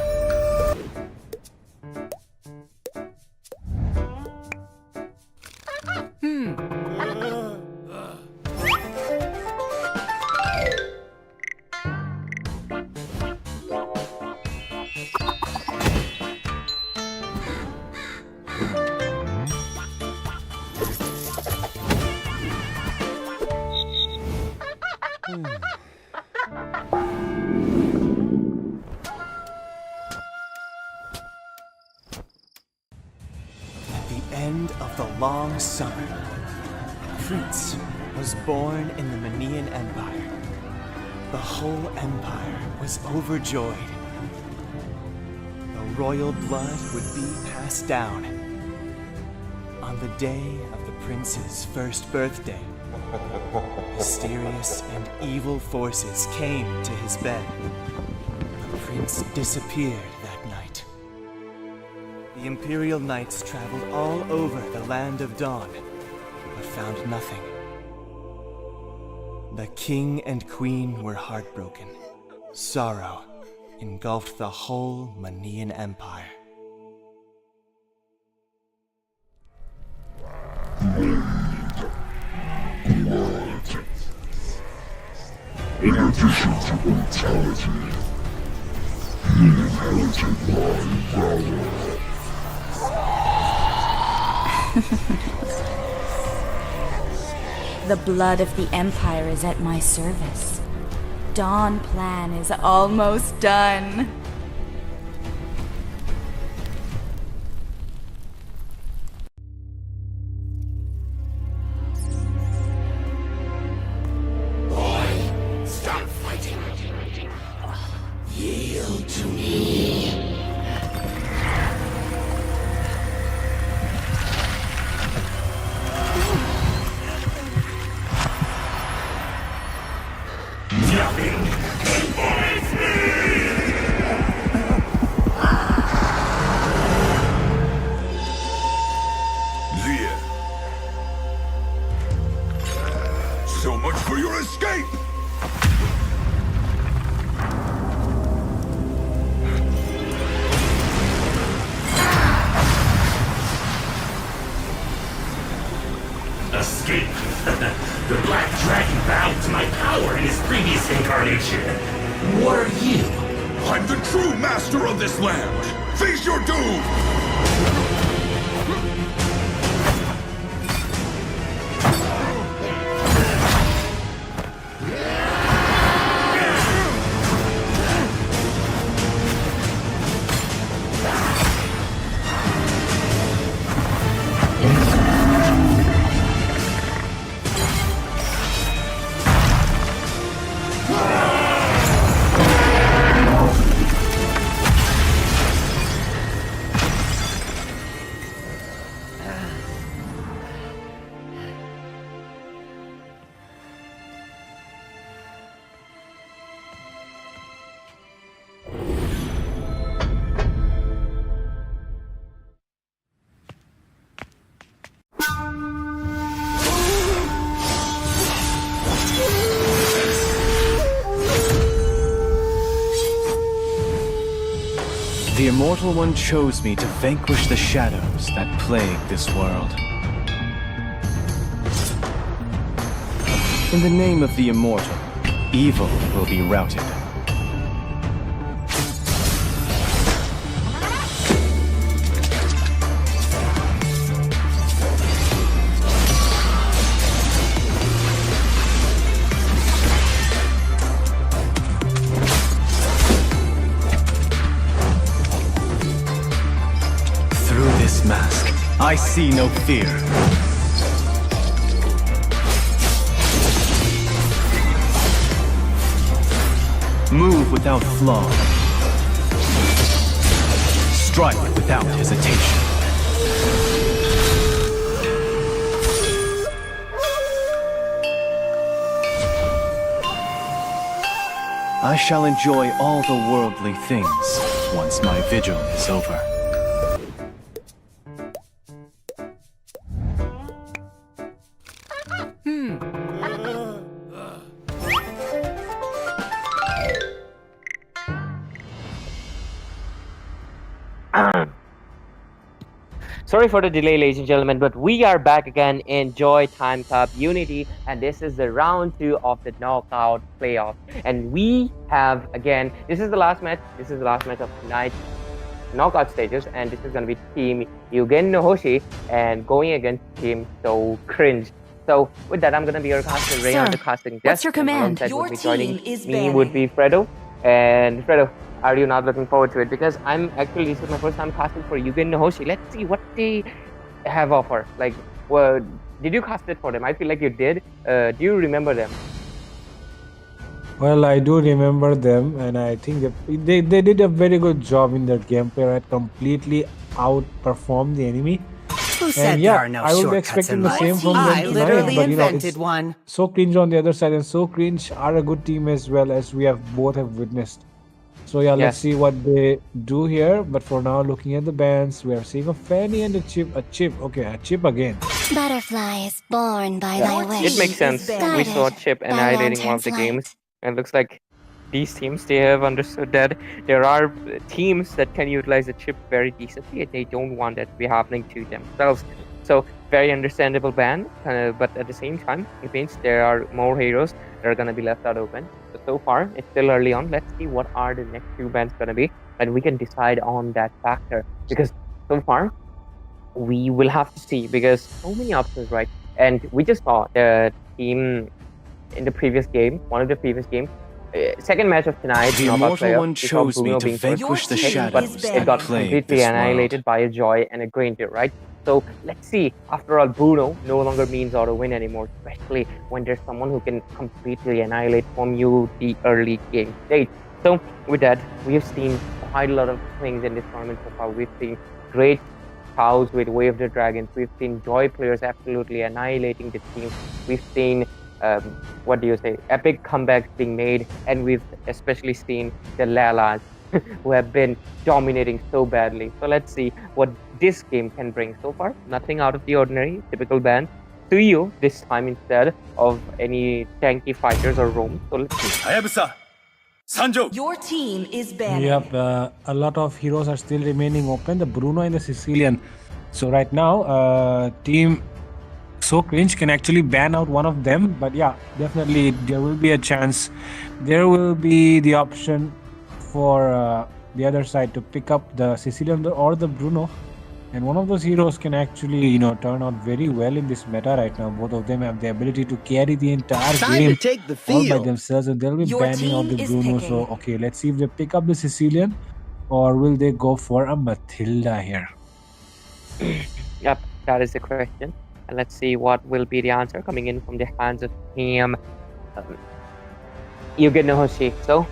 At the end of the long summer, Prince was born in the Manian Empire. The whole empire was overjoyed. The royal blood would be passed down. On the day of the prince's first birthday, mysterious and evil forces came to his bed. The prince disappeared that night. The Imperial Knights traveled all over the land of Dawn, but found nothing. The king and queen were heartbroken. Sorrow engulfed the whole Manian Empire. In addition to brutality, he inherited my valor. The blood of the Empire is at my service. Dawn plan is almost done. Stop fighting. Yield to me. Nothing can bind Leah. So much for your escape! Escape. The Black Dragon bowed to my power in his previous incarnation. What are you? I'm the true master of this land! Face your doom! The Immortal One chose me to vanquish the shadows that plague this world. In the name of the Immortal, evil will be routed. Mask. I see no fear. Move without flaw. Strike without hesitation. I shall enjoy all the worldly things once my vigil is over. Sorry for the delay, ladies and gentlemen, but we are back again in Joy Time Cup Unity, and this is the round 2 of the knockout playoff. And we have, again, this is the last match. This is the last match of tonight's knockout stages, and this is going to be Team Yugen no Hoshi and going against Team So Cringe. So with that, I'm going to be your caster, Rayna, the casting desk. What's your command? Your team is me would be Fredo, and Fredo, are you not looking forward to it? Because I'm actually, this is my first time casting for Yugen no Hoshi. Let's see what they have offer. Like, well, did you cast it for them? I feel like you did. Do you remember them? Well, I do remember them, and I think they did a very good job in their gameplay, right? Completely outperformed the enemy. Who said there are no I would be shortcuts expecting in the life? same from I them literally tonight, but invented it's one. So Cringe on the other side, and So Cringe are a good team as well, as we have both have witnessed. So yeah, let's see what they do here. But for now, looking at the bands, we are seeing a Fanny and a Chip. Okay, a Chip again. Butterfly is born by thy wish. It makes sense. We saw Chip annihilating one of the games, and it looks like these teams, they have understood that there are teams that can utilize the chip very decently, and they don't want that to be happening to themselves. So very understandable ban, but at the same time, it means there are more heroes that are going to be left out open. So far, it's still early on. Let's see what are the next two bans going to be, and we can decide on that factor. Because so far, we will have to see, because so many options, right? And we just saw the team in the previous game, one of the previous games. Second match of tonight, The Immortal One chose me to vanquish the shadows but that it got plague completely this annihilated by a Joy and a Granger, right? So let's see. After all, Bruno no longer means auto win anymore, especially when there's someone who can completely annihilate from you the early game stage. So with that, we have seen quite a lot of things in this tournament so far. We've seen great cows with Way of the Dragons. We've seen Joy players absolutely annihilating the team. We've seen what do you say, epic comebacks being made, and we've especially seen the Lalas who have been dominating so badly. So let's see what this game can bring. So far, nothing out of the ordinary, typical ban. To you this time instead of any tanky fighters or roams. So let's see. Your team is banned. Yep, a lot of heroes are still remaining open. The Bruno and the Sicilian. So right now, team So Cringe can actually ban out one of them. But yeah, definitely there will be a chance. There will be the option for the other side to pick up the Sicilian or the Bruno. And one of those heroes can actually, turn out very well in this meta right now. Both of them have the ability to carry the entire game all by themselves, and they'll be banning out the Bruno. So, okay, let's see if they pick up the Sicilian, or will they go for a Matilda here? Yep, that is the question. And let's see what will be the answer coming in from the hands of Team Yugenohoshi. So,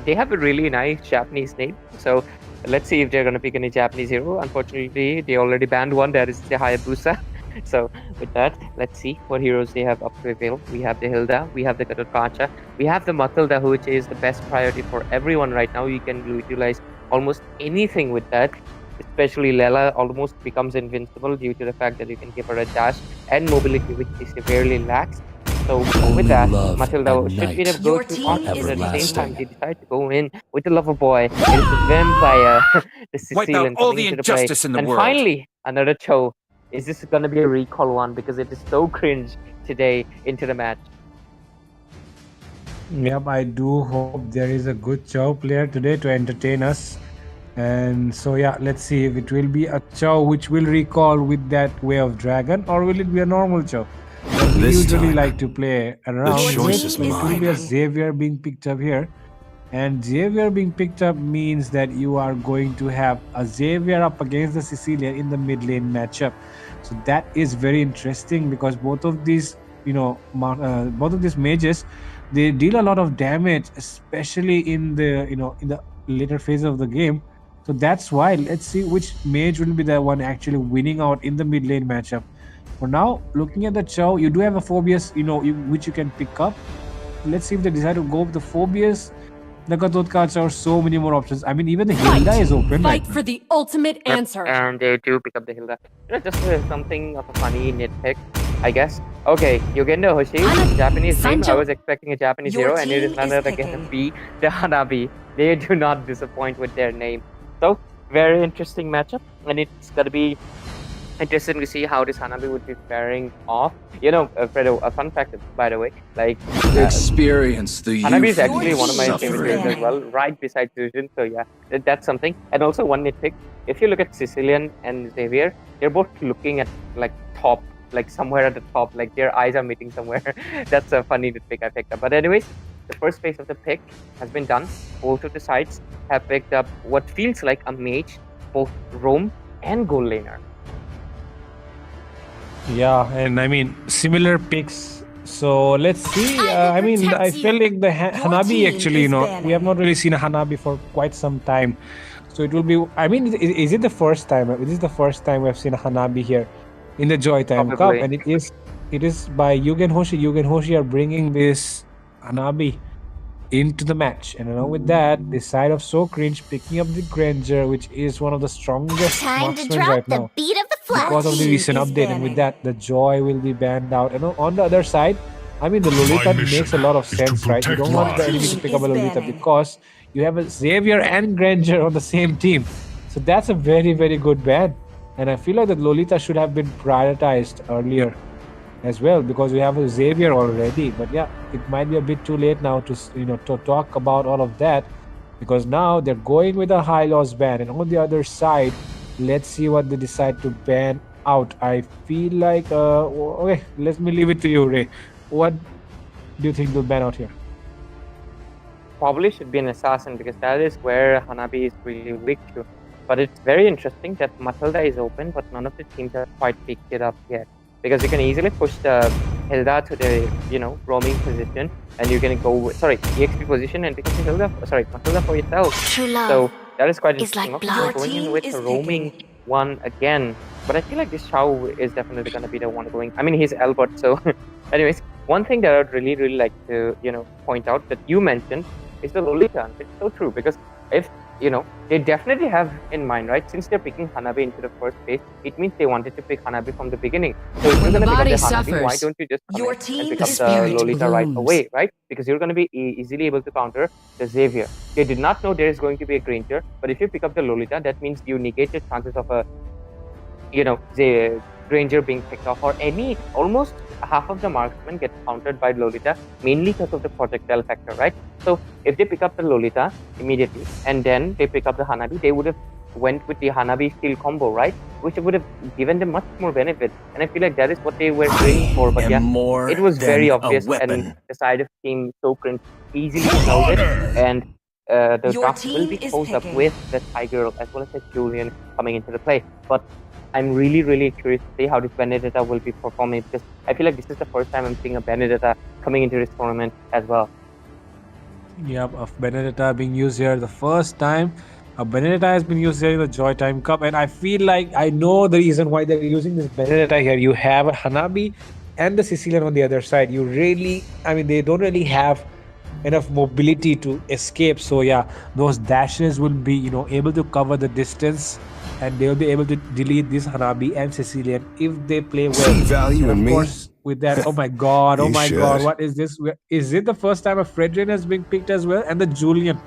they have a really nice Japanese name. So, let's see if they're going to pick any Japanese hero. Unfortunately, they already banned one. That is the Hayabusa. So, with that, let's see what heroes they have up to avail. We have the Hilda, we have the Katokacha, we have the Matilda, which is the best priority for everyone right now. You can utilize almost anything with that. Especially Lela almost becomes invincible due to the fact that you can give her a dash and mobility, which she severely lacks. So with that, Matilda should be the go-to option, but at the same time, they decide to go in with the lover boy. It is the vampire, the Sicilian, all the coming into the play. injustice in the And world. finally, another Cho. Is this going to be a recall one? Because it is so cringe today into the match. Yep, I do hope there is a good Chow player today to entertain us. And so yeah, let's see if it will be a Chow which will recall with that Way of Dragon, or will it be a normal Chow? But we usually like to play around with. It will be a Xavier being picked up here. And Xavier being picked up means that you are going to have a Xavier up against the Sicilian in the mid lane matchup. So that is very interesting, because both of these, both of these mages, they deal a lot of damage, especially in the, in the later phase of the game. So that's why let's see which mage will be the one actually winning out in the mid lane matchup. For now, looking at the Chow, you do have a Phobius, which you can pick up. Let's see if they decide to go with the Phobius, the Katotkacha, or so many more options. I mean, even the Hilda is open. Fight for the ultimate answer. And they do pick up the Hilda. Just something of a funny nitpick, I guess. Okay, Yugendo Hoshi, Japanese name. I was expecting a Japanese hero, and it is none other than be the Hanabi. They do not disappoint with their name. So, very interesting matchup, and it's going to be interesting to see how this Hanabi would be faring off. Fredo, a fun fact, by the way, experience the Hanabi is actually one of my favorite heroes as well, right beside Fusion. So yeah, that's something. And also one nitpick, if you look at Sicilian and Xavier, they're both looking at top, somewhere at the top, their eyes are meeting somewhere. That's a funny nitpick I picked up. But anyways, the first phase of the pick has been done. Both of the sides have picked up what feels like a mage, both roam and gold laner. Yeah, and I mean, similar picks. So let's see. I feel like the Hanabi actually, we have not really seen a Hanabi for quite some time. So it will be, is it the first time? This is the first time we've seen a Hanabi here in the JOYTIME Cup. And it is by Yugenohoshi. Yugenohoshi are bringing this Hanabi into the match. And along with that, the side of So Cringe picking up the Granger, which is one of the strongest marksmen right now. Beat of the flag. Because of the recent update, and with that, the Joy will be banned out. And on the other side, I mean, the Lolita mission makes a lot of is to sense, right? You protect don't want the lives. enemy to pick up a Team is Lolita banning. because you have a Xavier and Granger on the same team. So that's a very, very good ban. And I feel like that Lolita should have been prioritized earlier as well because we have a Xavier already. But yeah, it might be a bit too late now to to talk about all of that because now they're going with a high loss ban, and on the other side, let's see what they decide to ban out. I feel like okay, let me leave it to you, Ray. What do you think they'll ban out here? Probably should be an assassin because that is where Hanabi is really weak to. But it's very interesting that Matilda is open, but none of the teams have quite picked it up yet. Because you can easily push the Hilda to the roaming position, and you're gonna go EXP position and pick up the Matilda for yourself. True love So that is quite is interesting. like Okay, blood. going in Your with team a is roaming picking. one again, but I feel like this Shao is definitely gonna be the one going. I mean, he's Albert, so anyways, one thing that I'd really like to point out that you mentioned is the Lolita. It's so true because if they definitely have in mind, right? Since they're picking Hanabi into the first phase, it means they wanted to pick Hanabi from the beginning. So if you're When the going to pick up body the Hanabi, why suffers, don't you just come Your in and team pick up is the spirit Lolita right blooms. away, right? Because you're going to be easily able to counter the Xavier. They did not know there is going to be a Granger, but if you pick up the Lolita, that means you negate the chances of a the Granger being picked off, or almost half of the marksmen get countered by Lolita, mainly because of the projectile factor, right? So if they pick up the Lolita immediately and then they pick up the Hanabi, they would have went with the Hanabi steel combo, right? Which would have given them much more benefit. And I feel like that is what they were aiming for. But yeah, it was very obvious, and the side of Team Sokran easily knows it. And the Your draft will be team is closed up picking. with the Tiger as well as the Julian coming into the play. But I'm really curious to see how this Benedetta will be performing because I feel like this is the first time I'm seeing a Benedetta coming into this tournament as well. Yep, of Benedetta being used here the first time. Benedetta has been used here in the JOYTIME Cup, and I feel like I know the reason why they're using this Benedetta here. You have a Hanabi and the Sicilian on the other side. They don't really have enough mobility to escape. So yeah, those dashes will be able to cover the distance, and they'll be able to delete this Hanabi and Sicilian if they play well. See value And of in me? course, with that, oh my god, You should. what is this? Is it the first time a Fredrin has been picked as well? And the Julian.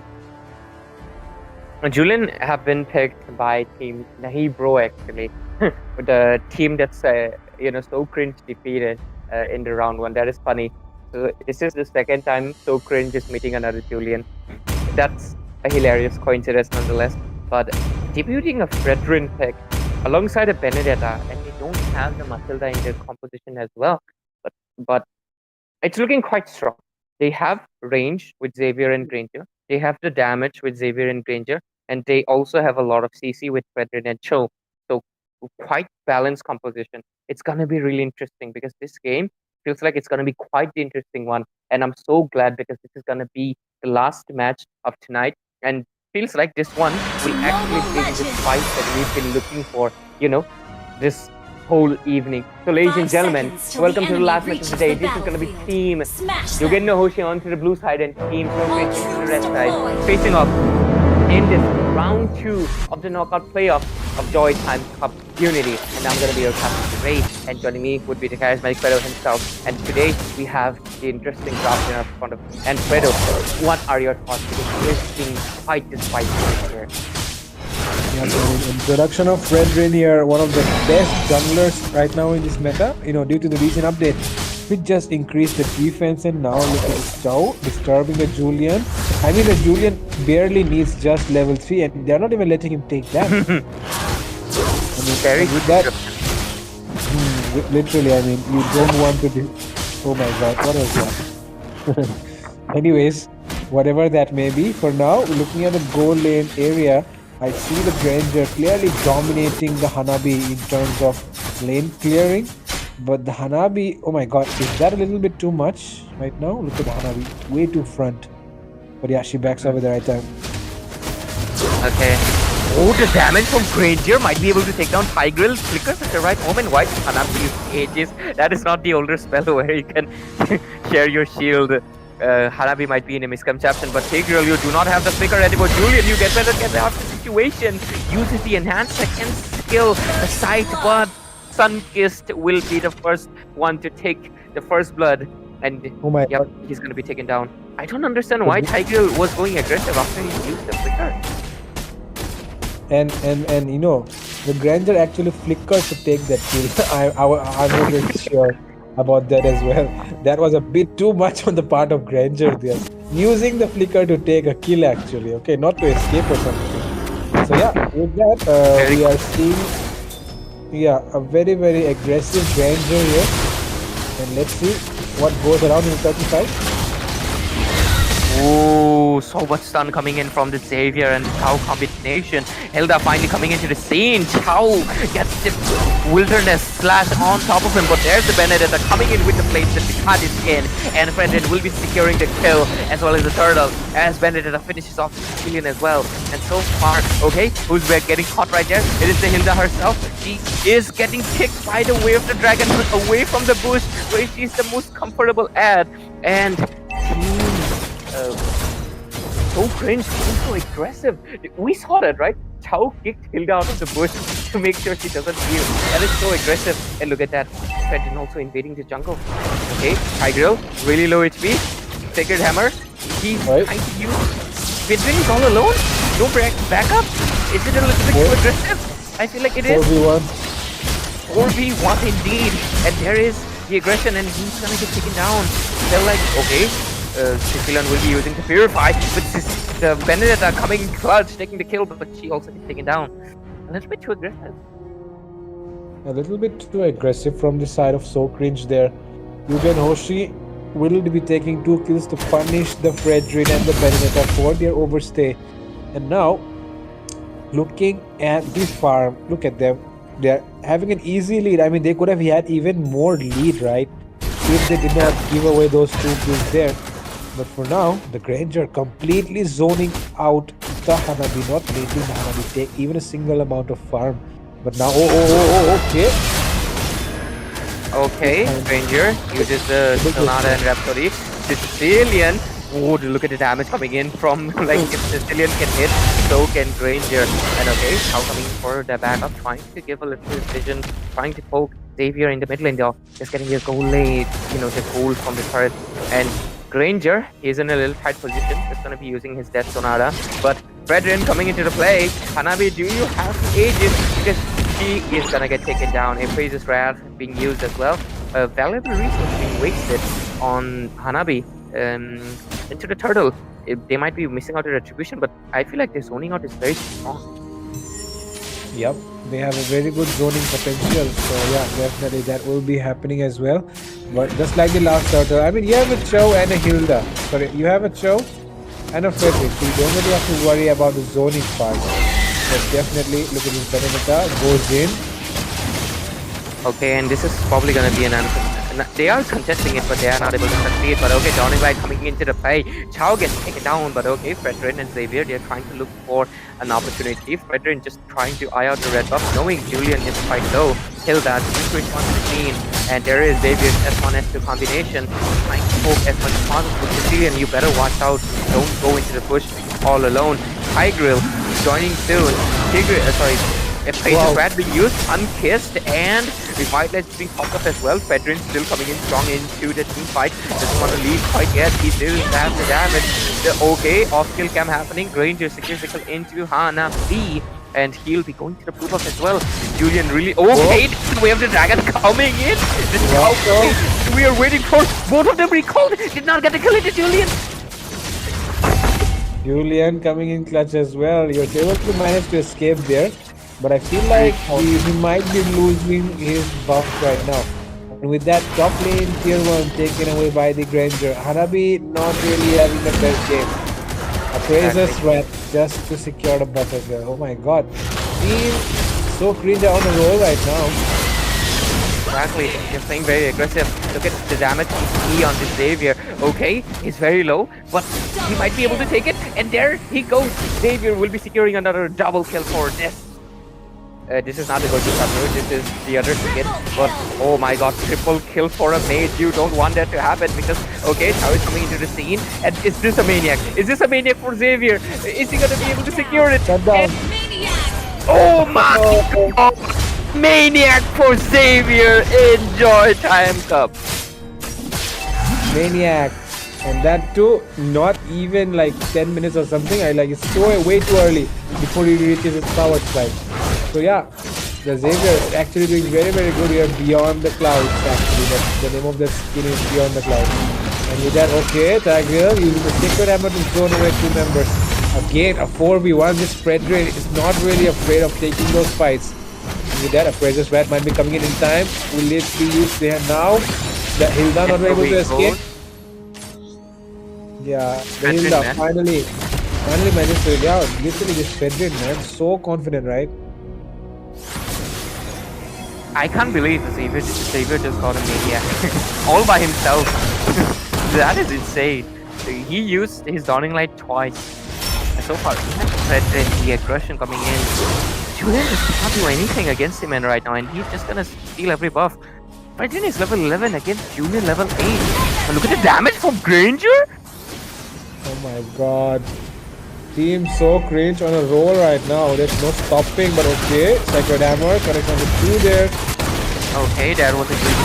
Julian have been picked by Team Nahibro actually, with the team that's so cringe defeated in the round one. That is funny. So this is the second time So Cringe is meeting another Julian. That's a hilarious coincidence nonetheless. But debuting a Fredrin pick alongside a Benedetta, and they don't have the Matilda in their composition as well. But it's looking quite strong. They have range with Xavier and Granger. They have the damage with Xavier and Granger, and they also have a lot of CC with Fredrin and Cho. So quite balanced composition. It's gonna be really interesting because this game feels like it's gonna be quite the interesting one. And I'm so glad because this is gonna be the last match of tonight. And feels like this one will actually bring the fight that we've been looking for, this whole evening. So ladies and gentlemen, welcome to the last match of the day. This is gonna be Team Yugen no Hoshi onto the blue side and Team Sokran to the red side, facing off in this round 2 of the knockout playoff of JOYTIME Cup Unity. And I'm going to be your captain, Ray, and joining me would be the charismatic Fredo himself. And today we have the interesting draft in our front of. And Fredo, what are your thoughts? Because we're seeing quite this fight here. Yeah, so introduction of Fredrin here, one of the best junglers right now in this meta, due to the recent update. We just increased the defense, and now look at Chow disturbing the Julian. I mean, the Julian barely needs just level 3, and they're not even letting him take that. Very with that, literally, you don't want to do. Oh my god, what was that? Anyways, whatever that may be, for now, looking at the goal lane area, I see the Granger clearly dominating the Hanabi in terms of lane clearing. But the Hanabi, oh my god, is that a little bit too much right now? Look at the Hanabi, way too front. But yeah, she backs over the right time. Okay. Oh, the damage from Granger might be able to take down Tigreal. Flickers at the right moment. Why Hanabi use ages? That is not the older spell where you can share your shield. Hanabi might be in a misconception, but Tigreal, you do not have the flicker anymore. Julian, you get better out of the situation. Uses the enhanced second skill, the sight, but Sunkissed will be the first one to take the first blood. And Oh my yep, god. he's gonna be taken down. I don't understand why Tiger was going aggressive after he used the flicker. And the Granger actually flickered to take that kill. I'm a bit sure about that as well. That was a bit too much on the part of Granger there. Using the flicker to take a kill actually, okay, not to escape or something. So yeah, with that, we are seeing a very, very aggressive Granger here. And let's see what goes around in the 35. Oh, so much stun coming in from the Xavier and Chao combination. Hilda finally coming into the scene. Chao gets the wilderness slash on top of him, but there's the Benedetta coming in with the plates that cut his skin. And Fredrin will be securing the kill as well as the turtle as Benedetta finishes off the Sicilian as well. And so far, okay, who's getting caught right there? It is the Hilda herself. She is getting kicked by the way of the dragon away from the bush where she's the most comfortable at. And so cringe, so aggressive. We saw that, right? Chao kicked Hilda out of the bush to make sure she doesn't heal. That is so aggressive. And look at that. Fredrin also invading the jungle. Okay, Tigreal, really low HP. Sacred Hammer. He's trying to use. Fredrin is all alone? No backup? Is it a little bit too aggressive? I feel like it is. 4v1. 4v1 indeed. And there is the aggression and he's gonna get taken down. They're like, okay. Sicilian will be using to purify, but the Benedetta coming in clutch, taking the kill, but she also gets taken down. A little bit too aggressive. A little bit too aggressive from the side of So Cringe there. Yugen Hoshi will be taking 2 kills to punish the Fredrin and the Benedetta for their overstay. And now, looking at the farm, look at them. They're having an easy lead. I mean, they could have had even more lead, right? If they did not give away those 2 kills there. But for now, the Granger completely zoning out the Hanabi, not letting the Hanabi take even a single amount of farm. But now, okay. Okay, Granger uses the Sonata and Rhapsody. The Sicilian, oh, look at the damage coming in from, like, if Sicilian can hit, so can Granger. And okay, now coming for the backup, trying to give a little vision, trying to poke Xavier in the mid lane though, just getting a goal late, the goal from the turret. And Granger is in a little tight position. He's going to be using his Death Sonata. But Fredrin coming into the play. Hanabi, do you have to Aegis? Because she is going to get taken down. Aphraise's Wrath being used as well. A valuable resource being wasted on Hanabi into the turtle. They might be missing out on retribution, but I feel like their zoning out is very strong. Yep, they have a very good zoning potential. So yeah, definitely that will be happening as well. But just like the last turtle, I mean, you have a Chao and a Hilda. Sorry, you have a Chao and a Fredrin. So you don't really have to worry about the zoning part. But definitely, look at this Benedetta goes in. Okay, and this is probably going to be an answer. They are contesting it, but they are not able to succeed. But okay, Dawning Light coming into the play. Chao gets taken down, but okay, Fredrin and Xavier, they're trying to look for an opportunity. Fredrin just trying to eye out the red buff, knowing Julian is quite low. Hilda trying to respond to the scene. And there is Xavier's S1, S2 combination. Trying to poke as much as possible. Julian, you better watch out. Don't go into the bush all alone. Tigreal joining soon. Aphraise's Wrath being used, unkissed, and Revitalize being popped up as well. Fredrin still coming in strong into the team fight. Doesn't want to leave quite yet. He still has the damage. Okay, off-kill cam happening. Granger secures the kill into Hanabi. And he'll be going to the proof of as well. Julian really okay. The way of the dragon coming in. We are waiting for both of them recalled. Did not get the kill into Julian. Julian coming in clutch as well. You're able to manage to escape there. But I feel like he might be losing his buff right now. And with that top lane tier 1 taken away by the Granger, Hanabi not really having the best game. Appraiser's Wrath just to secure the buff as well. Oh my god. Team So Cringe on a roll right now. Exactly, they're playing very aggressive. Look at the damage he on this Xavier. Okay, he's very low, but he might be able to take it. And there he goes. Xavier will be securing another double kill for this. This is not the go-to move, this is the other ticket. But oh my god, triple kill for a mage. You don't want that to happen because, okay, Chao is coming into the scene. And is this a maniac? Is this a maniac for Xavier? Is he gonna be able to secure it? Oh my god! Maniac for Xavier in JOYTIME Cup. Maniac. And that too, not even like 10 minutes or something. I like it's so way too early before he reaches his power spike. So yeah, the Xavier is actually doing very good here beyond the clouds actually. That's the name of the skin is Beyond the Clouds. And with that, okay, Tiger using the Sacred Hammer to throw away 2 members. Again, a 4v1, this Fredrin is not really afraid of taking those fights. And with that, a Precious Rat might be coming in time. Will it be used there now? The Hilda not able to escape. Yeah, the Hilda finally managed to get out. Literally this Fredrin, man, so confident, right? I can't believe Xavier just got a Maniac all by himself. That is insane. He used his Dawning Light twice. And so far, even Fredrin, the aggression coming in. Julian just can't do anything against him right now, and he's just gonna steal every buff. Fredrin is level 11 against Julian level 8. And look at the damage from Granger! Oh my god. Team so cringe on a roll right now. There's no stopping, but okay. Sacred Hammer, connect on the 2 there. Okay, that was a great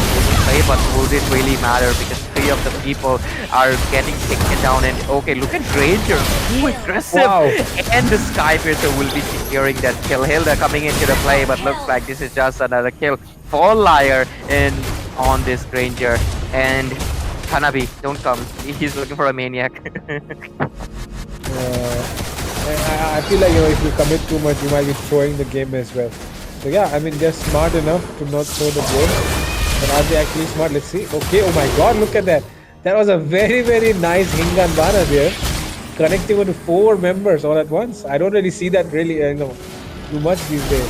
play, but would it really matter? Because 3 of the people are getting taken down, and okay, look at Granger, too aggressive! Wow. And the Skypiercer will be securing that kill. Hilda coming into the play, but looks like this is just another kill for Liar in on this Granger. And Hanabi, don't come. He's looking for a Maniac. I feel like, if you commit too much, you might be throwing the game as well. So yeah, I mean, they're smart enough to not throw the game. But are they actually smart? Let's see. Okay, oh my god, look at that. That was a very nice Hingan Bana there. Connecting with 4 members all at once. I don't really see that really, too much these days.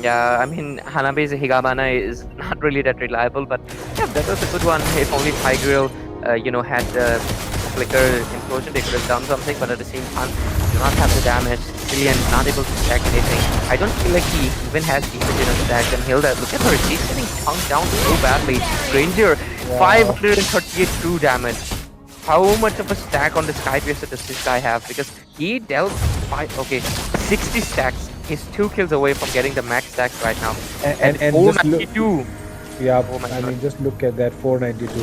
Yeah, I mean, Hanabi's Higabana is not really that reliable, but yeah, that was a good one. If only Tigreal, had the flicker implosion, they could have done something, but at the same time, do not have the damage. Cillian not able to stack anything. I don't feel like he even has damage in a stack. And Hilda, look at her, she's getting chunked down so badly. Granger, 538 true damage. How much of a stack on the Skypiercer does this guy have? Because he dealt 60 stacks. He's 2 kills away from getting the max stacks right now. And 492. Yeah, I mean, just look at that, 492.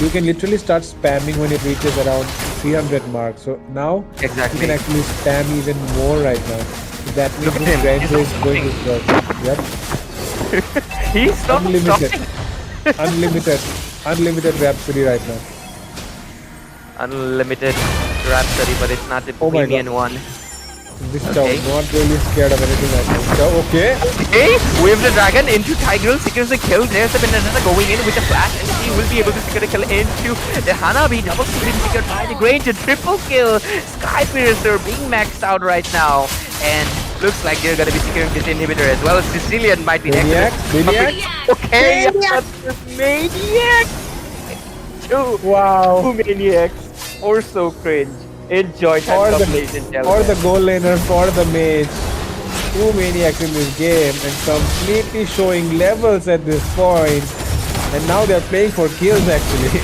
You can literally start spamming when it reaches around 300 mark. So now you can actually spam even more right now. That means this Granger is going to work. Yep. He's not unlimited. Unlimited Rhapsody right now. Unlimited Rhapsody, but it's not the premium one. This Chow not really scared of anything right now. Chow, okay. Okay, Wave the Dragon into Tigreal, secures the kill. There's the Banana going in with a flash, and he will be able to secure a kill into the Hanabi. Double kill being secured by the Granger. Triple kill. Skypiercer being maxed out right now. And looks like they're going to be securing this inhibitor as well. Sicilian might be next. Maniac? Okay, Maniac! 2 Maniacs. Or so cringe. Enjoy time, ladies and gentlemen. Or the goal laner, for the mage. 2 Maniacs in this game and completely showing levels at this point. And now they're playing for kills actually.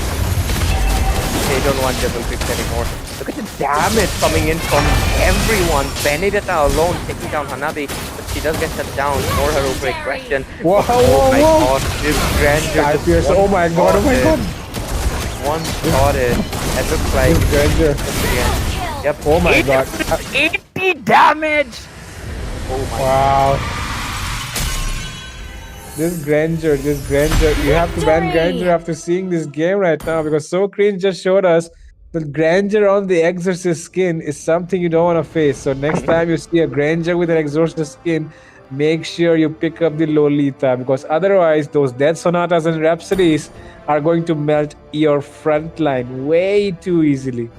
They don't want double picks anymore. Look at the damage coming in from everyone. Benedetta alone taking down Hanabi, but she does get shut down for her over-aggression. Whoa, oh my god, this Granger. Oh my god. One spotted. That looks like Granger. Yep. Oh my god. 80 damage! Oh my god. This Granger. You have to ban Granger after seeing this game right now, because So Cringe just showed us that Granger on the Exorcist skin is something you don't want to face. So next time you see a Granger with an Exorcist skin, make sure you pick up the Lolita, because otherwise those Death Sonatas and Rhapsodies are going to melt your front line way too easily.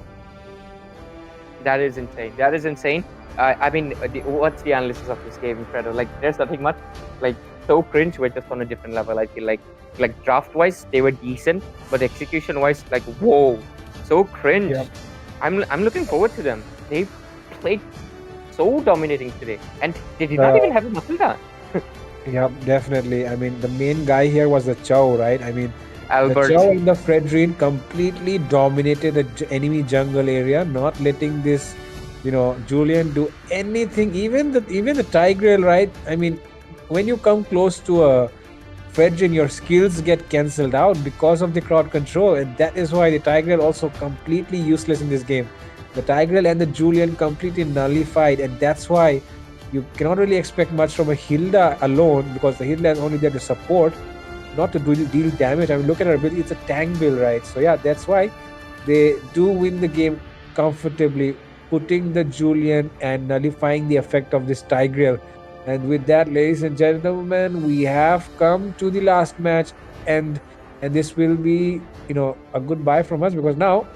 That is insane. I mean, what's the analysis of this game, Fredo? Like, there's nothing much. Like, So Cringe were just on a different level. I feel like draft-wise, they were decent, but execution-wise, like, whoa, So Cringe. Yep. I'm looking forward to them. They played so dominating today, and they did not even have a Matilda. Yeah, definitely. I mean, the main guy here was the Chow, right? I mean, Albert. The Chow and the Fredrin completely dominated the enemy jungle area, not letting this, Julian do anything. Even the Tigreal, right? I mean, when you come close to a Fredrin, your skills get cancelled out because of the crowd control, and that is why the Tigreal also completely useless in this game. The Tigreal and the Julian completely nullified, and that's why you cannot really expect much from a Hilda alone, because the Hilda is only there to support, not to deal damage. I mean, look at her ability; it's a tank build, right? So yeah, that's why they do win the game comfortably, putting the Julian and nullifying the effect of this Tigreal. And with that, ladies and gentlemen, we have come to the last match, and this will be, a goodbye from us, because now,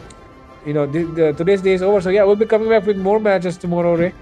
today's day is over. So yeah, we'll be coming back with more matches tomorrow, Ray.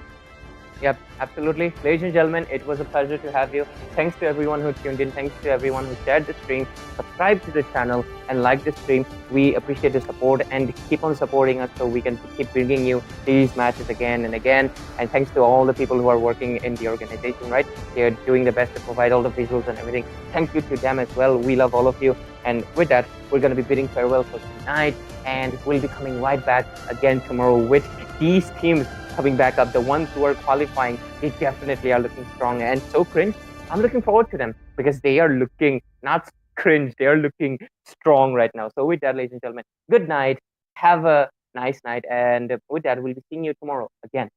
Yep, absolutely. Ladies and gentlemen, it was a pleasure to have you. Thanks to everyone who tuned in. Thanks to everyone who shared the stream, subscribe to the channel, and like the stream. We appreciate the support and keep on supporting us so we can keep bringing you these matches again and again. And thanks to all the people who are working in the organization, right? They're doing the best to provide all the visuals and everything. Thank you to them as well. We love all of you. And with that, we're going to be bidding farewell for tonight. And we'll be coming right back again tomorrow with these teams coming back up. The ones who are qualifying, they definitely are looking strong and so cringe. I'm looking forward to them because they are looking not cringe, they are looking strong right now. So with that, ladies and gentlemen, good night. Have a nice night. And with that, we'll be seeing you tomorrow again.